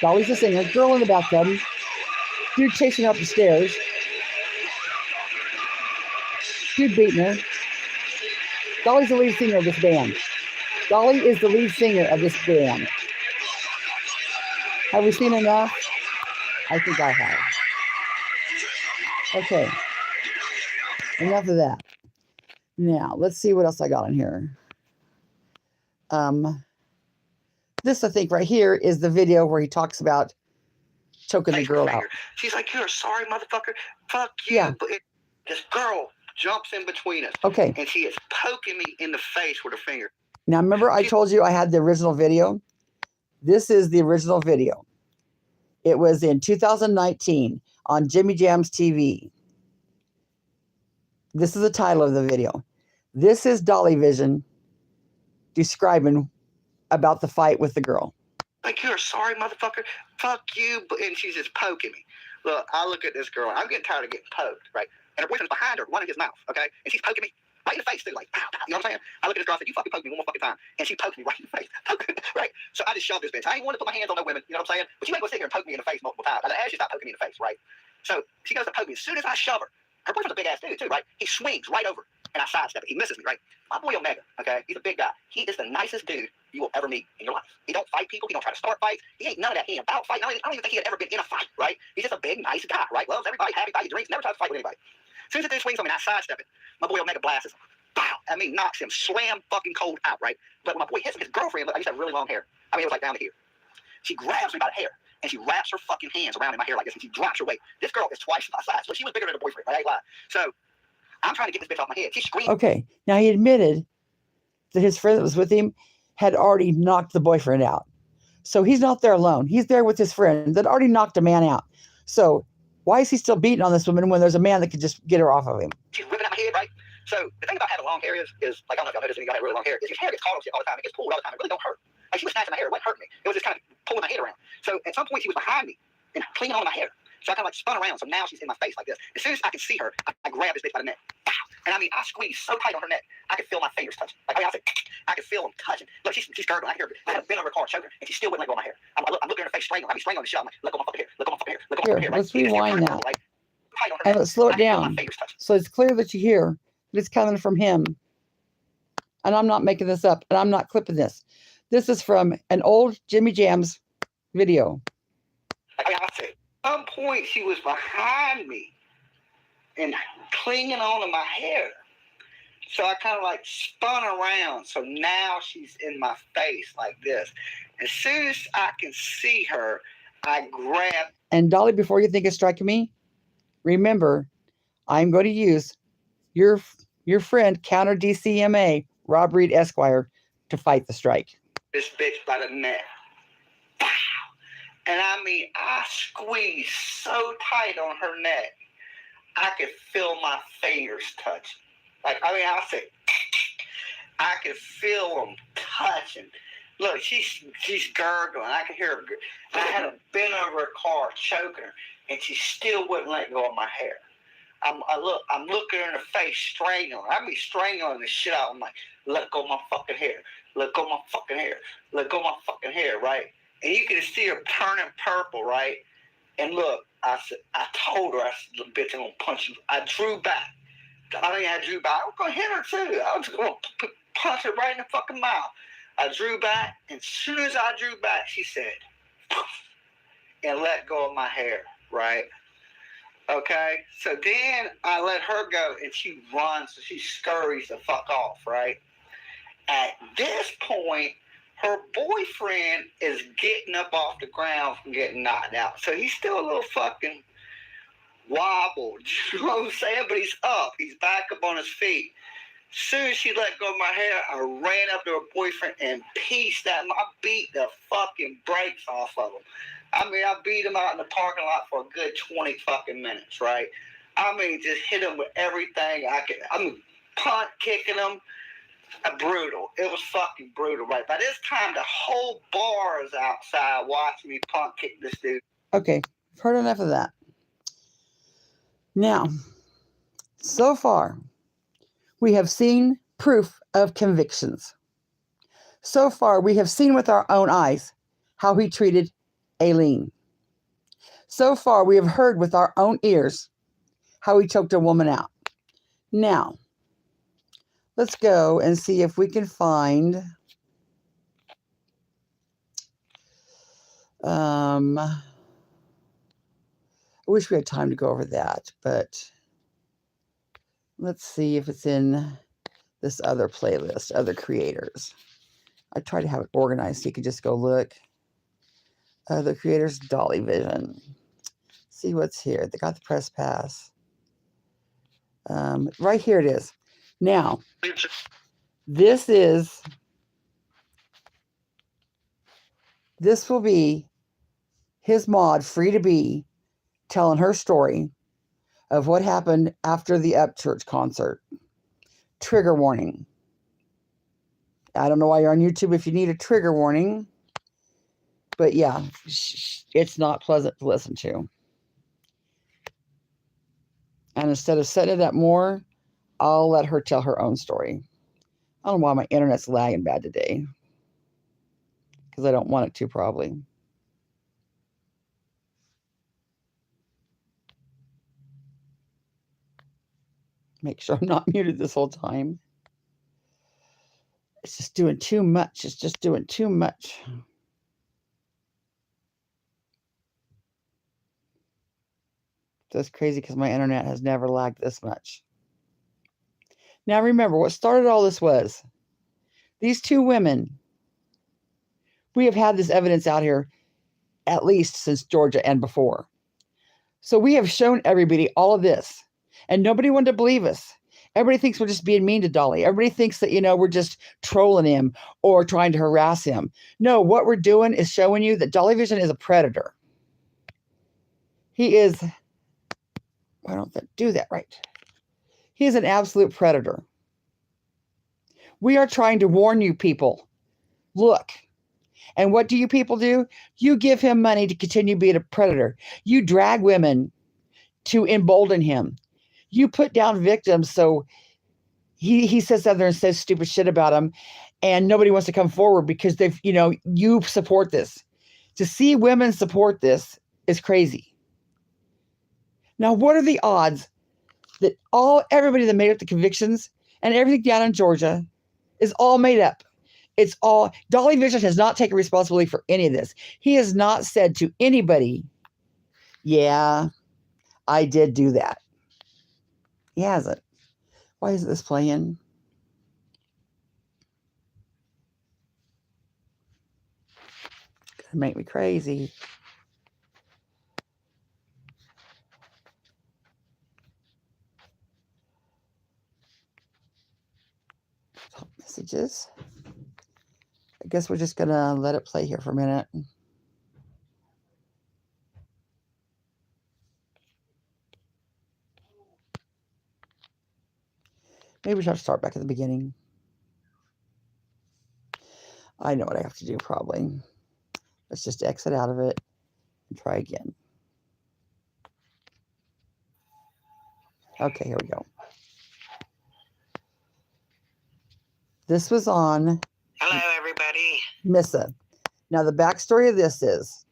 Dolly's the singer. Girl in the bathtub. Dude chasing her up the stairs. Dude beating her. Dolly's the lead singer of this band. Dolly is the lead singer of this band. Have we seen enough? I think I have. Okay. Enough of that. Now, let's see what else I got in here. This, I think, right here is the video where he talks about choking the girl out. She's like, "You're a sorry motherfucker. Fuck you." Yeah. But this girl jumps in between us. Okay. And she is poking me in the face with her finger. Now, remember I told you I had the original video? This is the original video. It was in 2019 on Jimmy Jam's TV. This is the title of the video. This is DOLLYVISION describing about the fight with the girl. Like, "You're a sorry motherfucker. Fuck you." And she's just poking me. Look, I look at this girl. I'm getting tired of getting poked, right? And her boyfriend's behind her, running his mouth, okay? And she's poking me right in the face, too, like, pow, pow. You know what I'm saying? I look at this girl, I said, "You fucking poke me one more fucking time." And she poked me right in the face, right? So I just shoved this bitch. I ain't want to put my hands on no women, you know what I'm saying? But you ain't gonna sit here and poke me in the face multiple times. I said, "Hey, stop poking me in the face," right? So she goes to poke me. As soon as I shove her boyfriend's a big ass dude, too, right? He swings right over, and I sidestep it. He misses me, right? My boy Omega, okay? He's a big guy. He is the nicest dude you will ever meet in your life. He don't fight people. He don't try to start fights. He ain't none of that. He ain't about fighting. I don't even think he had ever been in a fight, right? He's just a big, nice guy, right? Loves everybody, happy, buy you drinks, never tries to fight with anybody. As soon as the dude swings on me, I sidestep it. My boy Omega blasts him. Pow! I mean, knocks him slam fucking cold out, right? But when my boy hits him, his girlfriend, look, I used to have really long hair. I mean, it was like down to here. She grabs me by the hair, and she wraps her fucking hands around in my hair like this, and she drops her weight. This girl is twice my size, so she was bigger than her boyfriend, right? I ain't lying. So I'm trying to get this bitch off my head. She's screaming. Okay, now he admitted that his friend that was with him had already knocked the boyfriend out. So he's not there alone. He's there with his friend that already knocked a man out. So why is he still beating on this woman when there's a man that could just get her off of him? She's ripping at my head, right? So the thing about having long hair is like, I don't know if y'all notice any of y'all have really long hair, is your hair gets caught on shit all the time. It gets pulled all the time. It really don't hurt. Like, she was snatching my hair. It wasn't hurting me. It was just kind of pulling my head around. So at some point she was behind me and clinging on to my hair. So I kind of like spun around. So now she's in my face like this. As soon as I can see her, I grab this bitch by the neck. And I mean, I squeezed so tight on her neck, I could feel my fingers touching. Like, I mean, I could feel them touching. Look, she's gurgling. I had a bent over her car choking her, and she still wouldn't let go of my hair. I'm looking at her face, strangling. I mean, strangling the shit. I'm like, "Let go of my fucking hair. Let go of my fucking hair. Let go of my fucking hair." Let's rewind that. And let's slow it down. So it's clear that you hear that it's coming from him. And I'm not making this up, and I'm not clipping this. This is from an old Jimmy Jam's video. I mean, I said, at some point she was behind me and clinging on to my hair. So I kind of like spun around. So now she's in my face like this. As soon as I can see her, I grab. And Dolly, before you think of striking me, remember, I'm going to use your friend, Counter DCMA, Rob Reed Esquire, to fight the strike. This bitch by the neck. And I mean, I squeezed so tight on her neck, I could feel my fingers touching. Like, I mean, I said, I could feel them touching. Look, she's gurgling. I could hear her. I had her bent over her car, choking her, and she still wouldn't let go of my hair. I'm looking her in the face, strangling. I mean, strangling the shit out. I'm like, "Let go of my fucking hair. Let go of my fucking hair. Let go of my fucking hair," right? And you can see her turning purple, right? And look, I told her, I said, "Little bitch, I'm gonna punch you." I drew back. I drew back. I was gonna hit her too. I was gonna punch her right in the fucking mouth. I drew back, and as soon as I drew back, she said, "Poof," and let go of my hair, right? Okay, so then I let her go, and she runs, so she scurries the fuck off, right? At this point, her boyfriend is getting up off the ground from getting knocked out. So he's still a little fucking wobbled, you know what I'm saying? But he's up. He's back up on his feet. As soon as she let go of my hair, I ran up to her boyfriend and pieced that. I beat the fucking brakes off of him. I mean, I beat him out in the parking lot for a good 20 fucking minutes, right? I mean, just hit him with everything I could. I mean, punt kicking him. Brutal. It was fucking brutal, right? By this time, the whole bar is outside watching me punt kick this dude. Okay, I've heard enough of that. Now, so far, we have seen proof of convictions. So far, we have seen with our own eyes how he treated Alene. So far, we have heard with our own ears how he choked a woman out. Now, let's go and see if we can find I wish we had time to go over that, but let's see if it's in this other playlist, other creators. I try to have it organized so you can just go look. Other creators, DOLLYVISION. see what's here. They got the press pass. Right here it is. Now, this will be his mod, Free to Be, telling her story of what happened after the Upchurch concert. Trigger warning. I don't know why you're on YouTube if you need a trigger warning. But yeah, it's not pleasant to listen to. And instead of setting it up more, I'll let her tell her own story. I don't know why my internet's lagging bad today. Because I don't want it to, probably. Make sure I'm not muted this whole time. It's just doing too much. It's just doing too much. That's crazy because my internet has never lagged this much. Now remember, what started all this was these two women. We have had this evidence out here at least since Georgia and before. So we have shown everybody all of this. And nobody wanted to believe us. Everybody thinks we're just being mean to Dolly. Everybody thinks that, we're just trolling him or trying to harass him. No, what we're doing is showing you that DOLLYVISION is a predator. He is, why don't they do that right? He is an absolute predator. We are trying to warn you people. Look. And what do you people do? You give him money to continue being a predator. You drag women to embolden him. You put down victims so he says something and says stupid shit about them, and nobody wants to come forward because they've, you support this. To see women support this is crazy. Now, what are the odds that everybody that made up the convictions and everything down in Georgia is all made up? It's all, DOLLYVISION has not taken responsibility for any of this. He has not said to anybody, yeah, I did do that. He hasn't. Why isn't this playing? It's gonna make me crazy. Top messages. I guess we're just gonna let it play here for a minute. Maybe we should start back at the beginning. I know what I have to do, probably. Let's just exit out of it and try again. Okay, here we go. This was on... Hello, everybody. Missa. Now, the backstory of this is,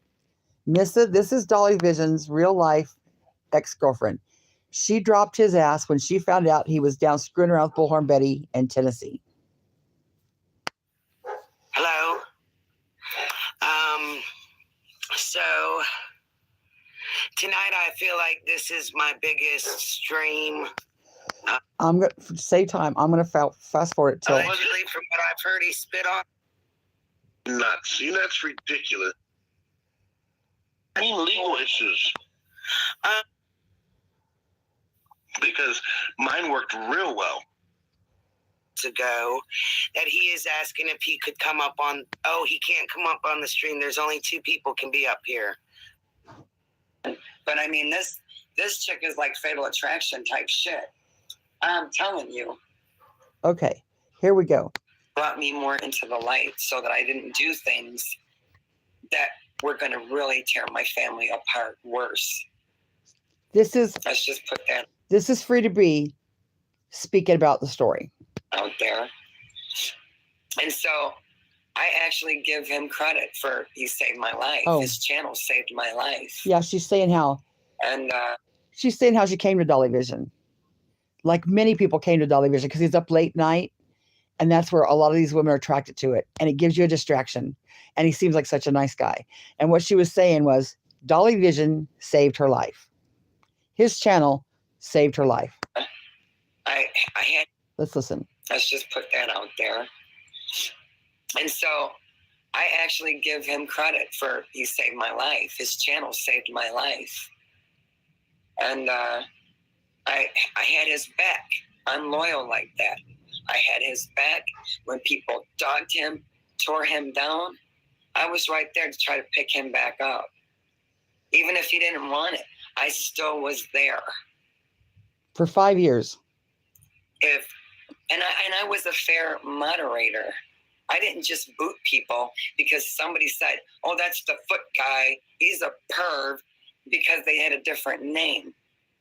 Missa, this is DOLLYVISION's real-life ex-girlfriend. She dropped his ass when she found out he was down screwing around with Bullhorn Betty in Tennessee. Hello. So tonight I feel like this is my biggest stream. I'm going to save time. I'm going to fast forward it till... Allegedly, from what I've heard, he spit on. Nuts. That's ridiculous. I mean, legal issues. Because mine worked real well. Ago that he is asking if he could come up on, he can't come up on the stream. There's only 2 people can be up here. But I mean, this chick is like Fatal Attraction type shit. I'm telling you. Okay, here we go. Brought me more into the light so that I didn't do things that were going to really tear my family apart worse. Let's just put that. This is Free to Be speaking about the story out there. And so I actually give him credit for he saved my life. His channel saved my life. Yeah, she's saying how. And she's saying how she came to DOLLYVISION. Like many people came to DOLLYVISION because he's up late night, and that's where a lot of these women are attracted to it. And it gives you a distraction. And he seems like such a nice guy. And what she was saying was DOLLYVISION saved her life. His channel saved her life. I had. Let's listen. Let's just put that out there. And so I actually give him credit for he saved my life. His channel saved my life. And I had his back. I'm loyal like that. I had his back when people dogged him, tore him down. I was right there to try to pick him back up. Even if he didn't want it, I still was there. For 5 years. And I was a fair moderator. I didn't just boot people because somebody said, oh, that's the foot guy. He's a perv, because they had a different name.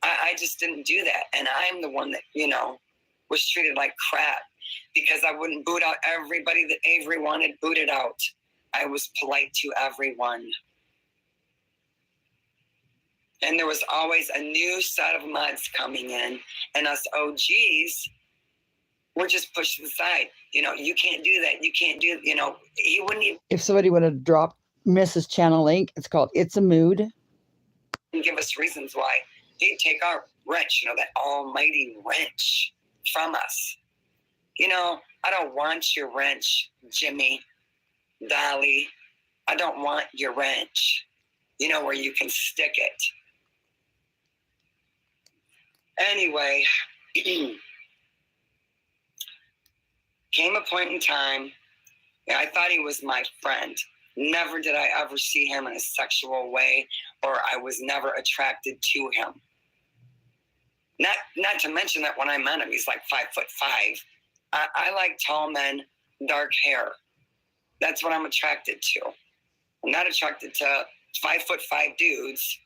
I just didn't do that. And I'm the one that, was treated like crap because I wouldn't boot out everybody that Avery wanted booted out. I was polite to everyone. And there was always a new set of mods coming in, and us OGs were just pushed to the side. You can't do that. You can't do, he wouldn't even. If somebody would have dropped Mrs. Channel link, it's called It's a Mood. Give us reasons why. He'd take our wrench, that almighty wrench from us. I don't want your wrench, Jimmy, Dolly. I don't want your wrench, where you can stick it. Anyway, came a point in time, I thought he was my friend. Never did I ever see him in a sexual way, or I was never attracted to him. Not to mention that when I met him, he's like 5'5". I like tall men, dark hair. That's what I'm attracted to. I'm not attracted to 5'5" dudes.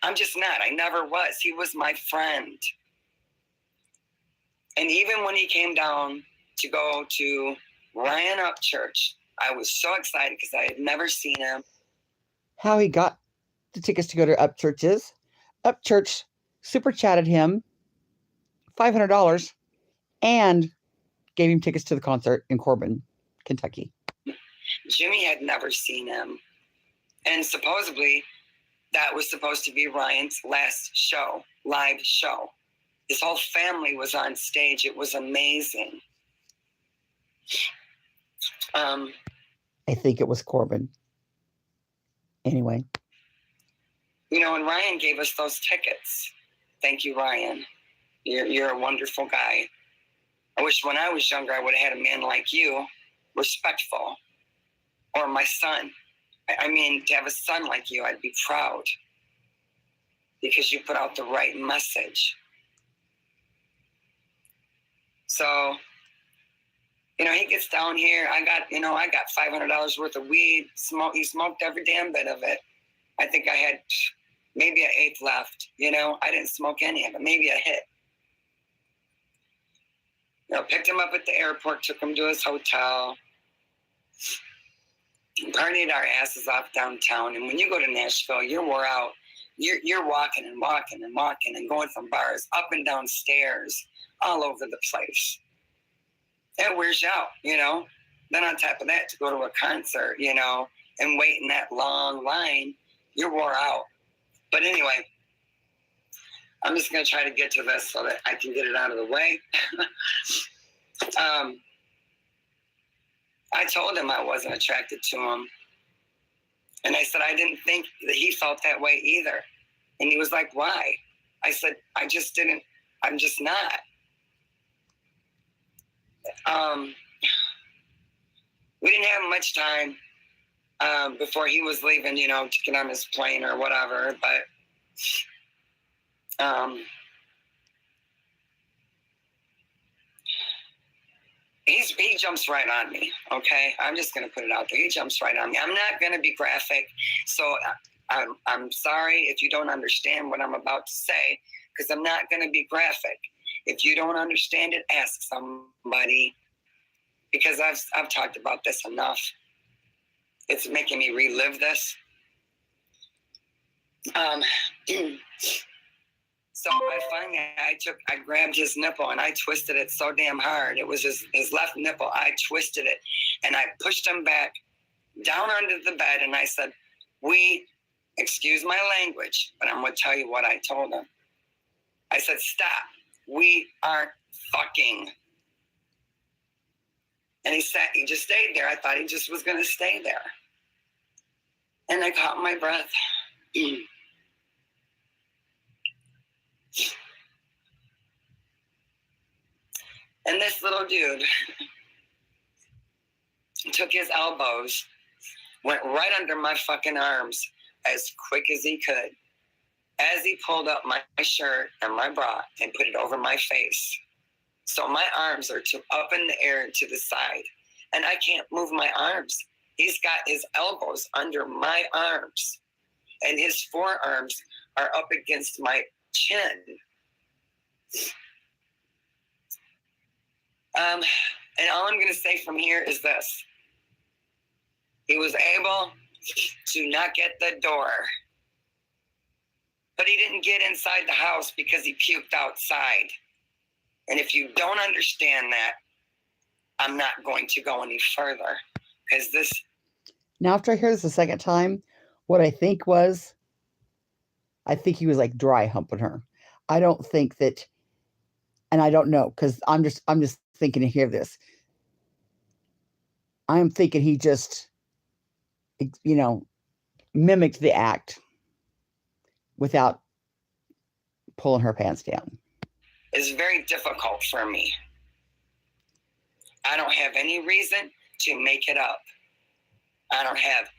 I'm just not. I never was. He was my friend. And even when he came down to go to Ryan Up Church, I was so excited because I had never seen him. How he got the tickets to go to Up Churches. Up Church super chatted him $500 and gave him tickets to the concert in Corbin, Kentucky. Jimmy had never seen him. And supposedly, that was supposed to be Ryan's last show, live show. His whole family was on stage. It was amazing. I think it was Corbin. Anyway. And Ryan gave us those tickets. Thank you, Ryan. You're a wonderful guy. I wish when I was younger, I would have had a man like you, respectful. Or my son. I mean, to have a son like you, I'd be proud. Because you put out the right message. So, he gets down here. I got $500 worth of weed. He smoked every damn bit of it. I think I had maybe an eighth left. I didn't smoke any of it. Maybe a hit. Picked him up at the airport, took him to his hotel. Partied our asses off downtown. And when you go to Nashville, you're wore out. You're walking and walking and walking and going from bars up and down stairs all over the place. It wears you out, Then on top of that, to go to a concert, and wait in that long line, you're wore out. But anyway, I'm just going to try to get to this so that I can get it out of the way. I told him I wasn't attracted to him. And I said, I didn't think that he felt that way either. And he was like, why? I said, I'm just not. We didn't have much time before he was leaving, to get on his plane or whatever. But he jumps right on me, okay? I'm just going to put it out there. He jumps right on me. I'm not going to be graphic, so I'm sorry if you don't understand what I'm about to say, because I'm not going to be graphic. If you don't understand it, ask somebody, because I've talked about this enough. It's making me relive this. So I grabbed his nipple and I twisted it so damn hard. It was his left nipple. I twisted it and I pushed him back down under the bed and I said, excuse my language, but I'm going to tell you what I told him. I said, stop. We aren't fucking. And he just stayed there. I thought he just was going to stay there. And I caught my breath. And this little dude took his elbows, went right under my fucking arms as quick as he could, as he pulled up my shirt and my bra and put it over my face. So my arms are up in the air and to the side, and I can't move my arms. He's got his elbows under my arms, and his forearms are up against my chin. And all I'm going to say from here is this. He was able to knock at the door, but he didn't get inside the house because he puked outside. And if you don't understand that, I'm not going to go any further, because this... Now, after I hear this a second time, what I think he was like dry humping her. I don't think that, and I don't know, because I'm just thinking to hear this. I'm thinking he just, you know, mimicked the act without pulling her pants down. It's very difficult for me. I don't have any reason to make it up. I don't have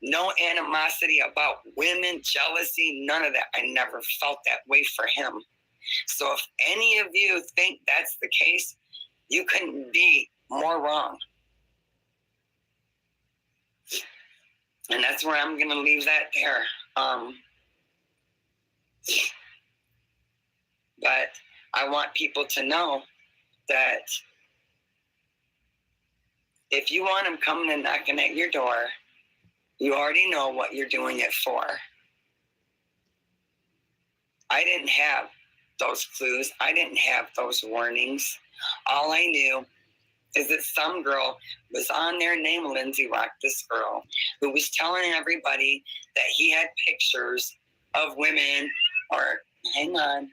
no animosity about women, jealousy, none of that. I never felt that way for him. So if any of you think that's the case, you couldn't be more wrong. And that's where I'm going to leave that there. But I want people to know that if you want them coming and knocking at your door, you already know what you're doing it for. I didn't have those clues. I didn't have those warnings. All I knew is that some girl was on there named Lindsay Rock, this girl, who was telling everybody that he had pictures of women, or, hang on,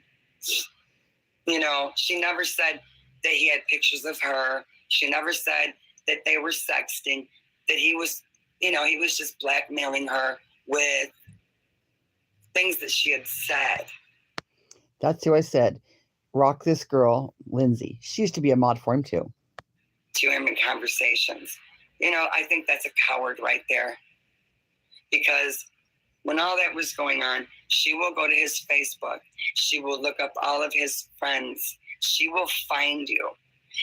you know, she never said that he had pictures of her. She never said that they were sexting, that he was, you know, he was just blackmailing her with things that she had said. That's who I said. Rock this girl, Lindsay. She used to be a mod for him too. To him in conversations. You know, I think that's a coward right there. Because when all that was going on, she will go to his Facebook. She will look up all of his friends. She will find you.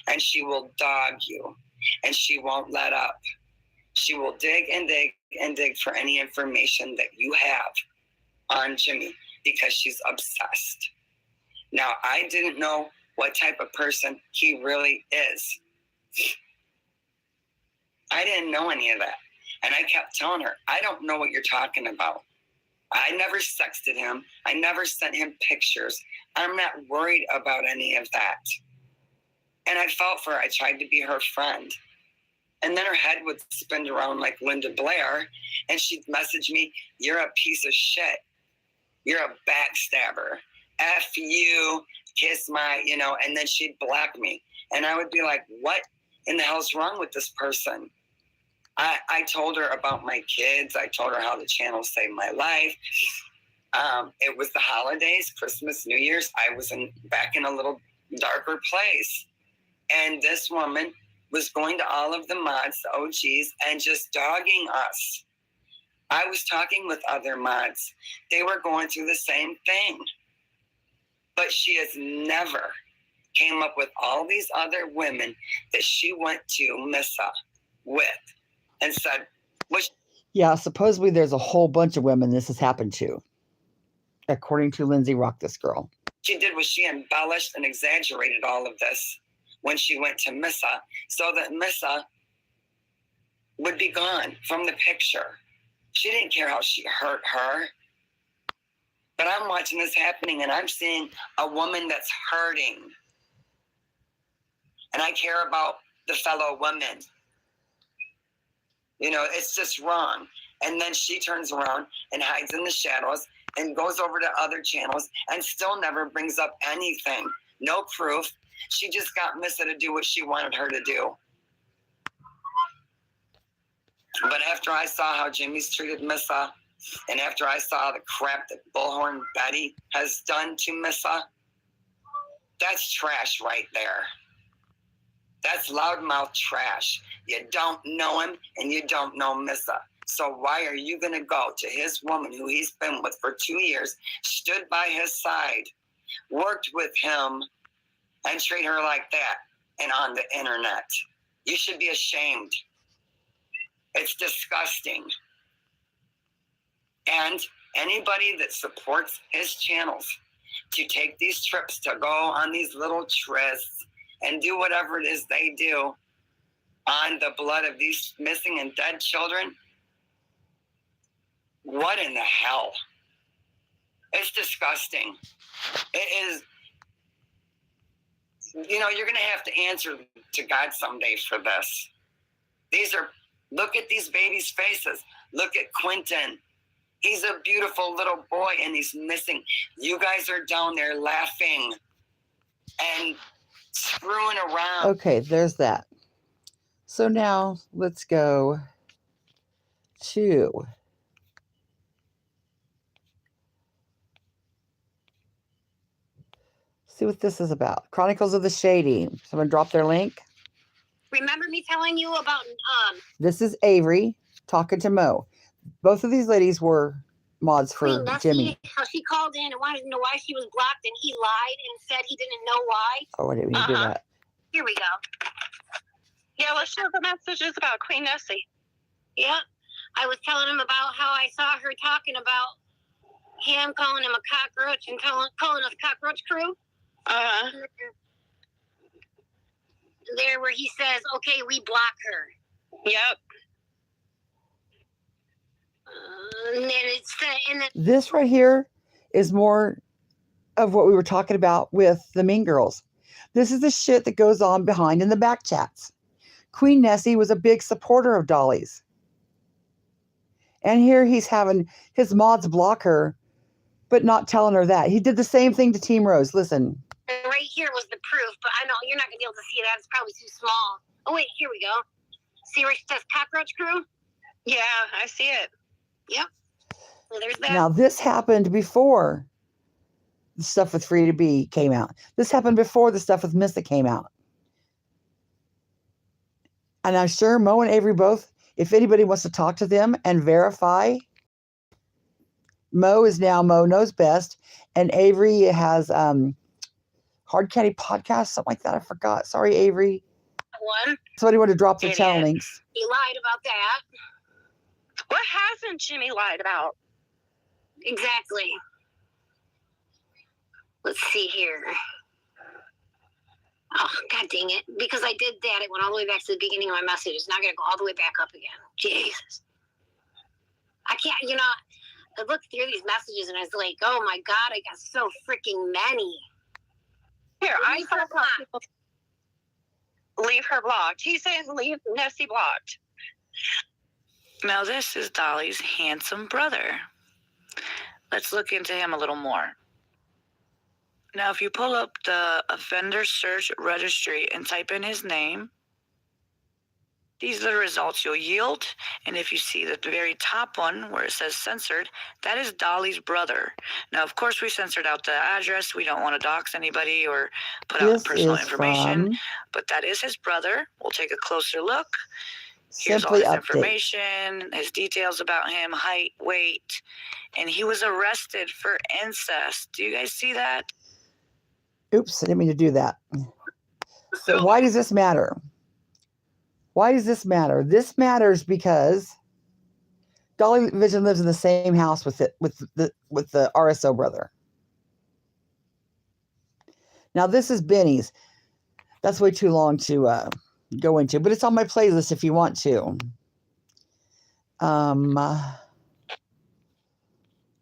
And she will dog you. And she won't let up. She will dig and dig and dig for any information that you have on Jimmy, because she's obsessed. Now, I didn't know what type of person he really is. I didn't know any of that. And I kept telling her, I don't know what you're talking about. I never sexted him. I never sent him pictures. I'm not worried about any of that. And I felt for her. I tried to be her friend. And then her head would spin around like Linda Blair, and she'd message me, "You're a piece of shit. You're a backstabber. F you, kiss my," you know, and then she'd block me. And I would be like, what in the hell's wrong with this person? I told her about my kids. I told her how the channel saved my life. It was the holidays, Christmas, New Year's. I was back in a little darker place. And this woman was going to all of the mods, the OGs, and just dogging us. I was talking with other mods. They were going through the same thing. But she has never came up with all these other women that she went to Missa with and said, yeah, supposedly there's a whole bunch of women this has happened to, according to Lindsay Rock, this girl. She did was she embellished and exaggerated all of this when she went to Missa, so that Missa would be gone from the picture. She didn't care how she hurt her. But I'm watching this happening, and I'm seeing a woman that's hurting. And I care about the fellow women. You know, it's just wrong. And then she turns around and hides in the shadows and goes over to other channels and still never brings up anything. No proof. She just got Missa to do what she wanted her to do. But after I saw how Jimmy's treated Missa, and after I saw the crap that Bullhorn Betty has done to Missa, that's trash right there. That's loudmouth trash. You don't know him and you don't know Missa. So why are you going to go to his woman who he's been with for 2 years, stood by his side, worked with him, and treat her like that and on the internet? You should be ashamed. It's disgusting. And anybody that supports his channels to take these trips, to go on these little trysts and do whatever it is they do on the blood of these missing and dead children, what in the hell? It's disgusting. It is, you know, you're going to have to answer to God someday for this. Look at these babies' faces. Look at Quentin. He's a beautiful little boy and he's missing. You guys are down there laughing and screwing around. Okay, there's that. So now let's go to see what this is about. Chronicles of the Shady. Someone drop their link. Remember me telling you about This is Avery talking to Mo. Both of these ladies were mods for Jimmy. How she called in and wanted to know why she was blocked, and he lied and said he didn't know why. Oh, I didn't mean to do that. Here we go. Yeah, let's share the messages about Queen Nessie. Yeah, I was telling him about how I saw her talking about him calling him a cockroach and calling us cockroach crew. There where he says, okay, we block her. Yep. And then it's This right here is more of what we were talking about with the Mean Girls. This is the shit that goes on behind in the back chats. Queen Nessie was a big supporter of Dolly's. And here he's having his mods block her, but not telling her that. He did the same thing to Team Rose. Listen. right here was the proof, but I know you're not going to be able to see that. It's probably too small. Oh, wait, here we go. See where it says cockroach crew? Yeah, I see it. Yep. So there's that. Now, this happened before the stuff with Free to Be came out. This happened before the stuff with Missa came out. And I'm sure Mo and Avery both, if anybody wants to talk to them and verify, Mo is now Mo Knows Best, and Avery has Hard Candy Podcast, something like that. I forgot. Sorry, Avery. One. Somebody wanted to drop their channel links. He lied about that. What hasn't Jimmy lied about? Exactly. Let's see here. Oh, God dang it. Because I did that, it went all the way back to the beginning of my messages. Now I got to go all the way back up again. Jesus. I can't, I looked through these messages and I was like, oh my God, I got so freaking many. Here, I saw people leave her blocked. He's saying leave Nessie blocked. Now this is Dolly's handsome brother. Let's look into him a little more. Now if you pull up the offender search registry and type in his name, these are the results you'll yield. And if you see the very top one where it says censored, that is Dolly's brother. Now, of course, we censored out the address. We don't want to dox anybody or put out personal information. But that is his brother. We'll take a closer look. Here's all his information, his details about him, height, weight. And he was arrested for incest. Do you guys see that? Oops, I didn't mean to do that. So why does this matter? Why does this matter? This matters because DOLLYVISION lives in the same house with the RSO brother. Now this is Benny's. That's way too long to go into, but it's on my playlist if you want to.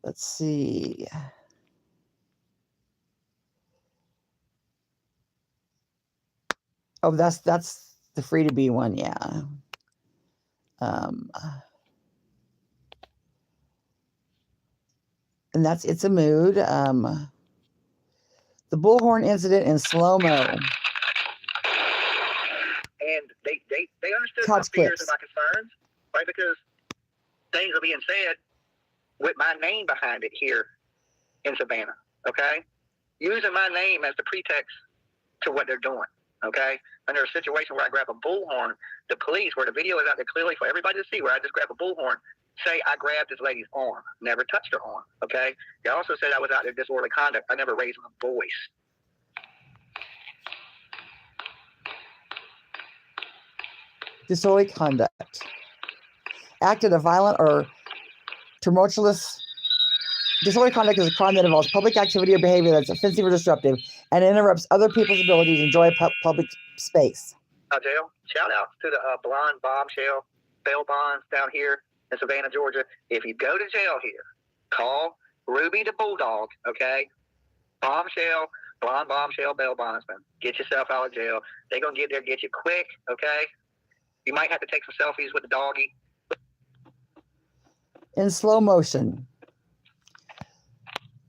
Let's see. Oh, that's the Free to Be one, yeah. And that's It's a Mood. The bullhorn incident in slow-mo. And they understood my fears and my concerns, right? Because things are being said with my name behind it here in Savannah, okay? Using my name as the pretext to what they're doing, okay? And there's a situation where I grab a bullhorn, the police, where the video is out there clearly for everybody to see, where I just grab a bullhorn, say I grabbed this lady's arm, never touched her arm, okay? They also said I was out there disorderly conduct. I never raised my voice. Disorderly conduct. Acted a violent or tumultuous. Disorderly conduct is a crime that involves public activity or behavior that's offensive or disruptive and interrupts other people's ability to enjoy public space. Jail. Shout out to the blonde bombshell bail bonds down here in Savannah, Georgia. If you go to jail here, call Ruby the Bulldog, okay? Bombshell, blonde bombshell bail bondsman. Get yourself out of jail. They're going to get there, get you quick, okay? You might have to take some selfies with the doggy. In slow motion.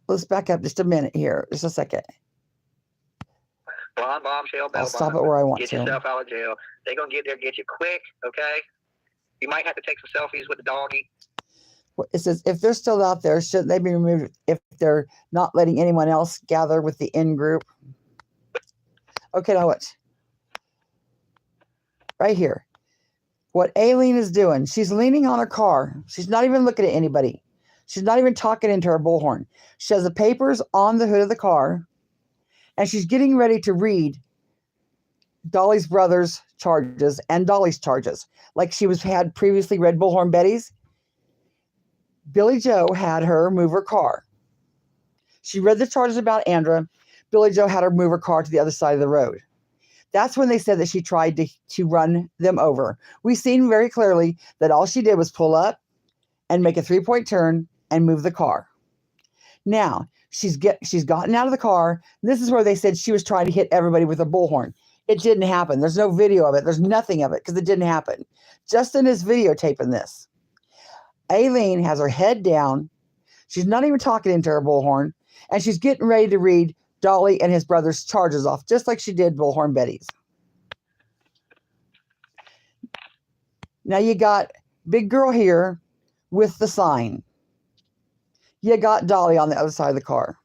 Let's back up just a minute here. Just a second. Blonde bombshell bail I'll stop it where I want Get to. yourself out of jail. They're going to get there, get you quick, okay? You might have to take some selfies with the doggy. It says, if they're still out there, shouldn't they be removed if they're not letting anyone else gather with the in-group? Okay, now what? Right here. What Alene is doing, she's leaning on her car. She's not even looking at anybody. She's not even talking into her bullhorn. She has the papers on the hood of the car, and she's getting ready to read Dolly's brother's charges and Dolly's charges, like she had previously read Bullhorn Betty's. Billy Joe had her move her car. She read the charges about Andra. Billy Joe had her move her car to the other side of the road. That's when they said that she tried to run them over. We've seen very clearly that all she did was pull up and make a 3-point turn and move the car. Now, she's gotten out of the car. This is where they said she was trying to hit everybody with a bullhorn. It didn't happen. There's no video of it. There's nothing of it because it didn't happen. Justin is videotaping this. Alene has her head down. She's not even talking into her bullhorn, and she's getting ready to read Dolly and his brother's charges off, just like she did Bullhorn Betty's. Now you got big girl here with the sign. You got Dolly on the other side of the car.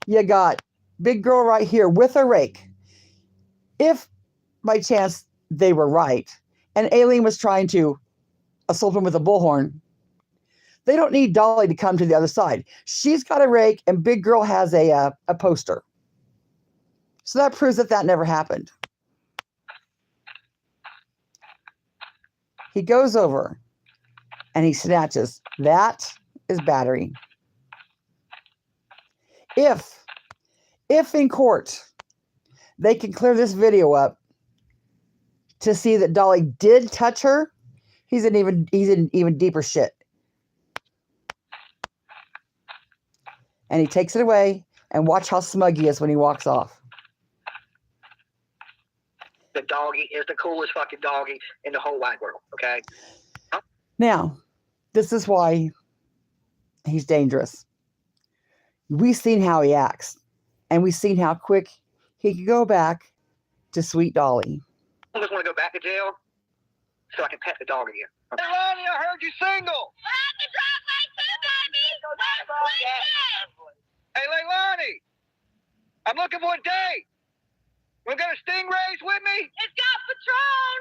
You got big girl right here with a rake. If by chance they were right, and Alene was trying to assault him with a bullhorn, they don't need Dolly to come to the other side. She's got a rake, and big girl has a poster. So that proves that never happened. He goes over, and he snatches. That is battery. If in court they can clear this video up to see that Dolly did touch her, he's in even deeper shit. And he takes it away, and watch how smug he is when he walks off. The doggy is the coolest fucking doggy in the whole wide world, okay? Now, this is why he's dangerous. We've seen how he acts, and we've seen how quick he can go back to sweet Dolly. I just want to go back to jail so I can pet the dog again. Okay? Hey, Lonnie, I heard you single. Hey, Leilani, I'm looking for a date. We got a Stingrays with me? It's got Patron.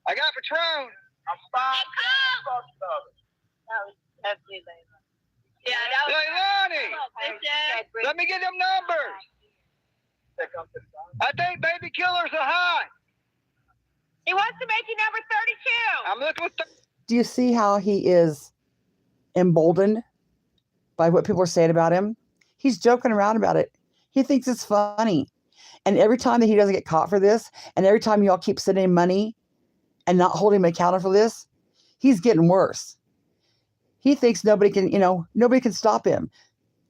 I got Patron. I'm fine. That's me, Leilani. Yeah, Leilani, let me get them numbers. I think baby killers are hot. He wants to make you number 32. I'm looking for. Do you see how he is emboldened by what people are saying about him? He's joking around about it. He thinks it's funny. And every time that he doesn't get caught for this, and every time y'all keep sending him money and not holding him accountable for this, he's getting worse. He thinks nobody can stop him.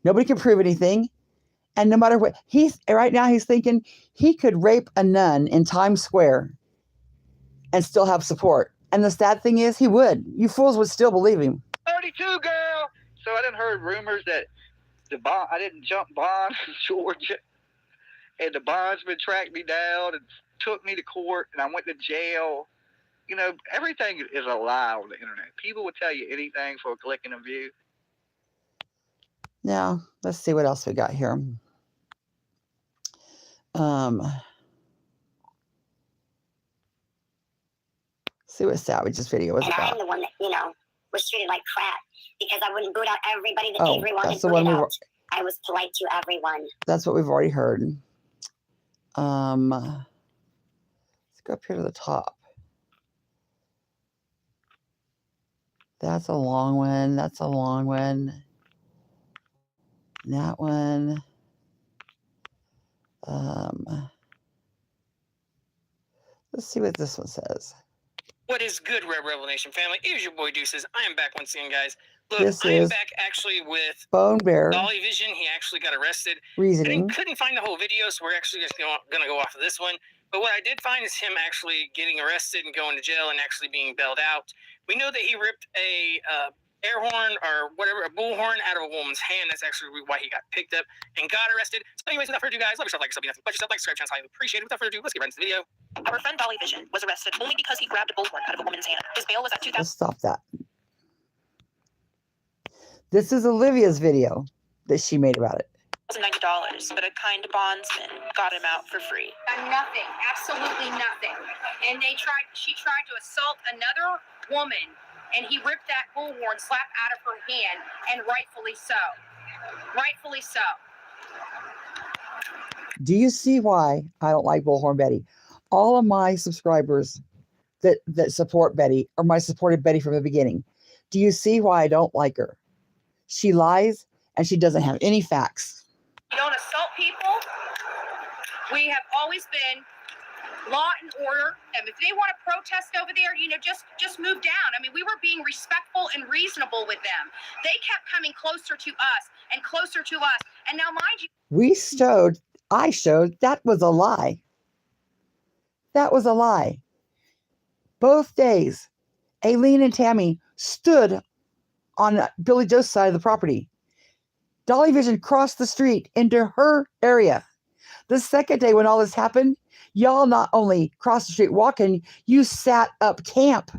Nobody can prove anything. And no matter what, right now he's thinking he could rape a nun in Times Square and still have support. And the sad thing is, he would. You fools would still believe him. 32, girl. So I done heard rumors that I didn't jump bond in Georgia, and the bondsman tracked me down and took me to court, and I went to jail. You know, everything is a lie on the internet. People will tell you anything for a click and a view. Now, let's see what else we got here. See what Savage's video was And about. I'm the one that, was treated like crap because I wouldn't boot out everybody that Oh, everyone that's had the one booted we out. I was polite to everyone. That's what we've already heard. Let's go up here to the top. That's a long one. That's a long one. That one. Let's see what this one says. What is good, Red Rebel Nation family? It is your boy Deuces. I am back once again, guys. Look, This I am is back actually with Bone Bear DOLLYVISION. He actually got arrested. Reasoning. I couldn't find the whole video, so we're actually just going to go off of this one. But what I did find is him actually getting arrested and going to jail and actually being bailed out. We know that he ripped a air horn or whatever, a bullhorn out of a woman's hand. That's actually why he got picked up and got arrested. So anyways, without further ado, guys, love yourself, like yourself, be nothing but yourself, like, subscribe, channel, highly appreciate it. Without further ado, let's get right into the video. Our friend DOLLYVISION was arrested only because he grabbed a bullhorn out of a woman's hand. His bail was at $2,000. Let's stop that. This is Olivia's video that she made about it. $90, but a kind bondsman got him out for free. Nothing, absolutely nothing. And she tried to assault another woman, and he ripped that bullhorn slap out of her hand, and rightfully so. Rightfully so. Do you see why I don't like Bullhorn Betty? All of my subscribers that support Betty or my supported Betty from the beginning. Do you see why I don't like her? She lies and she doesn't have any facts. You don't assault people. We have always been law and order. And if they want to protest over there, just move down. I mean, we were being respectful and reasonable with them. They kept coming closer to us and closer to us. And now, mind you, I showed that was a lie. That was a lie. Both days, Alene and Tammy stood on Billy Joe's side of the property. DOLLYVISION crossed the street into her area. The second day when all this happened, y'all not only crossed the street walking, you sat up camp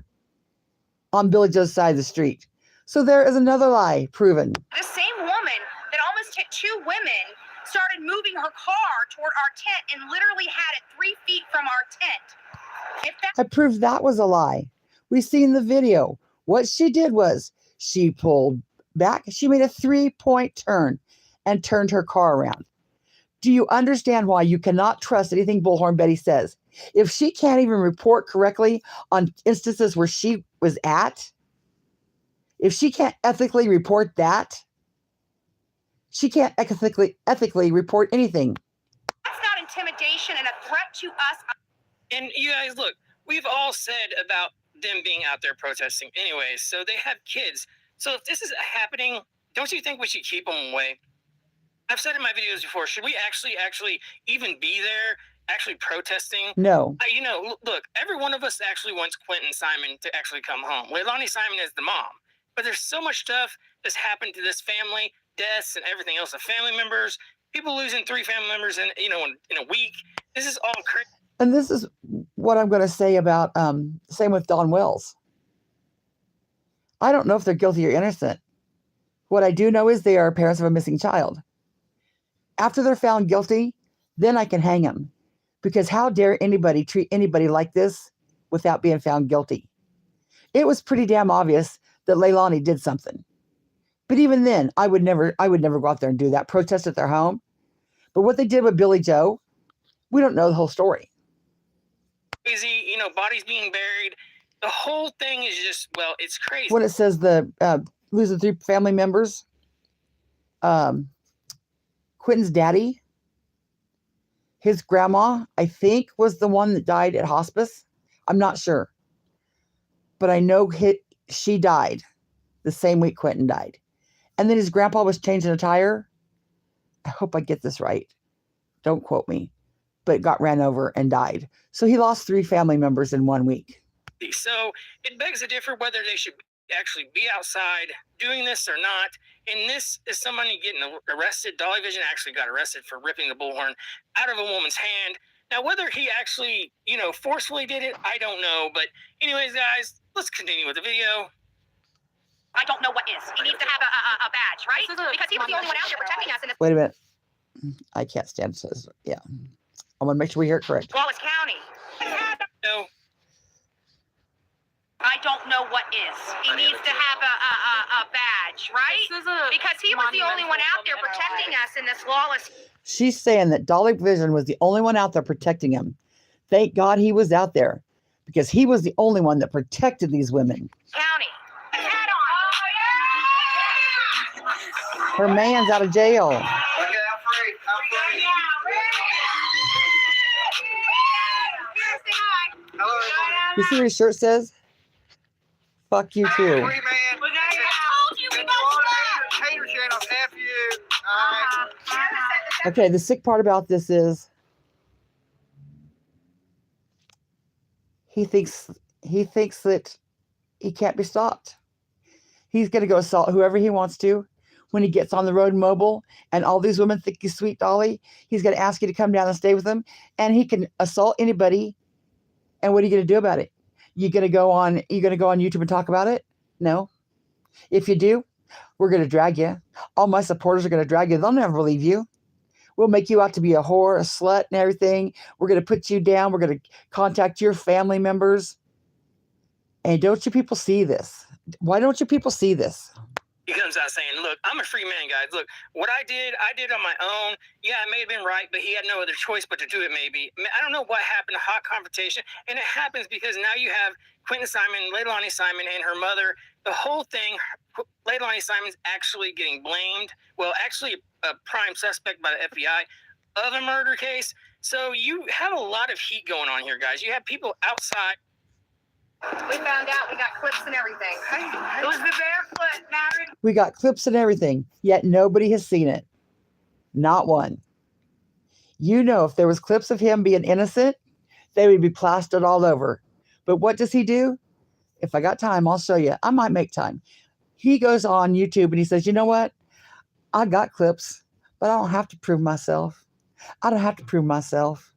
on Billy Joe's side of the street. So there is another lie proven. the same woman that almost hit two women started moving her car toward our tent and literally had it 3 feet from our tent. I proved that was a lie. We seen the video. What she did was she pulled back. She made a 3-point turn and turned her car around. Do you understand why you cannot trust anything Bullhorn Betty says? If she can't even report correctly on instances where she was at, if she can't ethically report that, she can't ethically report anything. That's not intimidation and a threat to us. And you guys, look, we've all said about them being out there protesting anyways, so they have kids. So if this is happening, don't you think we should keep them away? I've said in my videos before, should we actually even be there, actually protesting? No. Look, every one of us actually wants Quentin Simon to actually come home. Leilani Simon is the mom. But there's so much stuff that's happened to this family, deaths and everything else, the family members, people losing 3 family members in a week. This is all crazy. And this is what I'm going to say about, same with Dawn Wells. I don't know if they're guilty or innocent. What I do know is they are parents of a missing child. After they're found guilty, then I can hang them. Because how dare anybody treat anybody like this without being found guilty? It was pretty damn obvious that Leilani did something. But even then, I would never go out there and do that, protest at their home. But what they did with Billy Joe, we don't know the whole story. Crazy, bodies being buried. The whole thing is just, well, it's crazy. When it says the losing 3 family members, Quentin's daddy, his grandma, I think, was the one that died at hospice. I'm not sure. But I know she died the same week Quentin died. And then his grandpa was changing a tire. I hope I get this right. Don't quote me. But got ran over and died. So he lost 3 family members in 1 week. So it begs to differ whether they should actually be outside doing this or not. And this is somebody getting arrested. DOLLYVISION actually got arrested for ripping the bullhorn out of a woman's hand. Now, whether he actually, forcefully did it, I don't know. But anyways, guys, let's continue with the video. I don't know what is. He needs to have a badge, right? Because he was the only one out there protecting us. Wait a minute. I can't stand this. Yeah. I want to make sure we hear it correct. Wallace County. No. I don't know what is. He needs to have a badge, right? Because he was the only one out there protecting us in this lawless. She's saying that Dolly Vision was the only one out there protecting him. Thank God he was out there, because he was the only one that protected these women. County. Her man's out of jail. Okay, I'm free. Hello, everybody. You see what his shirt says? Fuck you too. Free man. Hater channel, F you. All right. Okay, the sick part about this is he thinks that he can't be stopped. He's gonna go assault whoever he wants to. When he gets on the road mobile and all these women think he's sweet Dolly, he's gonna ask you to come down and stay with him, and he can assault anybody. And what are you gonna do about it? You gonna go on YouTube and talk about it? No. If you do, we're gonna drag you. All my supporters are gonna drag you. They'll never believe you. We'll make you out to be a whore, a slut, and everything. We're gonna put you down. We're gonna contact your family members. And don't you people see this? Why don't you people see this? He comes out saying, look, I'm a free man, guys. Look, what I did on my own. Yeah, it may have been right, but he had no other choice but to do it, maybe. I don't know what happened, a hot confrontation. And it happens because now you have Quentin Simon, Leilani Simon, and her mother. The whole thing, Leilani Simon's actually getting blamed. Well, actually a prime suspect by the FBI of a murder case. So you have a lot of heat going on here, guys. You have people outside. We found out. We got clips and everything. It was the barefoot married. We got clips and everything, yet nobody has seen it. Not one. You know, if there was clips of him being innocent, they would be plastered all over. But what does he do? If I got time, I'll show you. I might make time. He goes on YouTube and he says, you know what? I got clips, but I don't have to prove myself. I don't have to prove myself.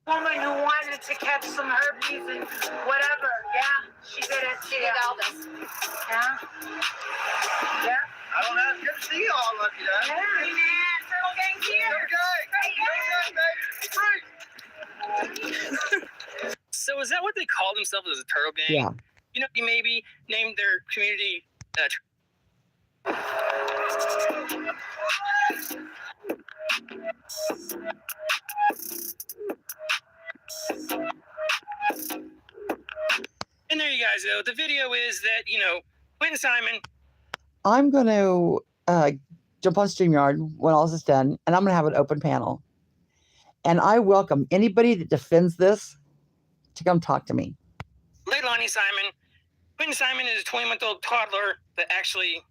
Woman who wanted to catch some herpes and whatever. Yeah, she did it. She did all this. Yeah. Yeah. I don't know. It's good to see you all, lucky guys. Hey, man. Turtle Gang's here. Okay. So is that what they call themselves as a turtle gang? Yeah. You know, you maybe named their community and there you guys go. The video is that, you know, Quentin Simon. I'm going to jump on StreamYard when all this is done, and I'm going to have an open panel. And I welcome anybody that defends this to come talk to me. Leilani Simon. Quentin Simon is a 20-month-old toddler that actually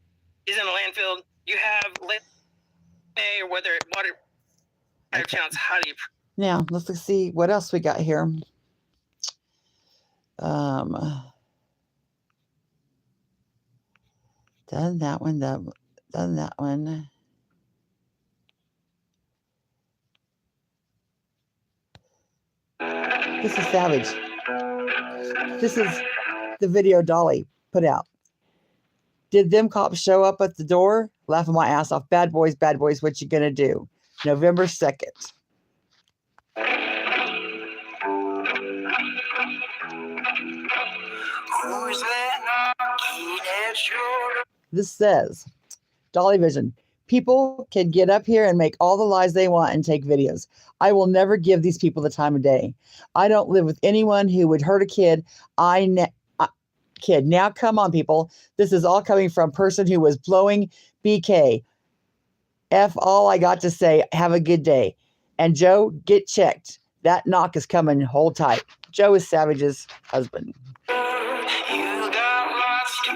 is in a landfill. You have or whether water chance. How do you? Now let's see what else we got here. Done that one. Done that one. This is savage. This is the video Dolly put out. Did them cops show up at the door? Laughing my ass off. Bad boys, what you gonna do? November 2nd. This says, Dolly Vision. People can get up here and make all the lies they want and take videos. I will never give these people the time of day. I don't live with anyone who would hurt a kid. Kid. Now, come on, people. This is all coming from a person who was blowing BK. F all I got to say. Have a good day. And Joe, get checked. That knock is coming. Hold tight. Joe is Savage's husband. You got lots to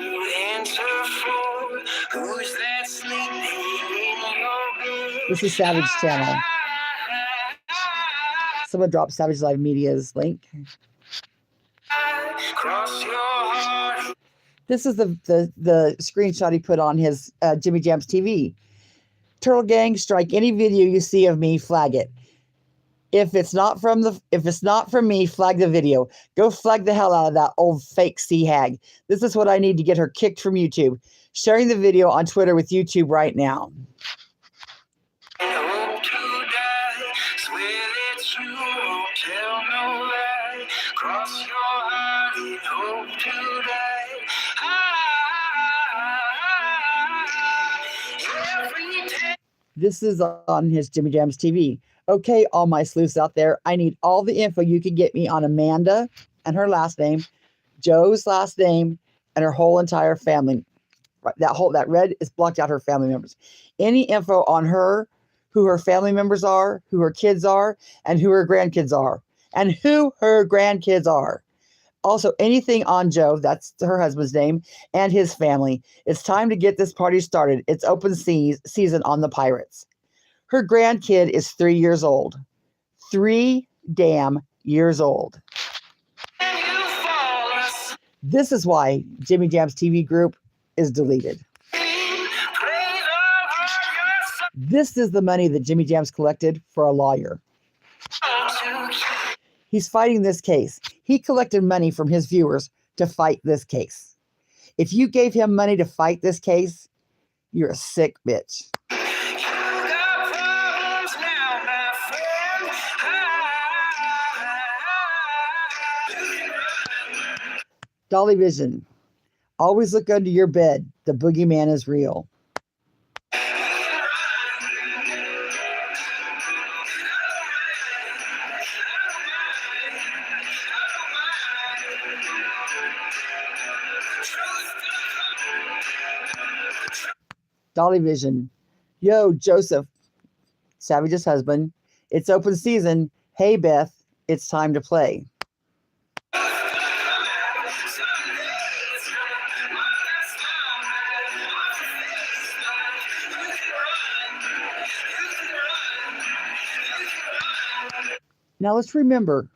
answer for. Who's that sleeping in your bed? This is Savage channel. Someone dropped Savage Live Media's link. This is the screenshot he put on his Jimmy Jams TV. Turtle Gang, strike any video you see of me, flag it. If it's not from me, flag the video. Go flag the hell out of that old fake sea hag. This is what I need to get her kicked from YouTube. Sharing the video on Twitter with YouTube right now. Hope to die, swear This is on his Jimmy Jams TV. Okay, all my sleuths out there, I need all the info you can get me on Amanda and her last name, Joe's last name, and her whole entire family. That red is blocked out her family members. Any info on her, who her family members are, who her kids are, and who her grandkids are. Also, anything on Joe, that's her husband's name, and his family. It's time to get this party started. It's open season on the Pirates. Her grandkid is 3 years old. 3 damn years old. This is why Jimmy Jam's TV group is deleted. This is the money that Jimmy Jam's collected for a lawyer. He's fighting this case. He collected money from his viewers to fight this case. If you gave him money to fight this case, you're a sick bitch. Dollyvision. Always look under your bed. The boogeyman is real. Dollyvision. Yo, Joseph, Savage's husband. It's open season. Hey, Beth, it's time to play. Now let's remember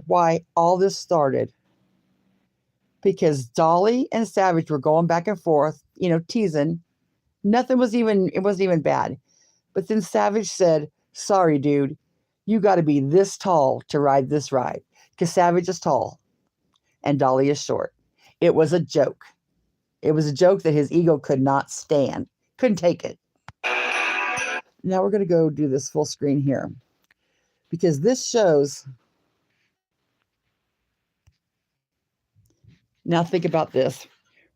why all this started. Because Dolly and Savage were going back and forth, teasing. It wasn't even bad. But then Savage said, sorry, dude, you got to be this tall to ride this ride. Because Savage is tall and Dolly is short. It was a joke. It was a joke that his ego could not stand. Couldn't take it. Now we're going to go do this full screen here. Because this shows... Now think about this.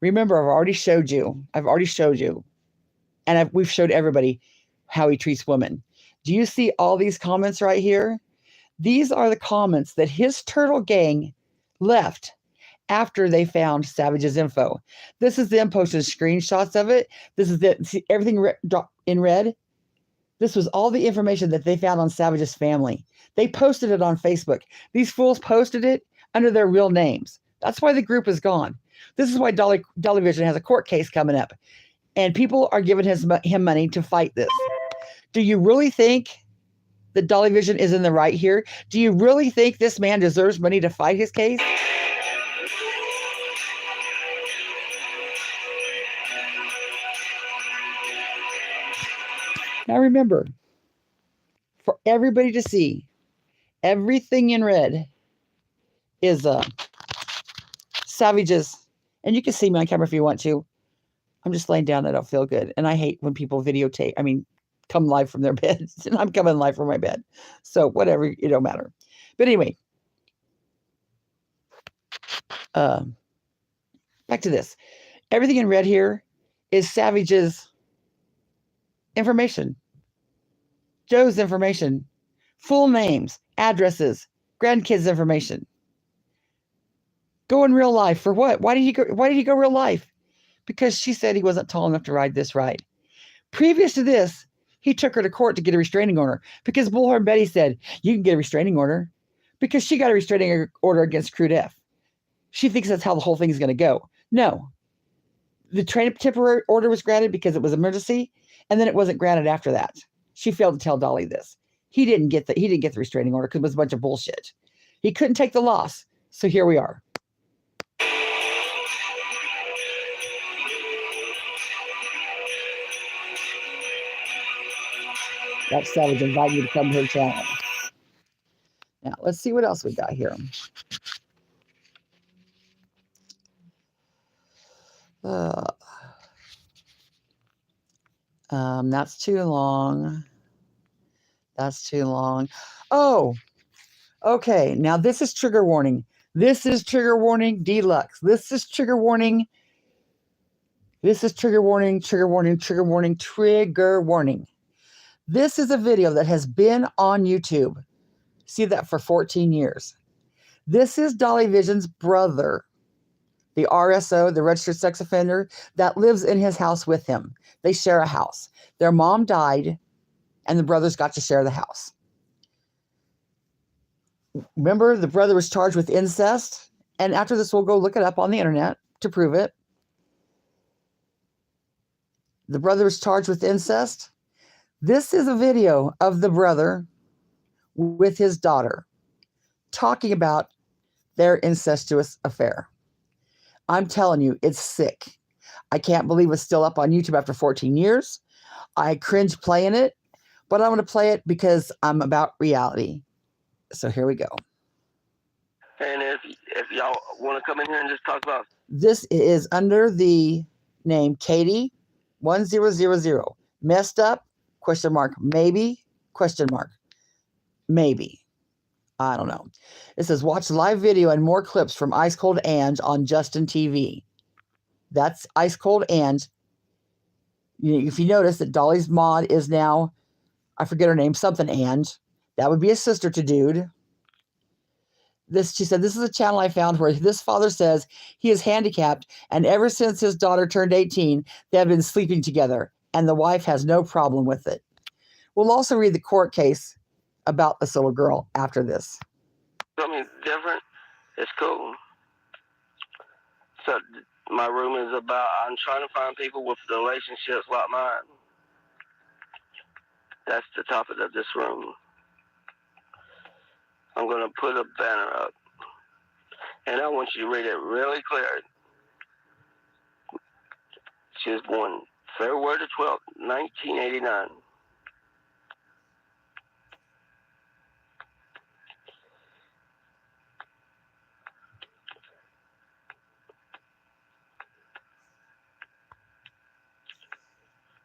Remember, I've already showed you. And we've showed everybody how he treats women. Do you see all these comments right here? These are the comments that his turtle gang left after they found Savage's info. This is them posting screenshots of it. This is everything in red. This was all the information that they found on Savage's family. They posted it on Facebook. These fools posted it under their real names. That's why the group is gone. This is why Dollyvision has a court case coming up. And people are giving him money to fight this. Do you really think that Dollyvision is in the right here? Do you really think this man deserves money to fight his case? Now remember, for everybody to see, everything in red is Savage's, and you can see me on camera if you want to. I'm just laying down. I don't feel good. And I hate when people come live from their beds. And I'm coming live from my bed. So whatever, it don't matter. But anyway, back to this. Everything in red here is Savage's information. Joe's information. Full names, addresses, grandkids' information. Go in real life for what? Why did he go real life? Because she said he wasn't tall enough to ride this ride. Previous to this, he took her to court to get a restraining order because Bullhorn Betty said, you can get a restraining order because she got a restraining order against Crude F. She thinks that's how the whole thing is going to go. No. The temporary order was granted because it was emergency, and then it wasn't granted after that. She failed to tell Dolly this. He didn't get the restraining order because it was a bunch of bullshit. He couldn't take the loss. So here we are. That's Savage inviting you to come to her channel. Now, let's see what else we got here. That's too long. That's too long. Oh, okay. Now, this is trigger warning. This is trigger warning deluxe. This is trigger warning This is trigger warning, trigger warning, trigger warning, trigger warning. This is a video that has been on YouTube. See that for 14 years. This is DOLLYVISION's brother, the RSO, the registered sex offender, that lives in his house with him. They share a house. Their mom died, and the brothers got to share the house. Remember, the brother was charged with incest, and after this, we'll go look it up on the internet to prove it. The brother was charged with incest. This is a video of the brother with his daughter talking about their incestuous affair. I'm telling you, it's sick. I can't believe it's still up on YouTube after 14 years. I cringe playing it, but I'm going to play it because I'm about reality. So here we go. And if y'all want to come in here and just talk about... This is under the name Katie1000. Messed up, question mark, maybe, question mark, maybe. I don't know. It says, watch live video and more clips from Ice Cold Ange on Justin TV. That's Ice Cold Ange. If you notice that Dolly's mod is now, I forget her name, something Ange. That would be a sister to Dude. She said, this is a channel I found where this father says he is handicapped, and ever since his daughter turned 18, they have been sleeping together, and the wife has no problem with it. We'll also read the court case about this little girl after this. Something different. It's cool. So my room is about, I'm trying to find people with relationships like mine. That's the topic of this room. I'm going to put a banner up. And I want you to read it really clear. She was born February the 12th, 1989.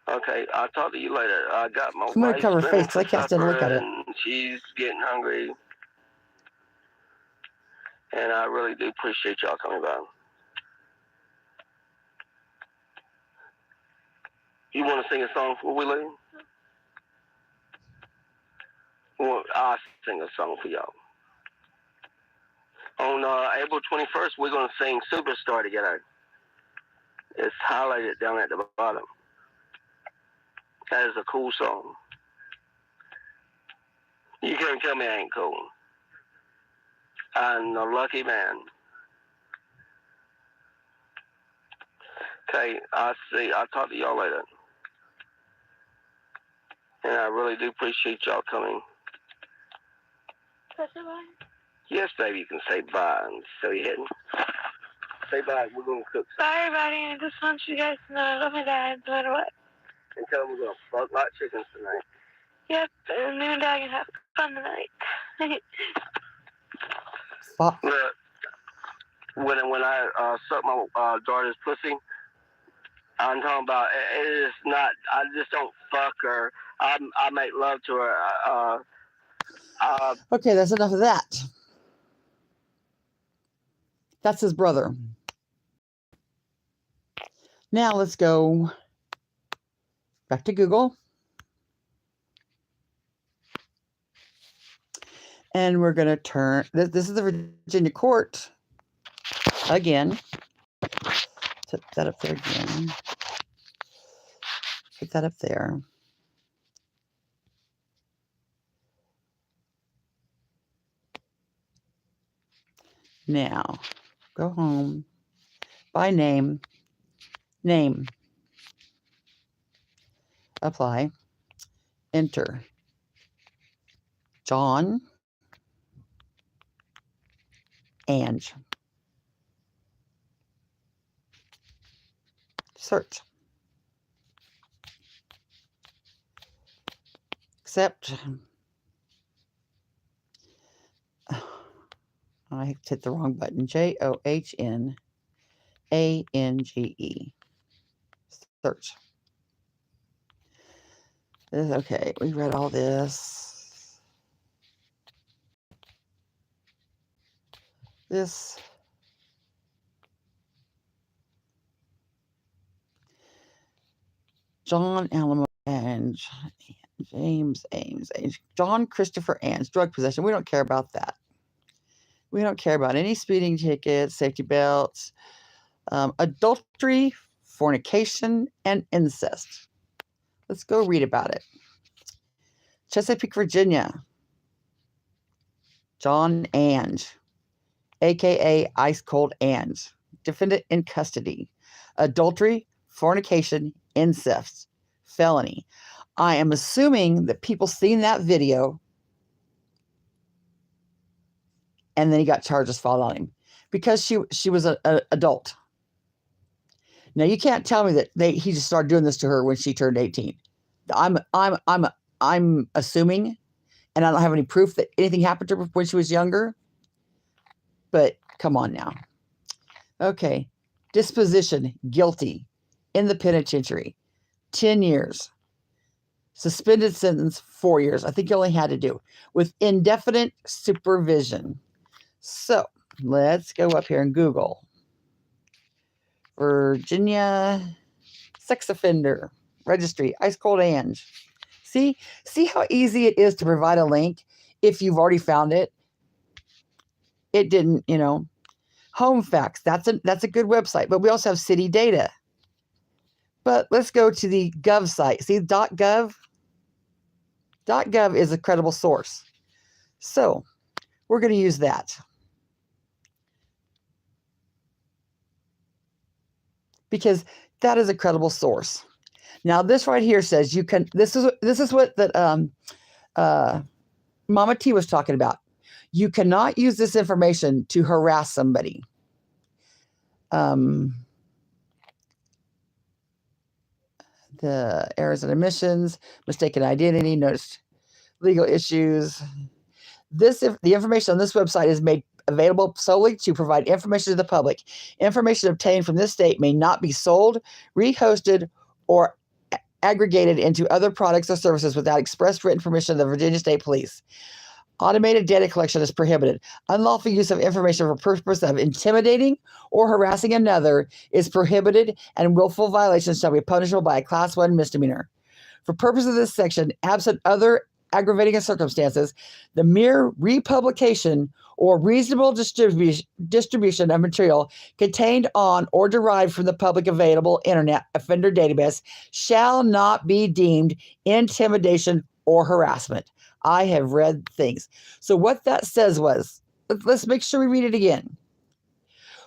Okay, I'll talk to you later. I got my I'm going to cover her face because I can't stand to look at it. and she's getting hungry. And I really do appreciate y'all coming by. You want to sing a song before we leave? Well, I'll sing a song for y'all. On April 21st, we're going to sing Superstar together. It's highlighted down at the bottom. That is a cool song. You can't tell me I ain't cool. I'm a lucky man. Okay, I'll talk to y'all later. And I really do appreciate y'all coming. Say bye. Yes, baby, you can say bye and show your head. Say bye, we're going to cook. Bye, everybody. I just want you guys to know I love my dad no matter what. And tell them we're going to fuck like chickens tonight. Yep, and me and Dad can have fun tonight. Fuck. Look, when I suck my daughter's pussy, I'm talking about, it is not, I just don't fuck her. I make love to her. Okay, that's enough of that. That's his brother. Now let's go back to Google. And we're going to turn, this is the Virginia court again. Put that up there again. Put that up there. Now, go home. By name. Name. Apply. Enter. John. Ange. Search. Accept. I hit the wrong button. JOHNANGE. Search. Okay, we read all this. This. John Alamo and James Ames. John Christopher Ames, drug possession. We don't care about that. We don't care about any speeding tickets, safety belts, adultery, fornication, and incest. Let's go read about it. Chesapeake, Virginia. John Ange, a.k.a. Ice Cold Ange. Defendant in custody. Adultery, fornication, incest, felony. I am assuming that people seen that video and then he got charges filed on him because she was an adult. Now you can't tell me that he just started doing this to her when she turned 18. I'm assuming, and I don't have any proof that anything happened to her when she was younger. But come on now. Okay. Disposition, guilty, in the penitentiary, 10 years. Suspended sentence, 4 years. I think you only had to do with indefinite supervision. So let's go up here and Google Virginia sex offender registry, Ice Cold Ange. See how easy it is to provide a link if you've already found it. It didn't, Home Facts, that's a good website, but we also have city data. But let's go to the Gov site. See, .gov? .gov is a credible source. So we're going to use that. Because that is a credible source. Now this right here says you can, this is what that Mama T was talking about. You cannot use this information to harass somebody. The errors and omissions, mistaken identity, notice legal issues. The information on this website is made available solely to provide information to the public. Information obtained from this state may not be sold, rehosted, or aggregated into other products or services without express written permission of the Virginia State Police. Automated data collection is prohibited. Unlawful use of information for purpose of intimidating or harassing another is prohibited, and willful violations shall be punishable by a Class 1 misdemeanor. For purposes of this section, absent other aggravating circumstances, the mere republication or reasonable distribution of material contained on or derived from the public available Internet offender database shall not be deemed intimidation or harassment. I have read things. So what that says was, let's make sure we read it again.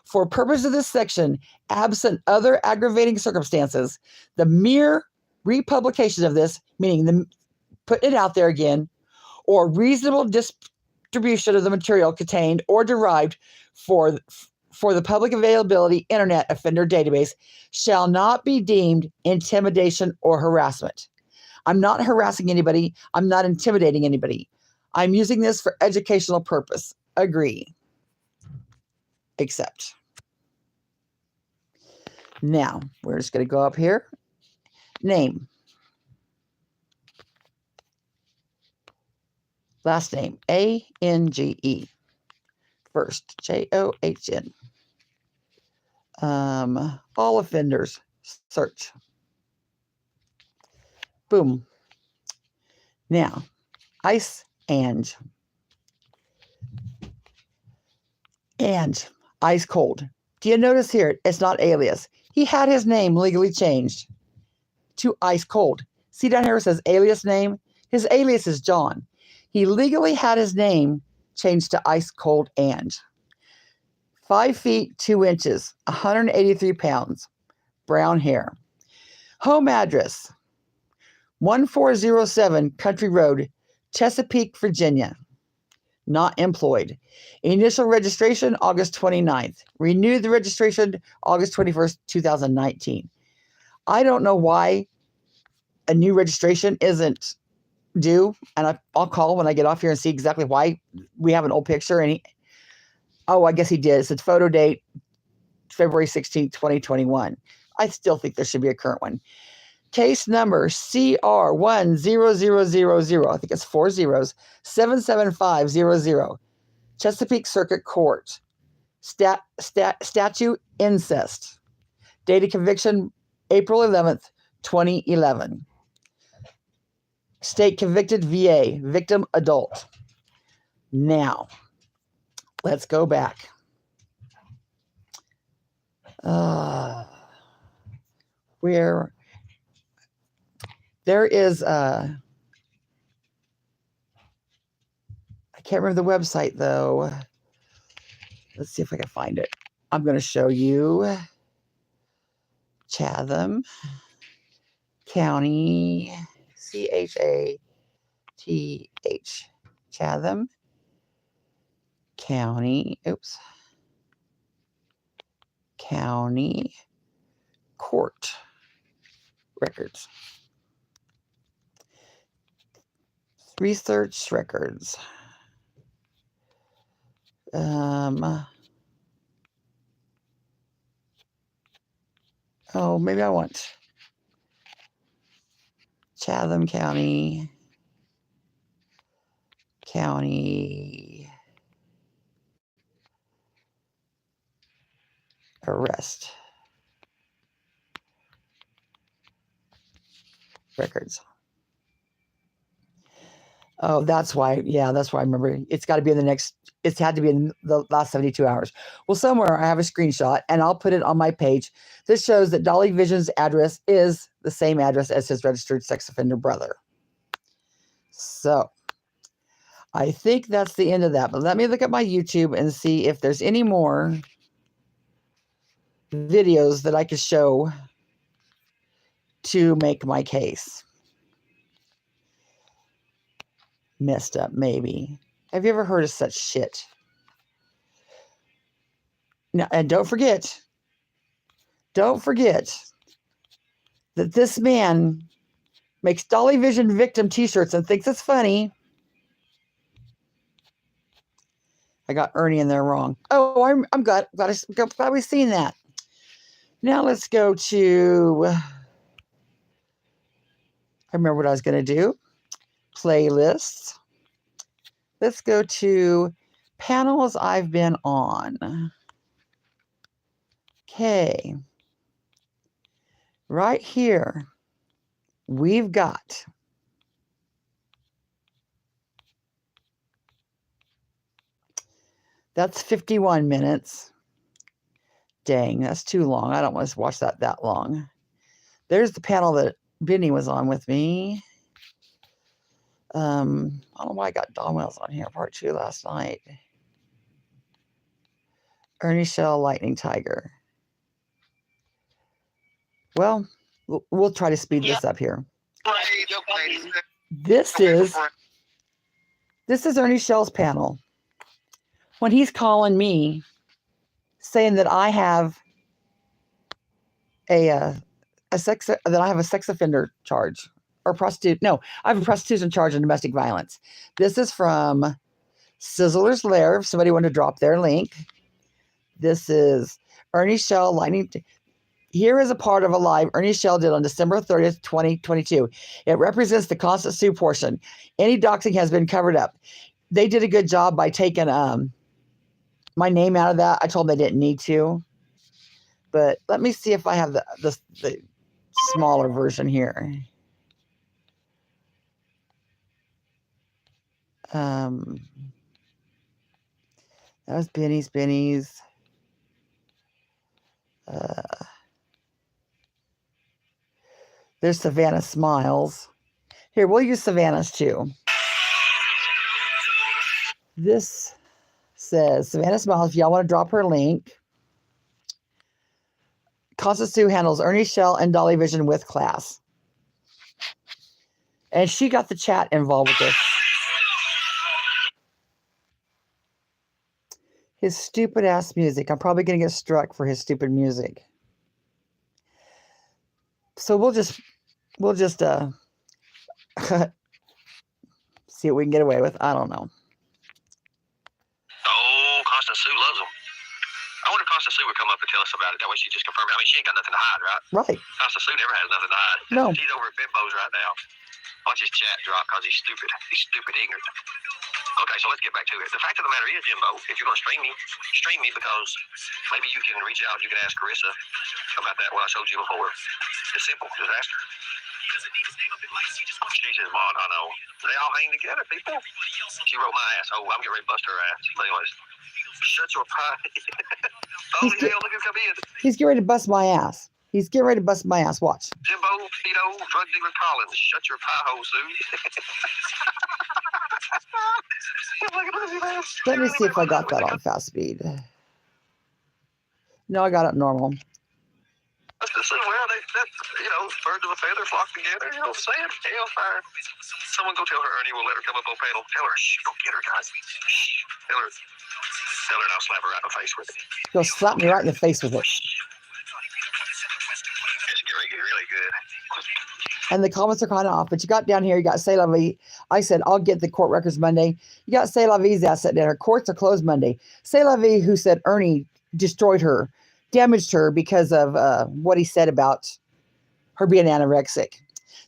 For purpose of this section, absent other aggravating circumstances, the mere republication of this, meaning putting it out there again, or reasonable distribution of the material contained or derived for the public availability Internet offender database shall not be deemed intimidation or harassment. I'm not harassing anybody. I'm not intimidating anybody. I'm using this for educational purpose. Agree. Accept. Now, we're just going to go up here. Name. Last name, A-N-G-E. First, J-O-H-N. All offenders, search. Boom. Now, Ice Ange. Ange, Ice Cold. Do you notice here, it's not alias. He had his name legally changed to Ice Cold. See down here it says alias name? His alias is John. He legally had his name changed to Ice Cold Ange. 5 feet 2 inches, 183 pounds, brown hair. Home address, 1407 Country Road, Chesapeake, Virginia. Not employed. Initial registration, August 29th. Renewed the registration, August 21st, 2019. I don't know why a new registration isn't due, and I'll call when I get off here and see exactly why. We have an old picture, and I guess he did. It said photo date, February 16th, 2021. I still think there should be a current one. Case number CR10000, I think it's 4 zeros, 77500, Chesapeake Circuit Court. Statute incest. Date of conviction, April 11th, 2011. State convicted, VA, victim adult. Now, let's go back. Where there is I can't remember the website though. Let's see if I can find it. I'm going to show you Chatham County, CHATH, Chatham County, County Court records. Research records. Oh, maybe I want Chatham County arrest records. Oh, that's why. Yeah, that's why I remember. It's got to be in the next, it's had to be in the last 72 hours. Well, somewhere I have a screenshot and I'll put it on my page. This shows that Dolly Vision's address is the same address as his registered sex offender brother. So I think that's the end of that. But let me look at my YouTube and see if there's any more videos that I could show to make my case. Messed up, maybe. Have you ever heard of such shit? Now, and don't forget that this man makes Dolly Vision victim t-shirts and thinks it's funny. I got Ernie in there wrong. Oh, I'm glad we've seen that. Now let's go to, I remember what I was going to do. Playlists. Let's go to panels I've been on. Okay. Right here, we've got that's 51 minutes. Dang, that's too long. I don't want to watch that long. There's the panel that Benny was on with me. I don't know why I got Don Wells on here, part 2 last night. Ernie Shell, Lightning Tiger. Well, we'll try to speed this up here. This is Ernie Shell's panel. When he's calling me, saying that I have a sex offender charge or prostitute. No, I have a prostitution charge and domestic violence. This is from Sizzler's Lair. If somebody wanted to drop their link, this is Ernie Shell Lightning. Here is a part of a live Ernie Shell did on December 30th, 2022. It represents the Constance sue portion. Any doxing has been covered up. They did a good job by taking my name out of that. I told them they didn't need to. But let me see if I have the smaller version here. That was Benny's. There's Savannah Smiles. Here, we'll use Savannah's too. This says, Savannah Smiles, if y'all want to drop her link. Constance Sue handles Ernie Shell and Dolly Vision with class. And she got the chat involved with this. His stupid ass music. I'm probably going to get struck for his stupid music. So we'll just see what we can get away with. I don't know. Oh, Constance Sue loves them. I wonder if Constance Sue would come up and tell us about it. That way she just confirmed. I mean, she ain't got nothing to hide, right? Right. Constance Sue never has nothing to hide. No. He's over at Bimbo's right now. Watch his chat drop because he's stupid. He's stupid ignorant. Okay, so let's get back to it. The fact of the matter is, Jimbo, if you're going to stream me because maybe you can reach out. You can ask Carissa about that, what I showed you before. It's simple. Just ask her. She says, Vaughn, I know. They all hang together, people. She wrote my ass. Oh, I'm getting ready to bust her ass. But anyways, shut your pie. Holy hell, look who come in. He's getting ready to bust my ass. He's getting ready to bust my ass. Watch. Jimbo, Tito, drug dealer Collins. Shut your pie hole, Sue. Let me see if I got that on fast speed. No, I got it normal. That's the same. Well, birds of a feather flock together. You know what I'm saying? Hellfire. Someone go tell her Ernie will let her come up on panel. Tell her, shh, go get her, guys. Shh. Tell her, and I'll slap her right in the face with it. You'll slap me right in the face with it. It's really good. And the comments are kind of off, but you got down here, you got C'est La Vie. I said, I'll get the court records Monday. You got C'est La Vie's ass sitting there. Courts are closed Monday. C'est La Vie, who said Ernie destroyed her, damaged her because of what he said about her being anorexic.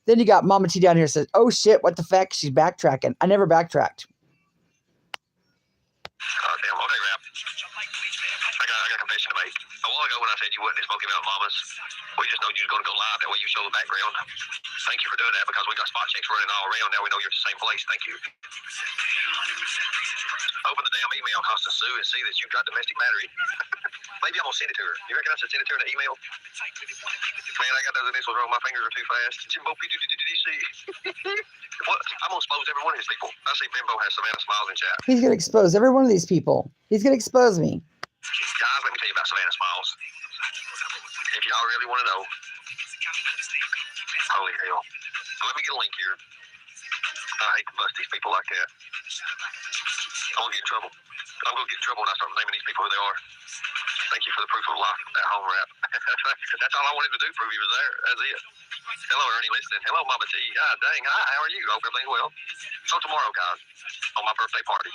Then you got Mama T down here says, oh shit, what the fuck? She's backtracking. I never backtracked. Oh, damn. Okay, Rap. I got a confession to make. A while ago when I said you wasn't smoking out mamas, we just know you was going to go live. That way you show the background. Thank you for doing that because we got spot checks running all around. Now we know you're at the same place. Thank you. Open the damn email, Constance Sue, and see that you've got domestic battery. Maybe I'm going to send it to her. You reckon I should send it to her in an email? Man, I got those initials wrong. My fingers are too fast. Jimbo PDDDC. What? I'm going to expose every one of these people. I see Bimbo has Savannah Smiles in chat. He's going to expose every one of these people. He's going to expose me. Guys, let me tell you about Savannah Smiles. If y'all really want to know. Holy hell. Let me get a link here. I hate to bust these people like that. I'm going to get in trouble. I'm going to get in trouble when I start naming these people who they are. Thank you for the proof of life at home, Rap. That's all I wanted to do, prove he was there. That's it. Hello, Ernie, listening. Hello, Mama T. God dang. Hi, how are you? Hope everything's well. So tomorrow, guys, on my birthday party,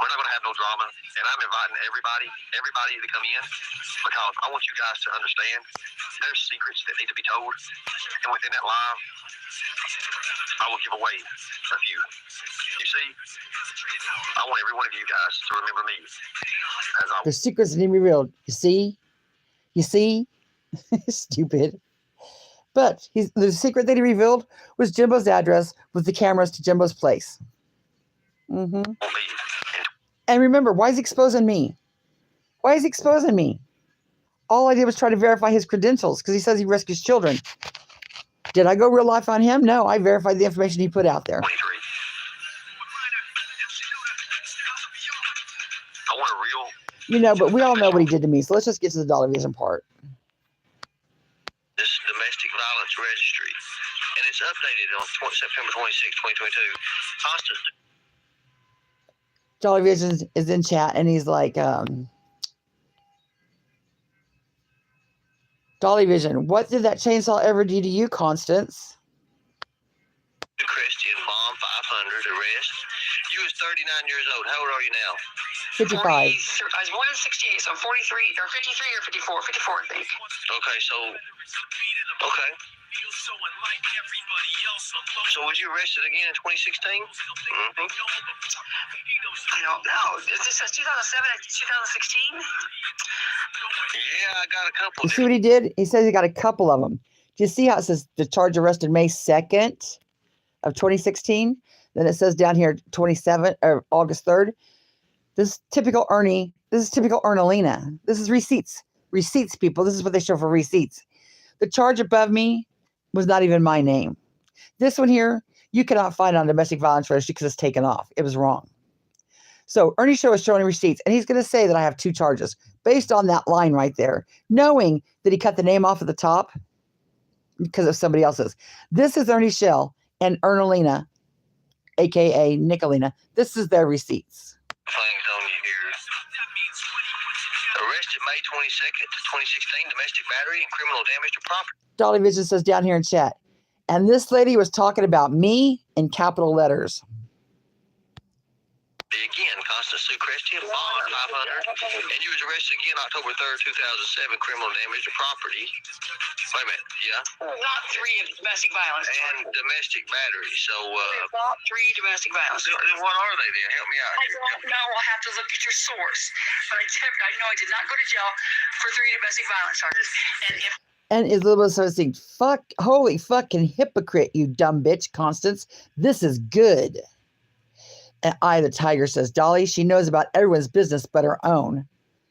we're not going to have no drama, and I'm inviting everybody to come in because I want you guys to understand there's secrets that need to be told, and within that live, I will give away a few. You see, I want every one of you guys to remember me. There's secrets that need to be revealed. You see? You see? Stupid. But the secret that he revealed was Jimbo's address with the cameras to Jimbo's place. Mm-hmm. And remember, why is he exposing me? Why is he exposing me? All I did was try to verify his credentials because he says he rescues children. Did I go real life on him? No, I verified the information he put out there. You know, but we all know what he did to me, so let's just get to the DOLLYVISION part. This domestic violence registry, and it's updated on September 26, 2022. DOLLYVISION is in chat, and he's like, DOLLYVISION, what did that chainsaw ever do to you, Constance? Christian mom, 500 arrest. You was 39 years old. How old are you now? 55. I was born in 68, so 43 or 53 or 54. 54, I think. Okay, so, okay. So was you arrested again in 2016? Mm-hmm. I don't know. This says 2007 and 2016? Yeah, I got a couple. You see what he did? He says he got a couple of them. Do you see how it says the charge arrested May 2nd of 2016? Then it says down here 27 or August 3rd. This is typical Ernie. This is typical Alene. This is receipts. Receipts, people. This is what they show for receipts. The charge above me was not even my name. This one here, you cannot find on domestic violence registry because it's taken off. It was wrong. So Ernie Show is showing receipts, and he's going to say that I have 2 charges based on that line right there, knowing that he cut the name off at the top because of somebody else's. This is Ernie Shell and Ernalina, a.k.a. Nicolina. This is their receipts. Things on you here. Arrested May 22nd, 2016, domestic battery and criminal damage to property. DOLLYVISION says down here in chat. And this lady was talking about me in capital letters. Again, Constance Sue Christian, bond 500. And you was arrested again October 3rd, 2007, criminal damage to property. Wait a minute, yeah? Not 3 of domestic violence. And domestic battery, so, Not 3 domestic violence. then what are they then? Help me out I here. don't know. I'll have to look at your source. But I know I did not go to jail for 3 domestic violence charges. And if And Elizabeth starts saying, fuck, holy fucking hypocrite, you dumb bitch, Constance. This is good. And I, the tiger, says, Dolly, she knows about everyone's business but her own.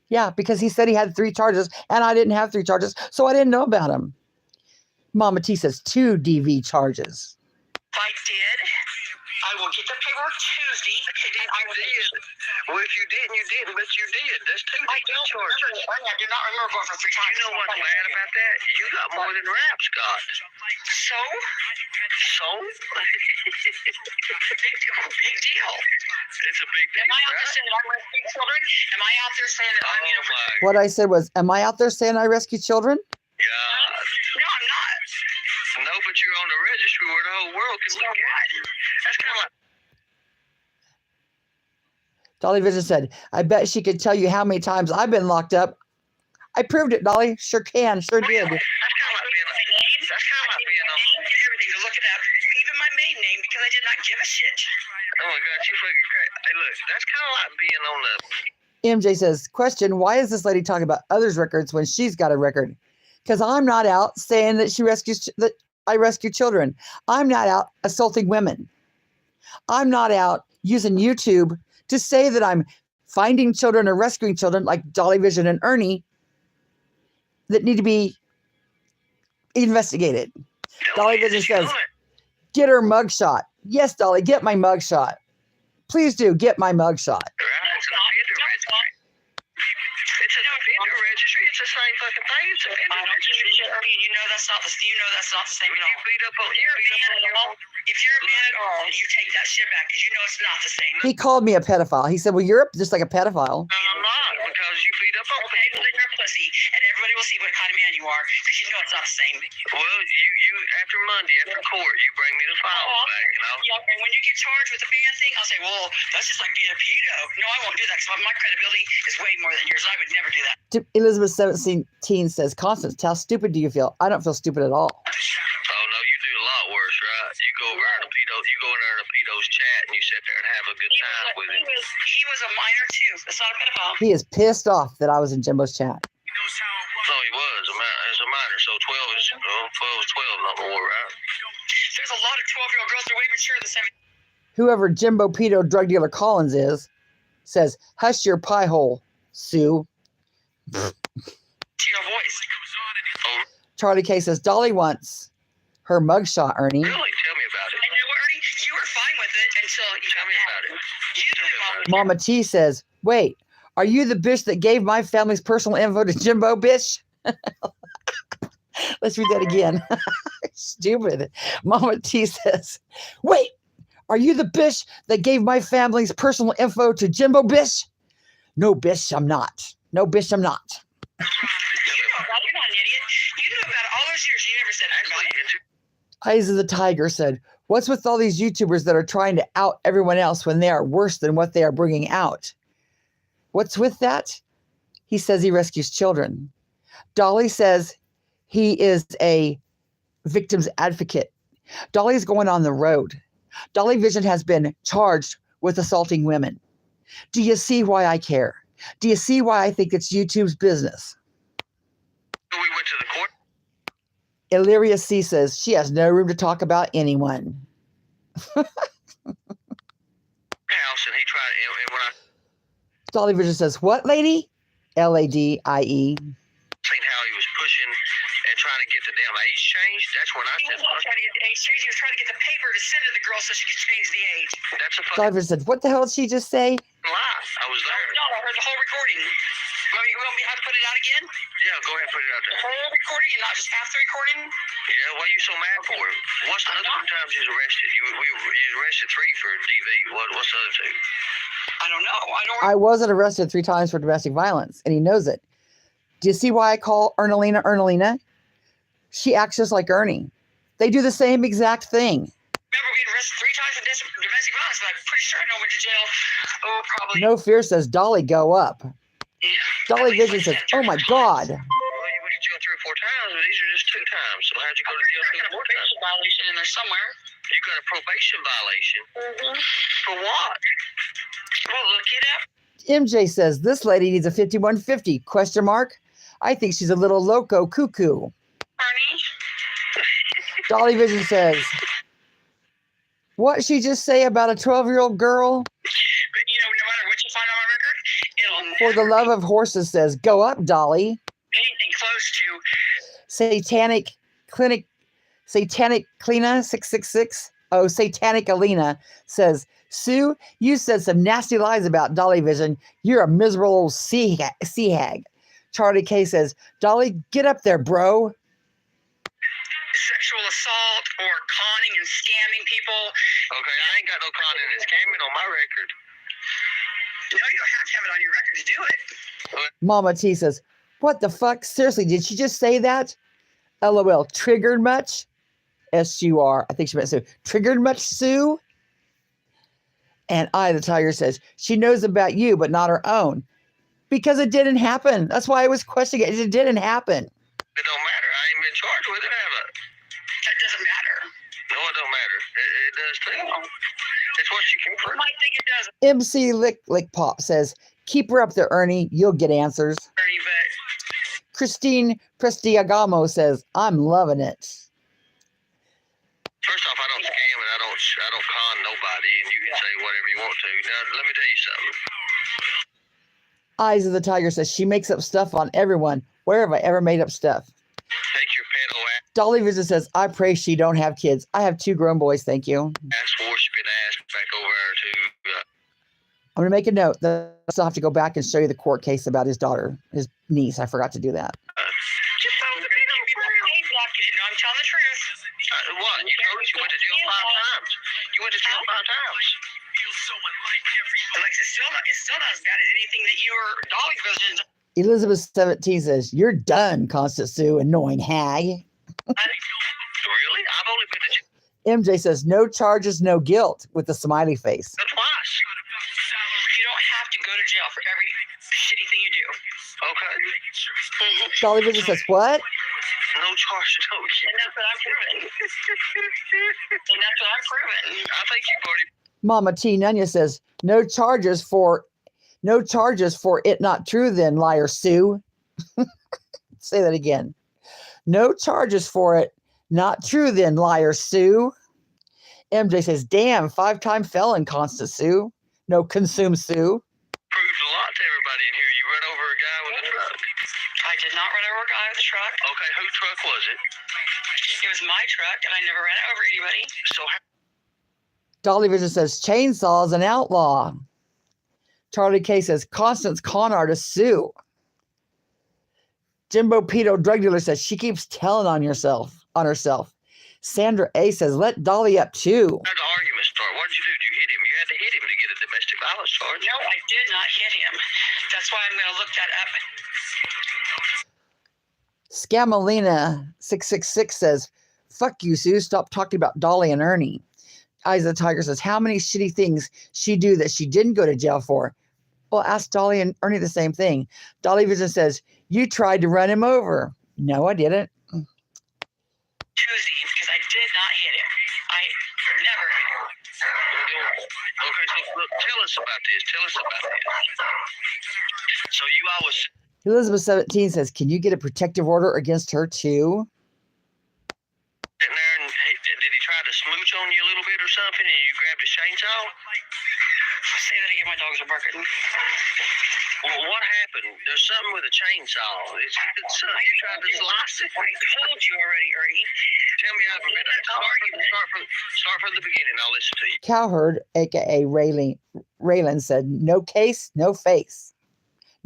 Yeah, because he said he had 3 charges, and I didn't have 3 charges, so I didn't know about him. Mama T says 2 DV charges. I did, I will get the paperwork Tuesday. And I did. Well, if you didn't, you didn't, but you did. That's 2 I DV don't charges. remember. I do not remember going for 3 times. You know what's bad about that? You got more than Raps got. So? So? Big deal. It's a big deal, Am I out there right? saying that I rescue children? Am I out there saying that I'm, you know, for What I said was, am I out there saying I rescue children? God. No, I'm not. No, but you're on the registry where the whole world can look at it. That's kind of like, Dolly Vision said, I bet she could tell you how many times I've been locked up. I proved it, Dolly. Sure can. Sure did. That's kind of like being everything to look it up, even my maiden name, because I did not give a shit. oh my God, you fucking crazy. Hey, look, that's kind of like being on the... MJ says, question, why is this lady talking about others' records when she's got a record? Because I'm not out saying that that I rescue children. I'm not out assaulting women. I'm not out using YouTube to say that I'm finding children or rescuing children like Dolly Vision and Ernie that need to be investigated. Dolly Vision says, get her mugshot. Yes, Dolly, get my mugshot. Please do get my mugshot. It's an offender registry. It's the same fucking thing. It's an offender registry. You know that's not the same at all. You beat up on If you're a man at all, you take that shit back because you know it's not the same. He called me a pedophile. He said, well, you're just like a pedophile. I'm not, because you beat up on Okay, well then you're a pussy, and everybody will see what kind of man you are because you know it's not the same. Well, you after Monday, after court, you bring me the files back, and I'll... Yeah, and when you get charged with the ban thing, I'll say, well, that's just like being a pedo. No, I won't do that because my credibility is way more than yours. I would never do that. Elizabeth 17 says, Constance, how stupid do you feel? I don't feel stupid at all. Oh, no, you do a lot worse, right? You go over in a pedo's chat, and you sit there and have a good time with him. He was a minor, too. That's not a pedophile. He is pissed off that I was in Jimbo's chat. No, he was a minor, so 12 is 12, not more, right? There's a lot of 12-year-old girls that are way mature than 17. Whoever Jimbo pedo drug dealer Collins is, says, hush your pie hole, Sue. To your voice. Charlie K says, Dolly wants her mugshot, Ernie. Really? Tell me about it. And you know what, Ernie? You were fine with it until you Tell me about it. Mama T says, wait, are you the bitch that gave my family's personal info to Jimbo, bitch? Let's read that again. Stupid. Mama T says, wait, are you the bitch that gave my family's personal info to Jimbo, bitch? No, bitch, I'm not. No, bitch, I'm not. You're not an idiot. You knew about it all those years. You never said anything about it. Eyes of the Tiger said, what's with all these YouTubers that are trying to out everyone else when they are worse than what they are bringing out? What's with that? He says he rescues children. Dolly says he is a victim's advocate. Dolly's going on the road. Dolly Vision has been charged with assaulting women. Do you see why I care? Do you see why I think it's YouTube's business? We went to the court. Illyria C says she has no room to talk about anyone. House, and he tried, and when I Dolly Vision says, what, lady? Ladie. seen how he was pushing and trying to get the damn age changed, that's when I He said, was not trying to get the age changed. He was trying to get the paper to send to the girl so she could change the age. that's a Dolly fucking Vision said, what the hell did she just say? lie. I was there. No, I heard the whole recording. You want me to have to put it out again? Yeah, go ahead and put it out The there. whole recording and not just half the recording? Yeah, why are you so mad for it? What's the other 2 times you was arrested? You arrested 3 for DV. What's the other 2? I don't know. I wasn't arrested 3 times for domestic violence, and he knows it. Do you see why I call Ernalina? She acts just like Ernie. They do the same exact thing. Remember being arrested 3 times for domestic violence, but I'm pretty sure I know went to jail. Oh, probably. No Fear says, Dolly, go up. Yeah. Dolly Vision says, oh my God. Well, you went to jail 3 or 4 times, but these are just 2 times. So how'd you go to jail 2 more times? Violation in there somewhere. You got a probation violation. For what? Well, look it up. MJ says, this lady needs a 5150, question mark. I think she's a little loco cuckoo. Ernie? DOLLYVISION says, what she just say about a 12-year-old girl? But you know, no matter what you find on my record, it'll For the love of horses says, go up, Dolly. anything close to Satanic Cleena 666. Oh, Satanic Alena says, Sue, you said some nasty lies about DOLLYVISION. You're a miserable old sea hag. Charlie K says, Dolly, get up there, bro. sexual assault or conning and scamming people. Okay, I ain't got no conning and scamming on my record. No, you don't have to have it on your record to do it. Mama T says, what the fuck? Seriously, did she just say that? LOL, triggered much? SUR, I think she meant Sue. Triggered much, Sue? And the Tiger says, she knows about you, but not her own. Because it didn't happen. That's why I was questioning it. It didn't happen. It don't matter. I ain't been charged with it, have I? That doesn't matter. No, it don't matter. It does too. It's what you can prove. You might think it doesn't. MC Lick Pop says, keep her up there, Ernie. You'll get answers. Ernie, but Christine Prestiagamo says, I'm loving it. First off, I don't scam and I don't con nobody, and you can say whatever you want to. Now, let me tell you something. Eyes of the Tiger says, she makes up stuff on everyone. Where have I ever made up stuff? Take your pedo ass. DOLLYVISION says, I pray she don't have kids. I have 2 grown boys, thank you. Worshiping ass back over there to. I'm going to make a note that I still have to go back and show you the court case about his daughter, his niece. I forgot to do that. just so the people block because you know I'm telling the truth. What? You told us you went to jail 5 times. You went to jail 5 times. Alexa, it's still not as bad as anything that you or DOLLYVISION. Elizabeth 17 says, you're done, Constance Sue, annoying hag. Really? I've only been to jail MJ says, no charges, no guilt, with a smiley face. twice. You don't have to go to jail for every shitty thing you do. Okay. DOLLYVISION says, what? No charge, no guilt. And that's what I'm proving. And that's what I'm proving. I think you've already. Mama T. Nunya says, no charges for it not true then, liar Sue. Say that again. No charges for it not true then, liar Sue. MJ says, damn, 5-time felon, Constance Sue. No, consume Sue. Proved a lot to everybody in here. You run over a guy with a truck. I did not run over a guy with a truck. Okay, whose truck was it? It was my truck, and I never ran over anybody. So DOLLYVISION says, chainsaw is an outlaw. Charlie K says, Constance con artist Sue. Jimbo Pedo drug dealer says, she keeps telling on herself. Sandra A says, let Dolly up too. how'd the argument start? What did you do? Did you hit him? You had to hit him to get a domestic violence charge. No, I did not hit him. That's why I'm going to look that up. Scamalina 666 says, fuck you, Sue. Stop talking about Dolly and Ernie. Eyes of the Tiger says, how many shitty things she do that she didn't go to jail for? Well, ask Dolly and Ernie the same thing. DOLLYVISION says, you tried to run him over. No, I didn't. Tuesday, because I did not hit him. I never hit him. Okay, so look, tell us about this. So you always. Elizabeth 17 says, can you get a protective order against her too? Sitting there and did he try to smooch on you a little bit or something and you grabbed his chainsaw? Say that again, my dogs are barking. Well, what happened? There's something with a chainsaw. It's something you tried to slice it. I told you already, Ernie. Tell me how to start from the beginning. I'll listen to you. Cowherd, aka Raylan said, no case, no face.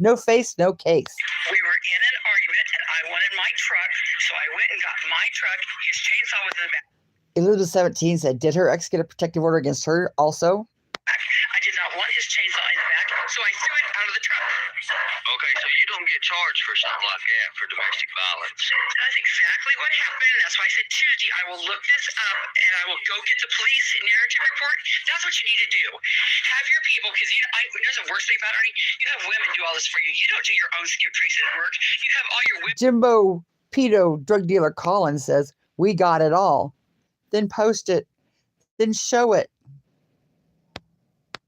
No face, no case. We were in an argument and I wanted my truck, so I went and got my truck. His chainsaw was in the back. Elizabeth 17 said, did her ex get a protective order against her also? I did not want his chainsaw in the back, so I threw it out of the truck. Okay, so you don't get charged for something like that, for domestic violence. That's exactly what happened. That's why I said Tuesday, I will look this up and I will go get the police narrative report. That's what you need to do. Have your people, because there's a worst thing about Ernie. You have women do all this for you. You don't do your own skip trace at work. You have all your women. Jimbo pedo drug dealer Colin says, "We got it all." Then post it. Then show it.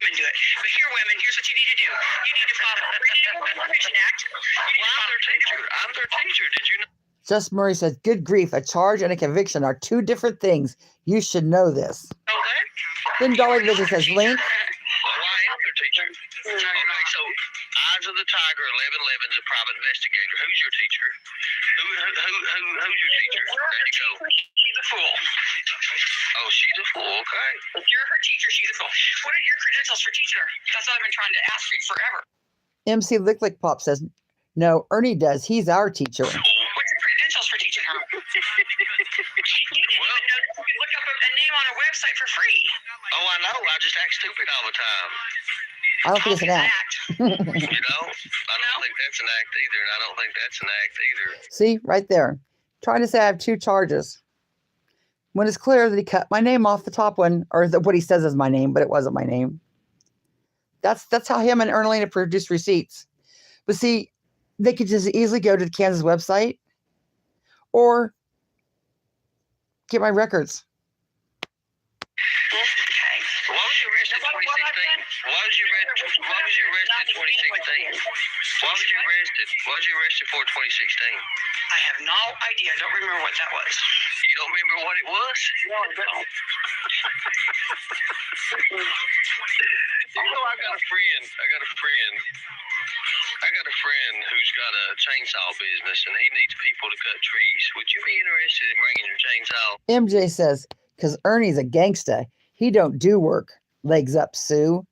Women do it. But here, women, here's what you need to do. You need to follow the Freedom of Information Act. Well, I'm their teacher. I'm their teacher. Did you know? Just Murray says, "Good grief, a charge and a conviction are two different things. You should know this." Then Dolly Vision says, "Link." Well, I am their teacher. Okay, so Eyes of the Tiger 1111's a private investigator. Who's your teacher? Who's your teacher? There you go. She's a fool. Oh, she's a fool. Okay. If you're her teacher, she's a fool. What are your credentials for teaching her? That's what I've been trying to ask you forever. MC Lick Lick Pop says, "No, Ernie does. He's our teacher." What's your credentials for teaching her? You didn't even know you could look up a name on a website for free. Oh, I know. I just act stupid all the time. I don't think it's an act. You know? I don't think that's an act either, and I don't think that's an act either. See, right there. Trying to say I have two charges. When it's clear that he cut my name off the top one, or what he says is my name, but it wasn't my name. That's how him and Ernie produced receipts. But see, they could just easily go to the Kansas website or get my records. Why was you arrested in 2016? Why was you arrested in 2016? Why was you arrested for 2016? I have no idea. I don't remember what that was. You don't remember what it was? No, I don't. You know, I got a friend who's got a chainsaw business, and he needs people to cut trees. Would you be interested in bringing your chainsaw? MJ says, "Because Ernie's a gangsta. He don't do work. Legs up, Sue."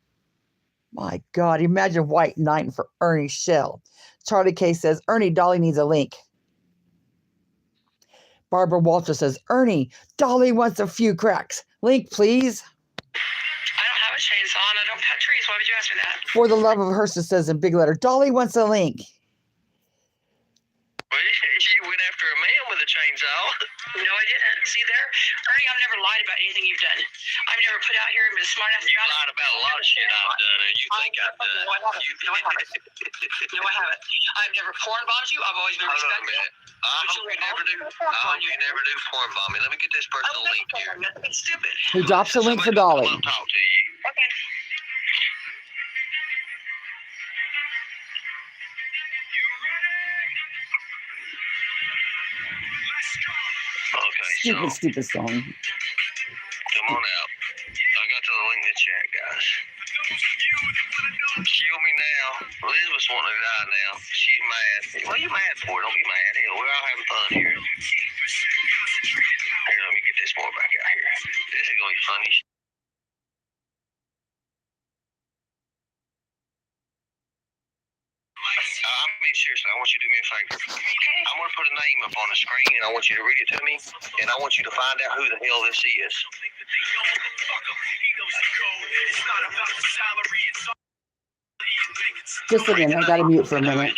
My God, imagine White Knighting for Ernie's shell. Charlie K says, "Ernie, Dolly needs a link." Barbara Walter says, "Ernie, Dolly wants a few cracks. Link, please." I don't have a chainsaw and I don't cut trees. Why would you ask me that? For the love of Hearst, says in big letter, "Dolly wants a link." Well, you went after a man with a chainsaw. No, I didn't. See there? Ernie, I've never lied about anything you've done. I've never put out here and been smart enough You lied about a lot of shit I've done, and you think I've done. No, I haven't. No, I haven't. No, I haven't. I've never porn bombed you. I've always been Hold on a respectful. minute. I hope you never do. I hope you never do porn bomb me. Let me get this person a link here. It's stupid. He drops a link for Dolly. I'll talk to you. Okay. Okay, Stupid song. come on out. I got to the link in the chat, guys. Kill me now. Elizabeth's wanting to die now. She's mad. What are you mad for? Don't be mad. Hell, we're all having fun here. Here, let me get this more back out here. This is going to be funny. I mean, seriously, I want you to do me a favor. I'm going to put a name up on the screen, and I want you to read it to me, and I want you to find out who the hell this is. Just a minute. I got to mute for a minute.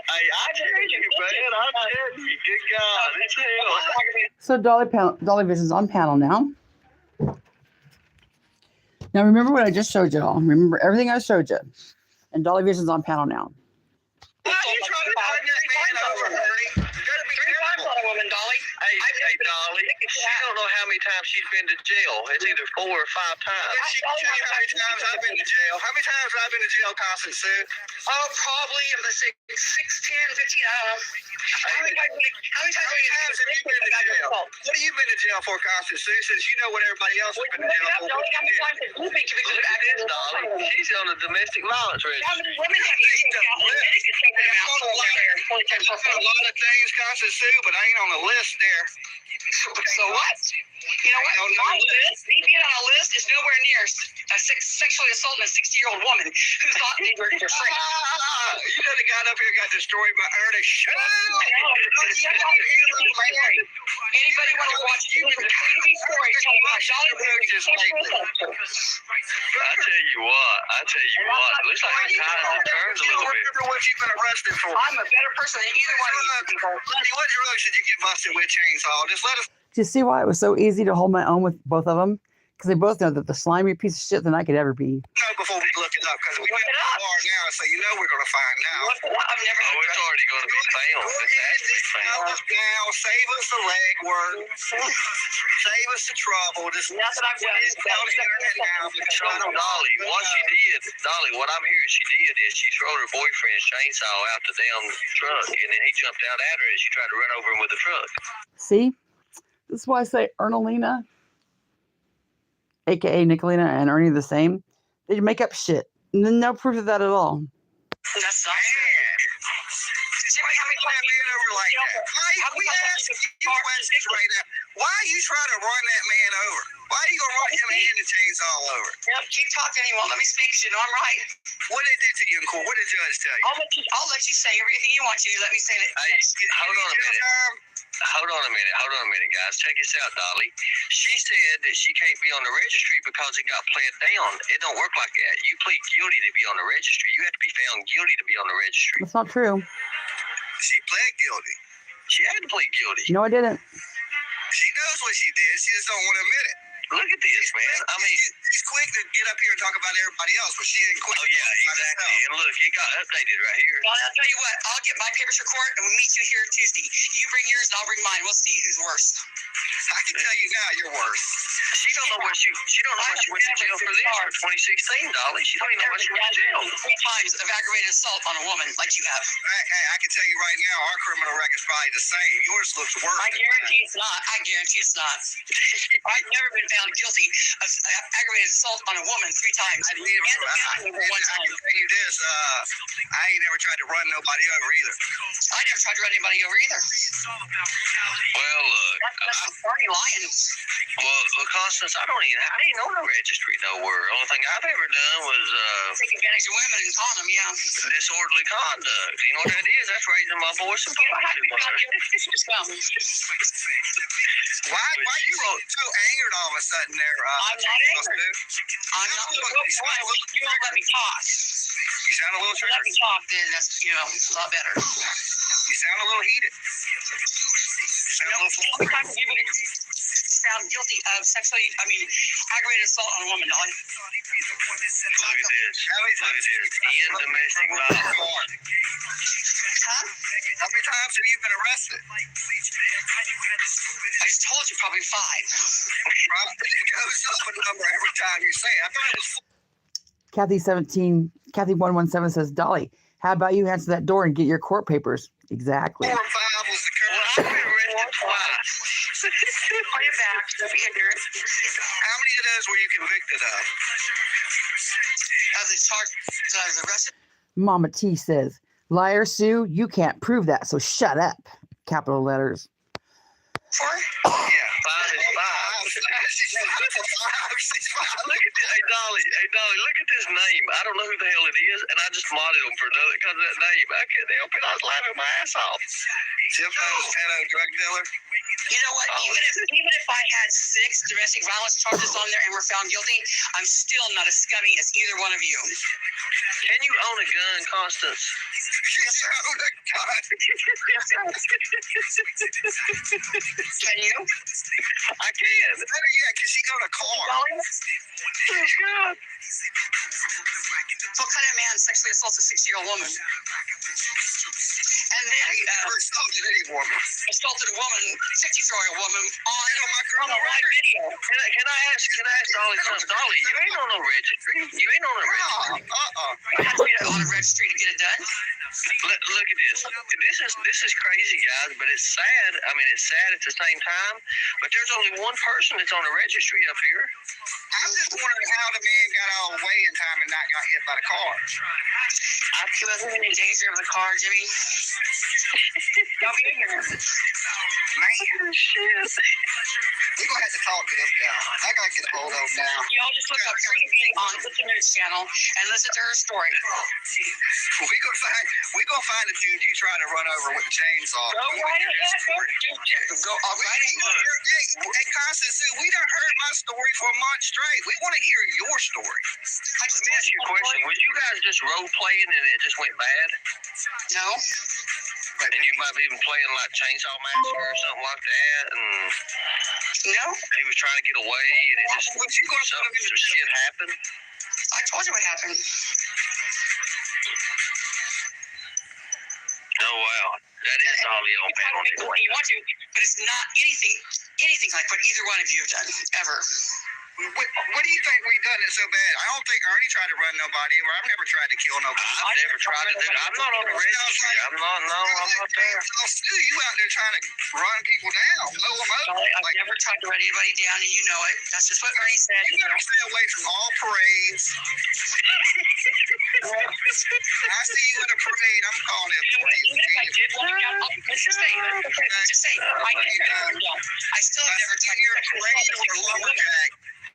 Hey, I tell you, man, I tell you, good God, it's hell. So Dolly Vision's on panel now. Now remember what I just showed you all. Remember everything I showed you. And Dolly Vision's on panel now. Why are you trying to find that man over, Ernie? You're going to be 3 times on a woman, Dolly. Hey, Dolly. She don't know how many times she's been to jail. It's either 4 or 5 times. But she can tell you how many times I've been to jail. How many times have I been to jail, Constance, Sue? Oh, probably, let's say 6, 10, 15, I don't know. How many times have you been to jail? What have you been to jail for, Constance, Sue? Since you know what everybody else has been to jail for. Dolly, how many times have you been convicted of accident? Dolly, she's on a domestic violence register. How many women have you taken out? I've done a lot of things, Constance, Sue, but I ain't on the list there. So what? You know what? My list, me being on a list is nowhere near sexually assaulting a 60-year-old woman who thought they were free. You done got up here and got destroyed by Ernest. Shut up! Anybody want to watch the creepy story told by Dolly I tell you what, looks like the tides have turned a little bit. Remember what you've been arrested for. I'm a better person than either one of you people. Honey, what drugs did you get busted with, chainsaw? Just let us. Do you see why it was so easy to hold my own with both of them? Because they both know that the slimier piece of shit than I could ever be. know before we look it up, because we know who you are now, so you know we're going to find out. I've never. Oh, it's already going to be found. Go ahead and just tell us now. Save us the legwork. Save us the trouble. Just That's what I've done. Tell the internet now. So Dolly, what I'm hearing she did is she threw her boyfriend's chainsaw out the damn truck, and then he jumped out at her and she tried to run over him with the truck. See? This is why I say Ernalina, a.k.a. Nicolina, and Ernie the same. They make up shit. No proof of that at all. That's not true. Jimmy, how many times being over like that? We asking you questions right now. Why are you trying to run that man over? Why are you going to run him and the chainsaw over? Yep, keep talking. He won't let me speak. You know I'm right. What did they do to you in court? What did the judge tell you? I'll let you say everything you want to. Let me say that. Hey, hold on a minute, guys. Check this out, Dolly. She said that she can't be on the registry because it got pled down. It don't work like that. You plead guilty to be on the registry. You have to be found guilty to be on the registry. That's not true. She pled guilty. She had to plead guilty. No, I didn't. She knows what she did. She just don't want to admit it. Look at this, man. I mean, she's quick to get up here and talk about everybody else, but she ain't quick. Oh, yeah, exactly. And look, it got updated right here. Well, I'll tell you what. I'll get my papers to court, and we'll meet you here Tuesday. You bring yours, and I'll bring mine. We'll see who's worse. I can tell you now, you're worse. She don't know where she went to jail for this for 2016, Dolly. She don't even know where she went to jail. 3 times of aggravated assault on a woman like you have. Hey, I can tell you right now, our criminal record's probably the same. Yours looks worse. I guarantee it's not. I've never been found guilty of aggravated assault on a woman 3 times. I can tell you this, I ain't never tried to run nobody over either. I never tried to run anybody over either. Well, look. That's already lying. Well, Constance, I ain't on the registry nowhere. The only thing I've ever done was take advantage of women and con them, yeah. Disorderly conduct. You know what that is? That's raising my voice and Why you so angered all of a sudden there? I'm not angry. I'm not. You won't let me talk. You sound a little triggered. Let me talk, then that's a lot better. You sound a little heated. How many times have you been found guilty of aggravated assault on a woman, Dolly? Look at this. In domestic violence. Huh? How many times have you been arrested? I just told you probably 5. It goes up a number every time you say it. I thought it was Kathy117 says, Dolly, how about you answer that door and get your court papers? Exactly. 4 and 5 was the current. I've been arrested twice. Play it back. Don't be ignorant. How many of those were you convicted of? I was arrested. Mama T says, liar Sue, you can't prove that, so shut up. Capital letters. 4? Yeah, 5 is 5. Look at this. Hey, Dolly, look at this name. I don't know who the hell it is, and I just modded them for another because of that name. I couldn't help it. I was laughing my ass off. Jimbo's pedo drug dealer. You know what? Even if I had 6 domestic violence charges on there and were found guilty, I'm still not as scummy as either one of you. Can you own a gun, Constance? Yes, I own a gun. Can you? I can. Better yet, can she own a car? Oh, God. What kind of man sexually assaults a 60-year-old woman? And then assaulted a woman, 63-year-old woman, on a live video. Can I ask Dolly something? Dolly, you ain't on no registry. You ain't on no registry. You have to be on a registry to get it done. Look at this. This is crazy, guys, but it's sad. I mean, it's sad at the same time. But there's only one person that's on the registry up here. I'm just wondering how the man got all the way in time and not got hit by the car. He wasn't in danger of the car, Jimmy. Don't be ignorant. Man, shit. We're going to have to talk to this guy. I got to get a hold of him now. Y'all just look up Freaky on the news channel and listen to her story. We're going to find the dude you tried to run over with the chainsaw. Go right ahead. Go right ahead. Hey, Constance, we done heard my story for a month straight. We want to hear your story. Let me ask you a question. Was you guys just role playing and it just went bad? No. And you might be even playing like Chainsaw Massacre or something like that. And no. He was trying to get away and it just some shit happened. I told you what happened. Oh wow. That is Dolly on penalty. You want to, but it's not anything like what either one of you have done ever. What do you think we've done it so bad? I don't think Ernie tried to run nobody over. I've never tried to kill nobody. I've never tried to do it. I'm not on the registry. I'm not there. Still, you out there trying to run people down. I've never tried to run anybody down, and you know it. That's just what Ernie said. You gotta stay away from all parades. I see you at a parade. I'm calling it a parade. Let's just say, I still have never tried to run a parade or a lumberjack.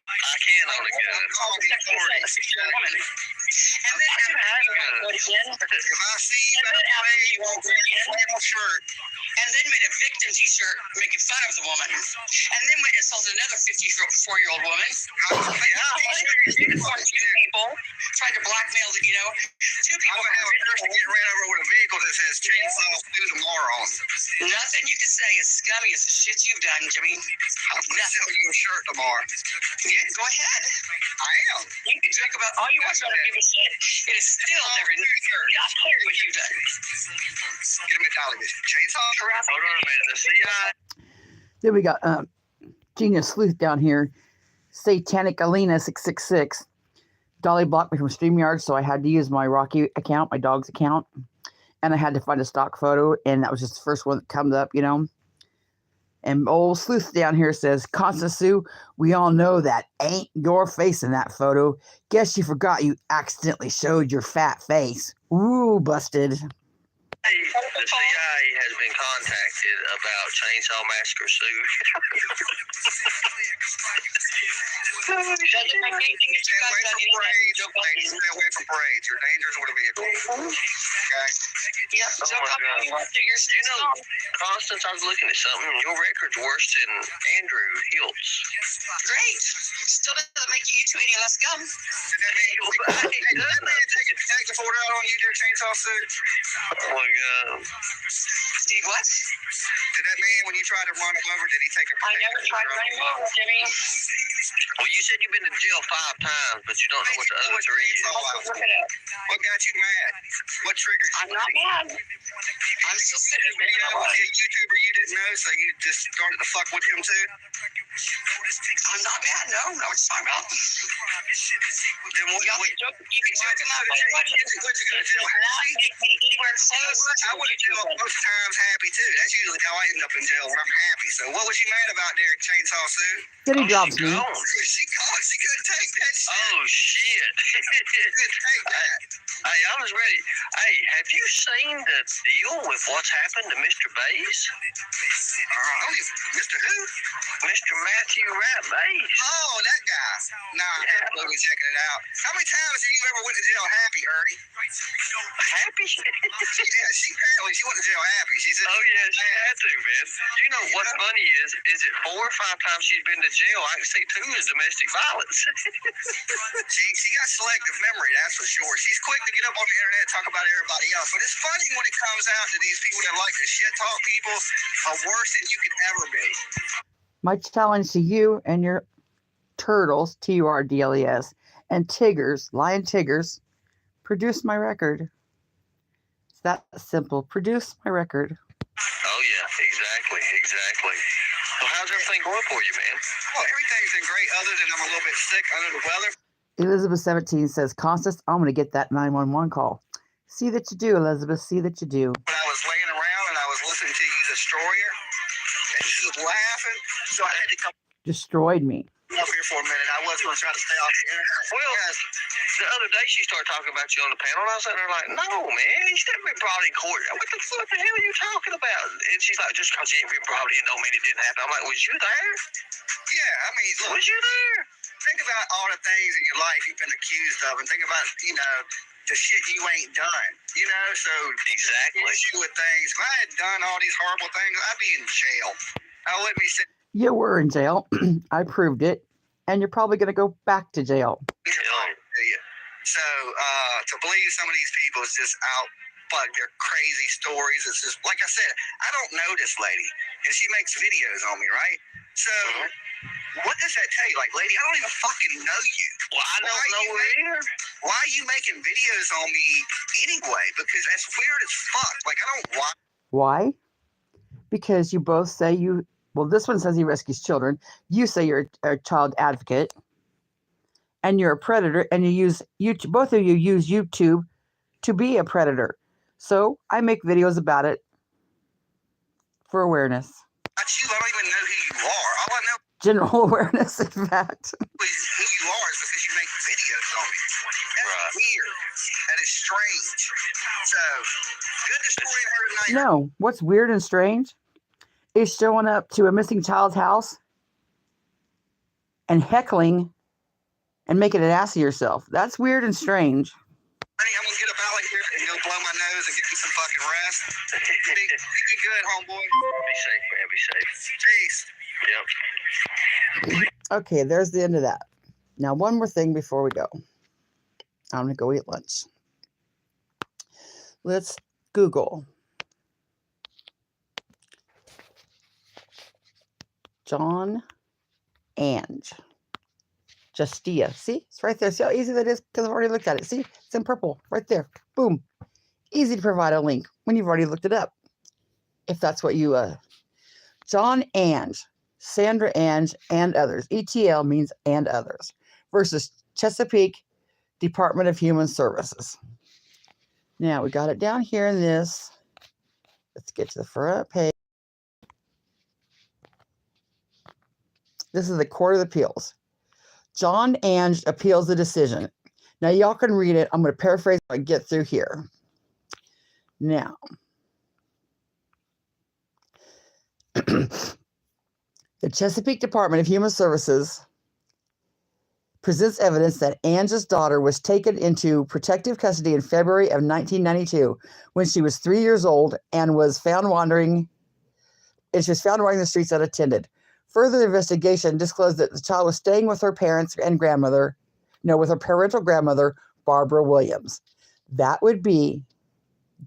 I can only get it. And then if I see you at a parade, you won't wear a flannel shirt. And then made a victim t-shirt making fun of the woman. And then went and assaulted another 54-year-old woman. Two people tried to blackmail the, two people. I'm going to have a person get ran over with a vehicle that says chainsaw through tomorrow on it. Nothing you can say is scummy as the shit you've done, Jimmy. I'm going to sell you a shirt tomorrow. Yeah, go ahead. I am. You can talk about all you want to give a shit. It is still never not clear what you've done. Get him at Dollyvision. Chainsaw. Hold on a minute. The CI. Then we got Genius Sleuth down here. Satanic Alene 666. Dolly blocked me from StreamYard, so I had to use my Rocky account, my dog's account. And I had to find a stock photo, and that was just the first one that comes up, And old Sleuth down here says, Constance, we all know that ain't your face in that photo. Guess you forgot you accidentally showed your fat face. Ooh, busted. The CIA has been contacted about Chainsaw Massacre Sue. Stay away from parades. You're dangerous with a vehicle. Okay? Yep. Constance, I was looking at something. Your record's worse than Andrew Hilt's. Great. Still doesn't make you two any less scum. Did that man take the order out on you there, Chainsaw Sue? Oh my God. Steve, what? Did that man, when you tried to run him over, did he take a I never tried to run him over, Jimmy. Well, you said you've been to jail 5 times, but you don't know what the other 3 is. What got you mad? What triggered you? I'm not mad. I'm still sitting there. You know, a YouTuber you didn't know, so you just started to fuck with him too? I'm not mad, no. I know what you're talking about. Then what? You can joke about it. What'd you go to jail? Anywhere close. I would have jail most times happy too. That's usually how I end up in jail when I'm happy. So what was you mad about there, Chainsaw Sue? Then he drops me. She couldn't take that shit. Oh shit. She couldn't take that. Hey, I was ready. Hey, have you seen the deal with what's happened to Mr. Bays? Mr. who? Mr. Matthew Rat Bays. Oh, that guy. Nah, I'm going checking it out. How many times have you ever went to jail happy, Ernie? Happy? Yeah, she went to jail happy. She said, oh yeah, she had to, man. You know what's funny is it 4 or 5 times she's been to jail? I can see 2 is domestic violence. she got selective memory, that's for sure. She's quick to get up on the internet and talk about everybody else. But it's funny when it comes out to these people that like to shit talk people are worse than you could ever be. My challenge to you and your turtles, TURDLES, and Tiggers, Lion Tiggers, Produce my record. It's that simple. Produce my record. Oh yeah, exactly. So how's everything going for you, man? Well, everything's been great other than I'm a little bit sick under the weather. Elizabeth 17 says, Constance, I'm going to get that 911 call. See that you do, Elizabeth. See that you do. When I was laying around and I was listening to you destroyer, and she was laughing, so I had to come Destroyed me. up here for a minute. I was going to try to stay off the internet. Well, the other day she started talking about you on the panel, and I was sitting there like, no, man, he's never been brought in court. What the hell are you talking about? And she's like, just because he ain't been brought in don't mean it didn't happen. I'm like, was you there? Yeah, I mean, look, Was you there? think about all the things in your life you've been accused of, and think about, the shit you ain't done, so Exactly. you with things. If I had done all these horrible things, I'd be in jail. Now let me say, You were in jail. I proved it. And you're probably going to go back to jail. so to believe some of these people is just they're crazy stories. It's just, like I said, I don't know this lady, and she makes videos on me, right? So what does that tell you? Like, lady, I don't even fucking know you. Well, I don't know her either. Why are you making videos on me anyway? Because that's weird as fuck. Like, I don't want. Why? Because you both say well, this one says he rescues children. You say you're a child advocate. And you're a predator. And you use YouTube. Both of you use YouTube to be a predator. So I make videos about it for awareness. I don't even know who you are. All I know General awareness, in fact. who you are is because you make videos on me. That's weird. That is strange. So, good destroying her tonight. No, what's weird and strange is showing up to a missing child's house and heckling and making an ass of yourself. That's weird and strange. Honey, I'm going to get up out of here and go blow my nose and get me some fucking rest. Be good, homeboy. Be safe, man. Be safe. Peace. Yep. Okay, there's the end of that. Now, one more thing before we go. I'm going to go eat lunch. Let's Google John Ange. Justia. See? It's right there. See how easy that is? Because I've already looked at it. See? It's in purple. Right there. Boom. Easy to provide a link when you've already looked it up. If that's what you... John Ange, Sandra Ange, and others. ETL means and others. Versus Chesapeake Department of Human Services. Now, we got it down here in this. Let's get to the front page. This is the Court of Appeals. John Ange appeals the decision. Now, y'all can read it. I'm going to paraphrase and get through here. Now, the Chesapeake Department of Human Services presents evidence that Ange's daughter was taken into protective custody in February of 1992 when she was 3 years old and was found wandering the streets unattended. Further investigation disclosed that the child was staying with her parents and with her parental grandmother, Barbara Williams. That would be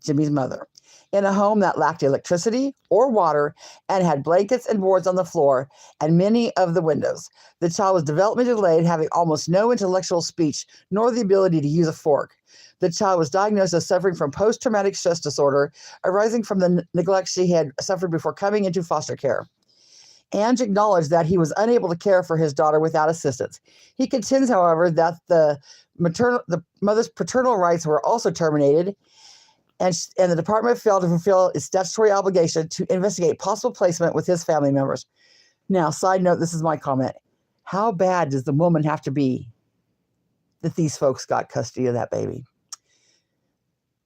Jimmy's mother, in a home that lacked electricity or water and had blankets and boards on the floor and many of the windows. The child was developmentally delayed, having almost no intellectual speech nor the ability to use a fork. The child was diagnosed as suffering from post-traumatic stress disorder arising from the neglect she had suffered before coming into foster care. Ange acknowledged that he was unable to care for his daughter without assistance. He contends, however, that the mother's paternal rights were also terminated, and the department failed to fulfill its statutory obligation to investigate possible placement with his family members. Now, side note, this is my comment. How bad does the woman have to be that these folks got custody of that baby?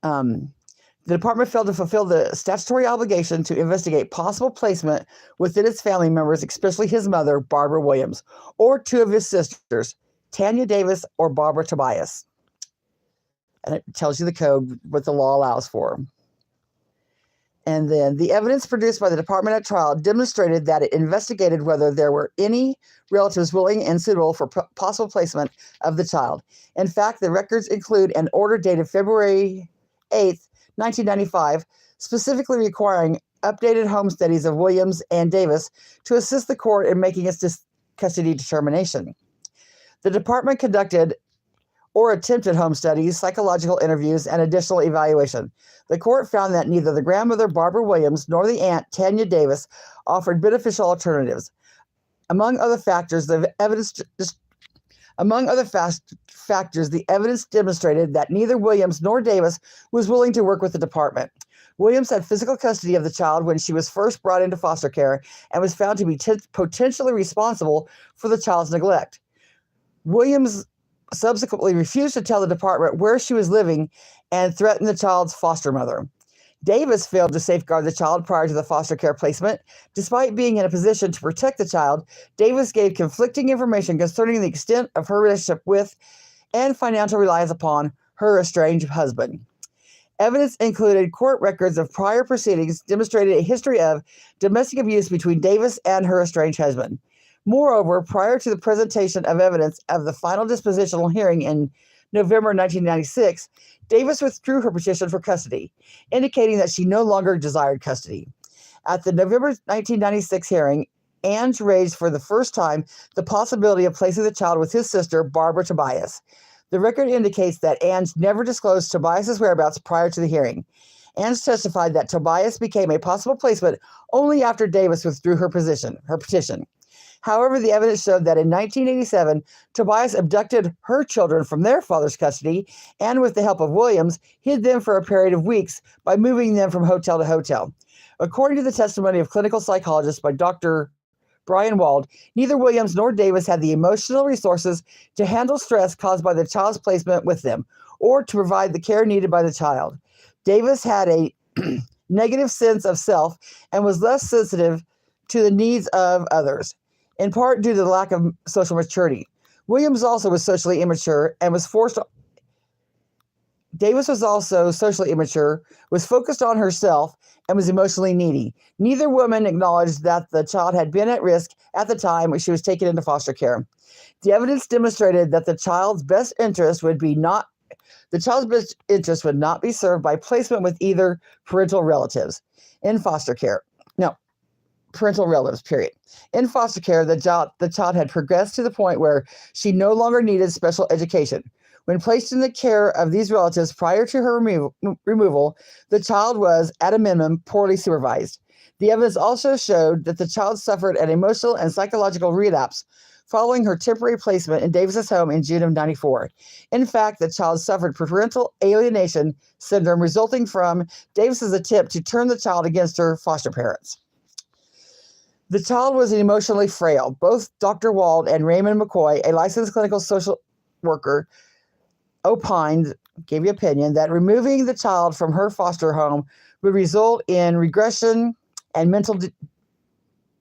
The department failed to fulfill the statutory obligation to investigate possible placement within its family members, especially his mother, Barbara Williams, or two of his sisters, Tanya Davis or Barbara Tobias. And it tells you the code, what the law allows for. And then the evidence produced by the department at trial demonstrated that it investigated whether there were any relatives willing and suitable for possible placement of the child. In fact, the records include an order dated February 8th, 1995, specifically requiring updated home studies of Williams and Davis to assist the court in making its custody determination. The department conducted or attempted home studies, psychological interviews, and additional evaluation. The court found that neither the grandmother, Barbara Williams, nor the aunt, Tanya Davis, offered beneficial alternatives. Among other factors, the evidence demonstrated that neither Williams nor Davis was willing to work with the department. Williams had physical custody of the child when she was first brought into foster care and was found to be potentially responsible for the child's neglect. Williams subsequently refused to tell the department where she was living and threatened the child's foster mother. Davis failed to safeguard the child prior to the foster care placement. Despite being in a position to protect the child, Davis gave conflicting information concerning the extent of her relationship with and financial reliance upon her estranged husband. Evidence included court records of prior proceedings demonstrated a history of domestic abuse between Davis and her estranged husband. Moreover, prior to the presentation of evidence of the final dispositional hearing in November 1996, Davis withdrew her petition for custody, indicating that she no longer desired custody. At the November 1996 hearing, Ange raised for the first time the possibility of placing the child with his sister, Barbara Tobias. The record indicates that Ange never disclosed Tobias's whereabouts prior to the hearing. Ange testified that Tobias became a possible placement only after Davis withdrew her petition. However, the evidence showed that in 1987, Tobias abducted her children from their father's custody and, with the help of Williams, hid them for a period of weeks by moving them from hotel to hotel. According to the testimony of clinical psychologist by Dr. Brian Wald, neither Williams nor Davis had the emotional resources to handle stress caused by the child's placement with them or to provide the care needed by the child. Davis had a negative sense of self and was less sensitive to the needs of others, in part due to the lack of social maturity. Williams also was socially immature and was forced. Davis was also socially immature, was focused on herself, and was emotionally needy. Neither woman acknowledged that the child had been at risk at the time when she was taken into foster care. The evidence demonstrated that the child's best interest would not be served by placement with either parental relatives in foster care. No, parental relatives, period. In foster care, the child had progressed to the point where she no longer needed special education. When placed in the care of these relatives prior to her removal, the child was, at a minimum, poorly supervised. The evidence also showed that the child suffered an emotional and psychological relapse following her temporary placement in Davis's home in June of 1994. In fact, the child suffered parental alienation syndrome resulting from Davis's attempt to turn the child against her foster parents. The child was emotionally frail. Both Dr. Wald and Raymond McCoy, a licensed clinical social worker, gave the opinion that removing the child from her foster home would result in regression and mental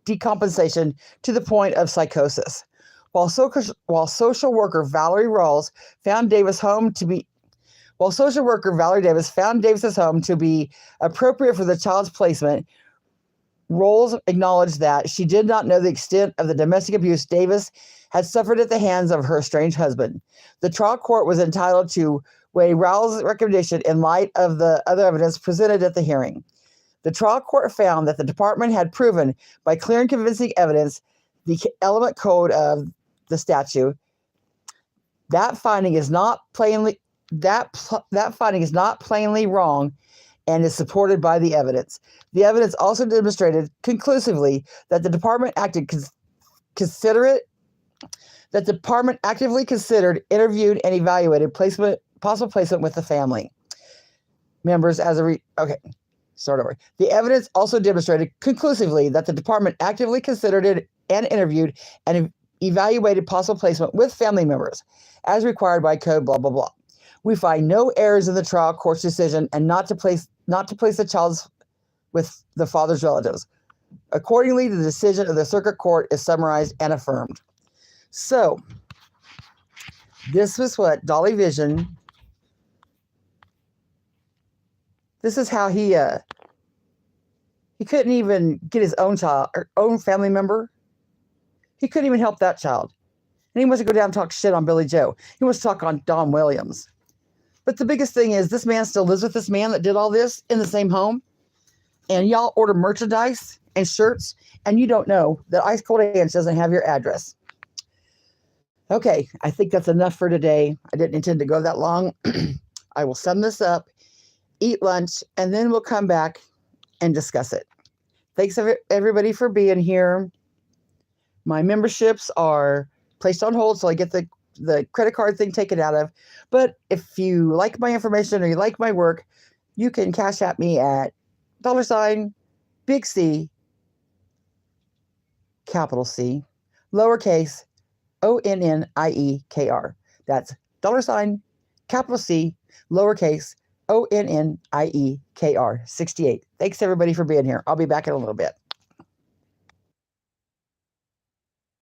decompensation to the point of psychosis. While social worker Valerie Davis found Davis's home to be appropriate for the child's placement, Rolls acknowledged that she did not know the extent of the domestic abuse Davis had suffered at the hands of her estranged husband. The trial court was entitled to weigh Rowell's recommendation in light of the other evidence presented at the hearing. The trial court found that the department had proven by clear and convincing evidence the element code of the statute. That finding is not plainly wrong and is supported by the evidence. The evidence also demonstrated conclusively that the department actively considered, interviewed, and evaluated possible placement with the family members The evidence also demonstrated conclusively that the department actively considered it and interviewed and evaluated possible placement with family members as required by code, blah, blah, blah. We find no errors in the trial court's decision and not to place the child with the father's relatives. Accordingly, the decision of the circuit court is summarized and affirmed. So, this was what DOLLYVISION, this is how he couldn't even get his own child, or own family member. He couldn't even help that child. And he wants to go down and talk shit on Billy Joe. He wants to talk on Don Williams. But the biggest thing is this man still lives with this man that did all this in the same home. And y'all order merchandise and shirts, and you don't know that Ice Cold Ange doesn't have your address. Okay, I think that's enough for today. I didn't intend to go that long. I will sum this up, eat lunch, and then we'll come back and discuss it. Thanks everybody for being here. My memberships are placed on hold, so I get the credit card thing taken out of. But if you like my information or you like my work, you can cash at me at $Big C, capital C, lowercase ONNIEKR. That's capital C, lowercase ONNIEKR 68. Thanks everybody for being here. I'll be back in a little bit.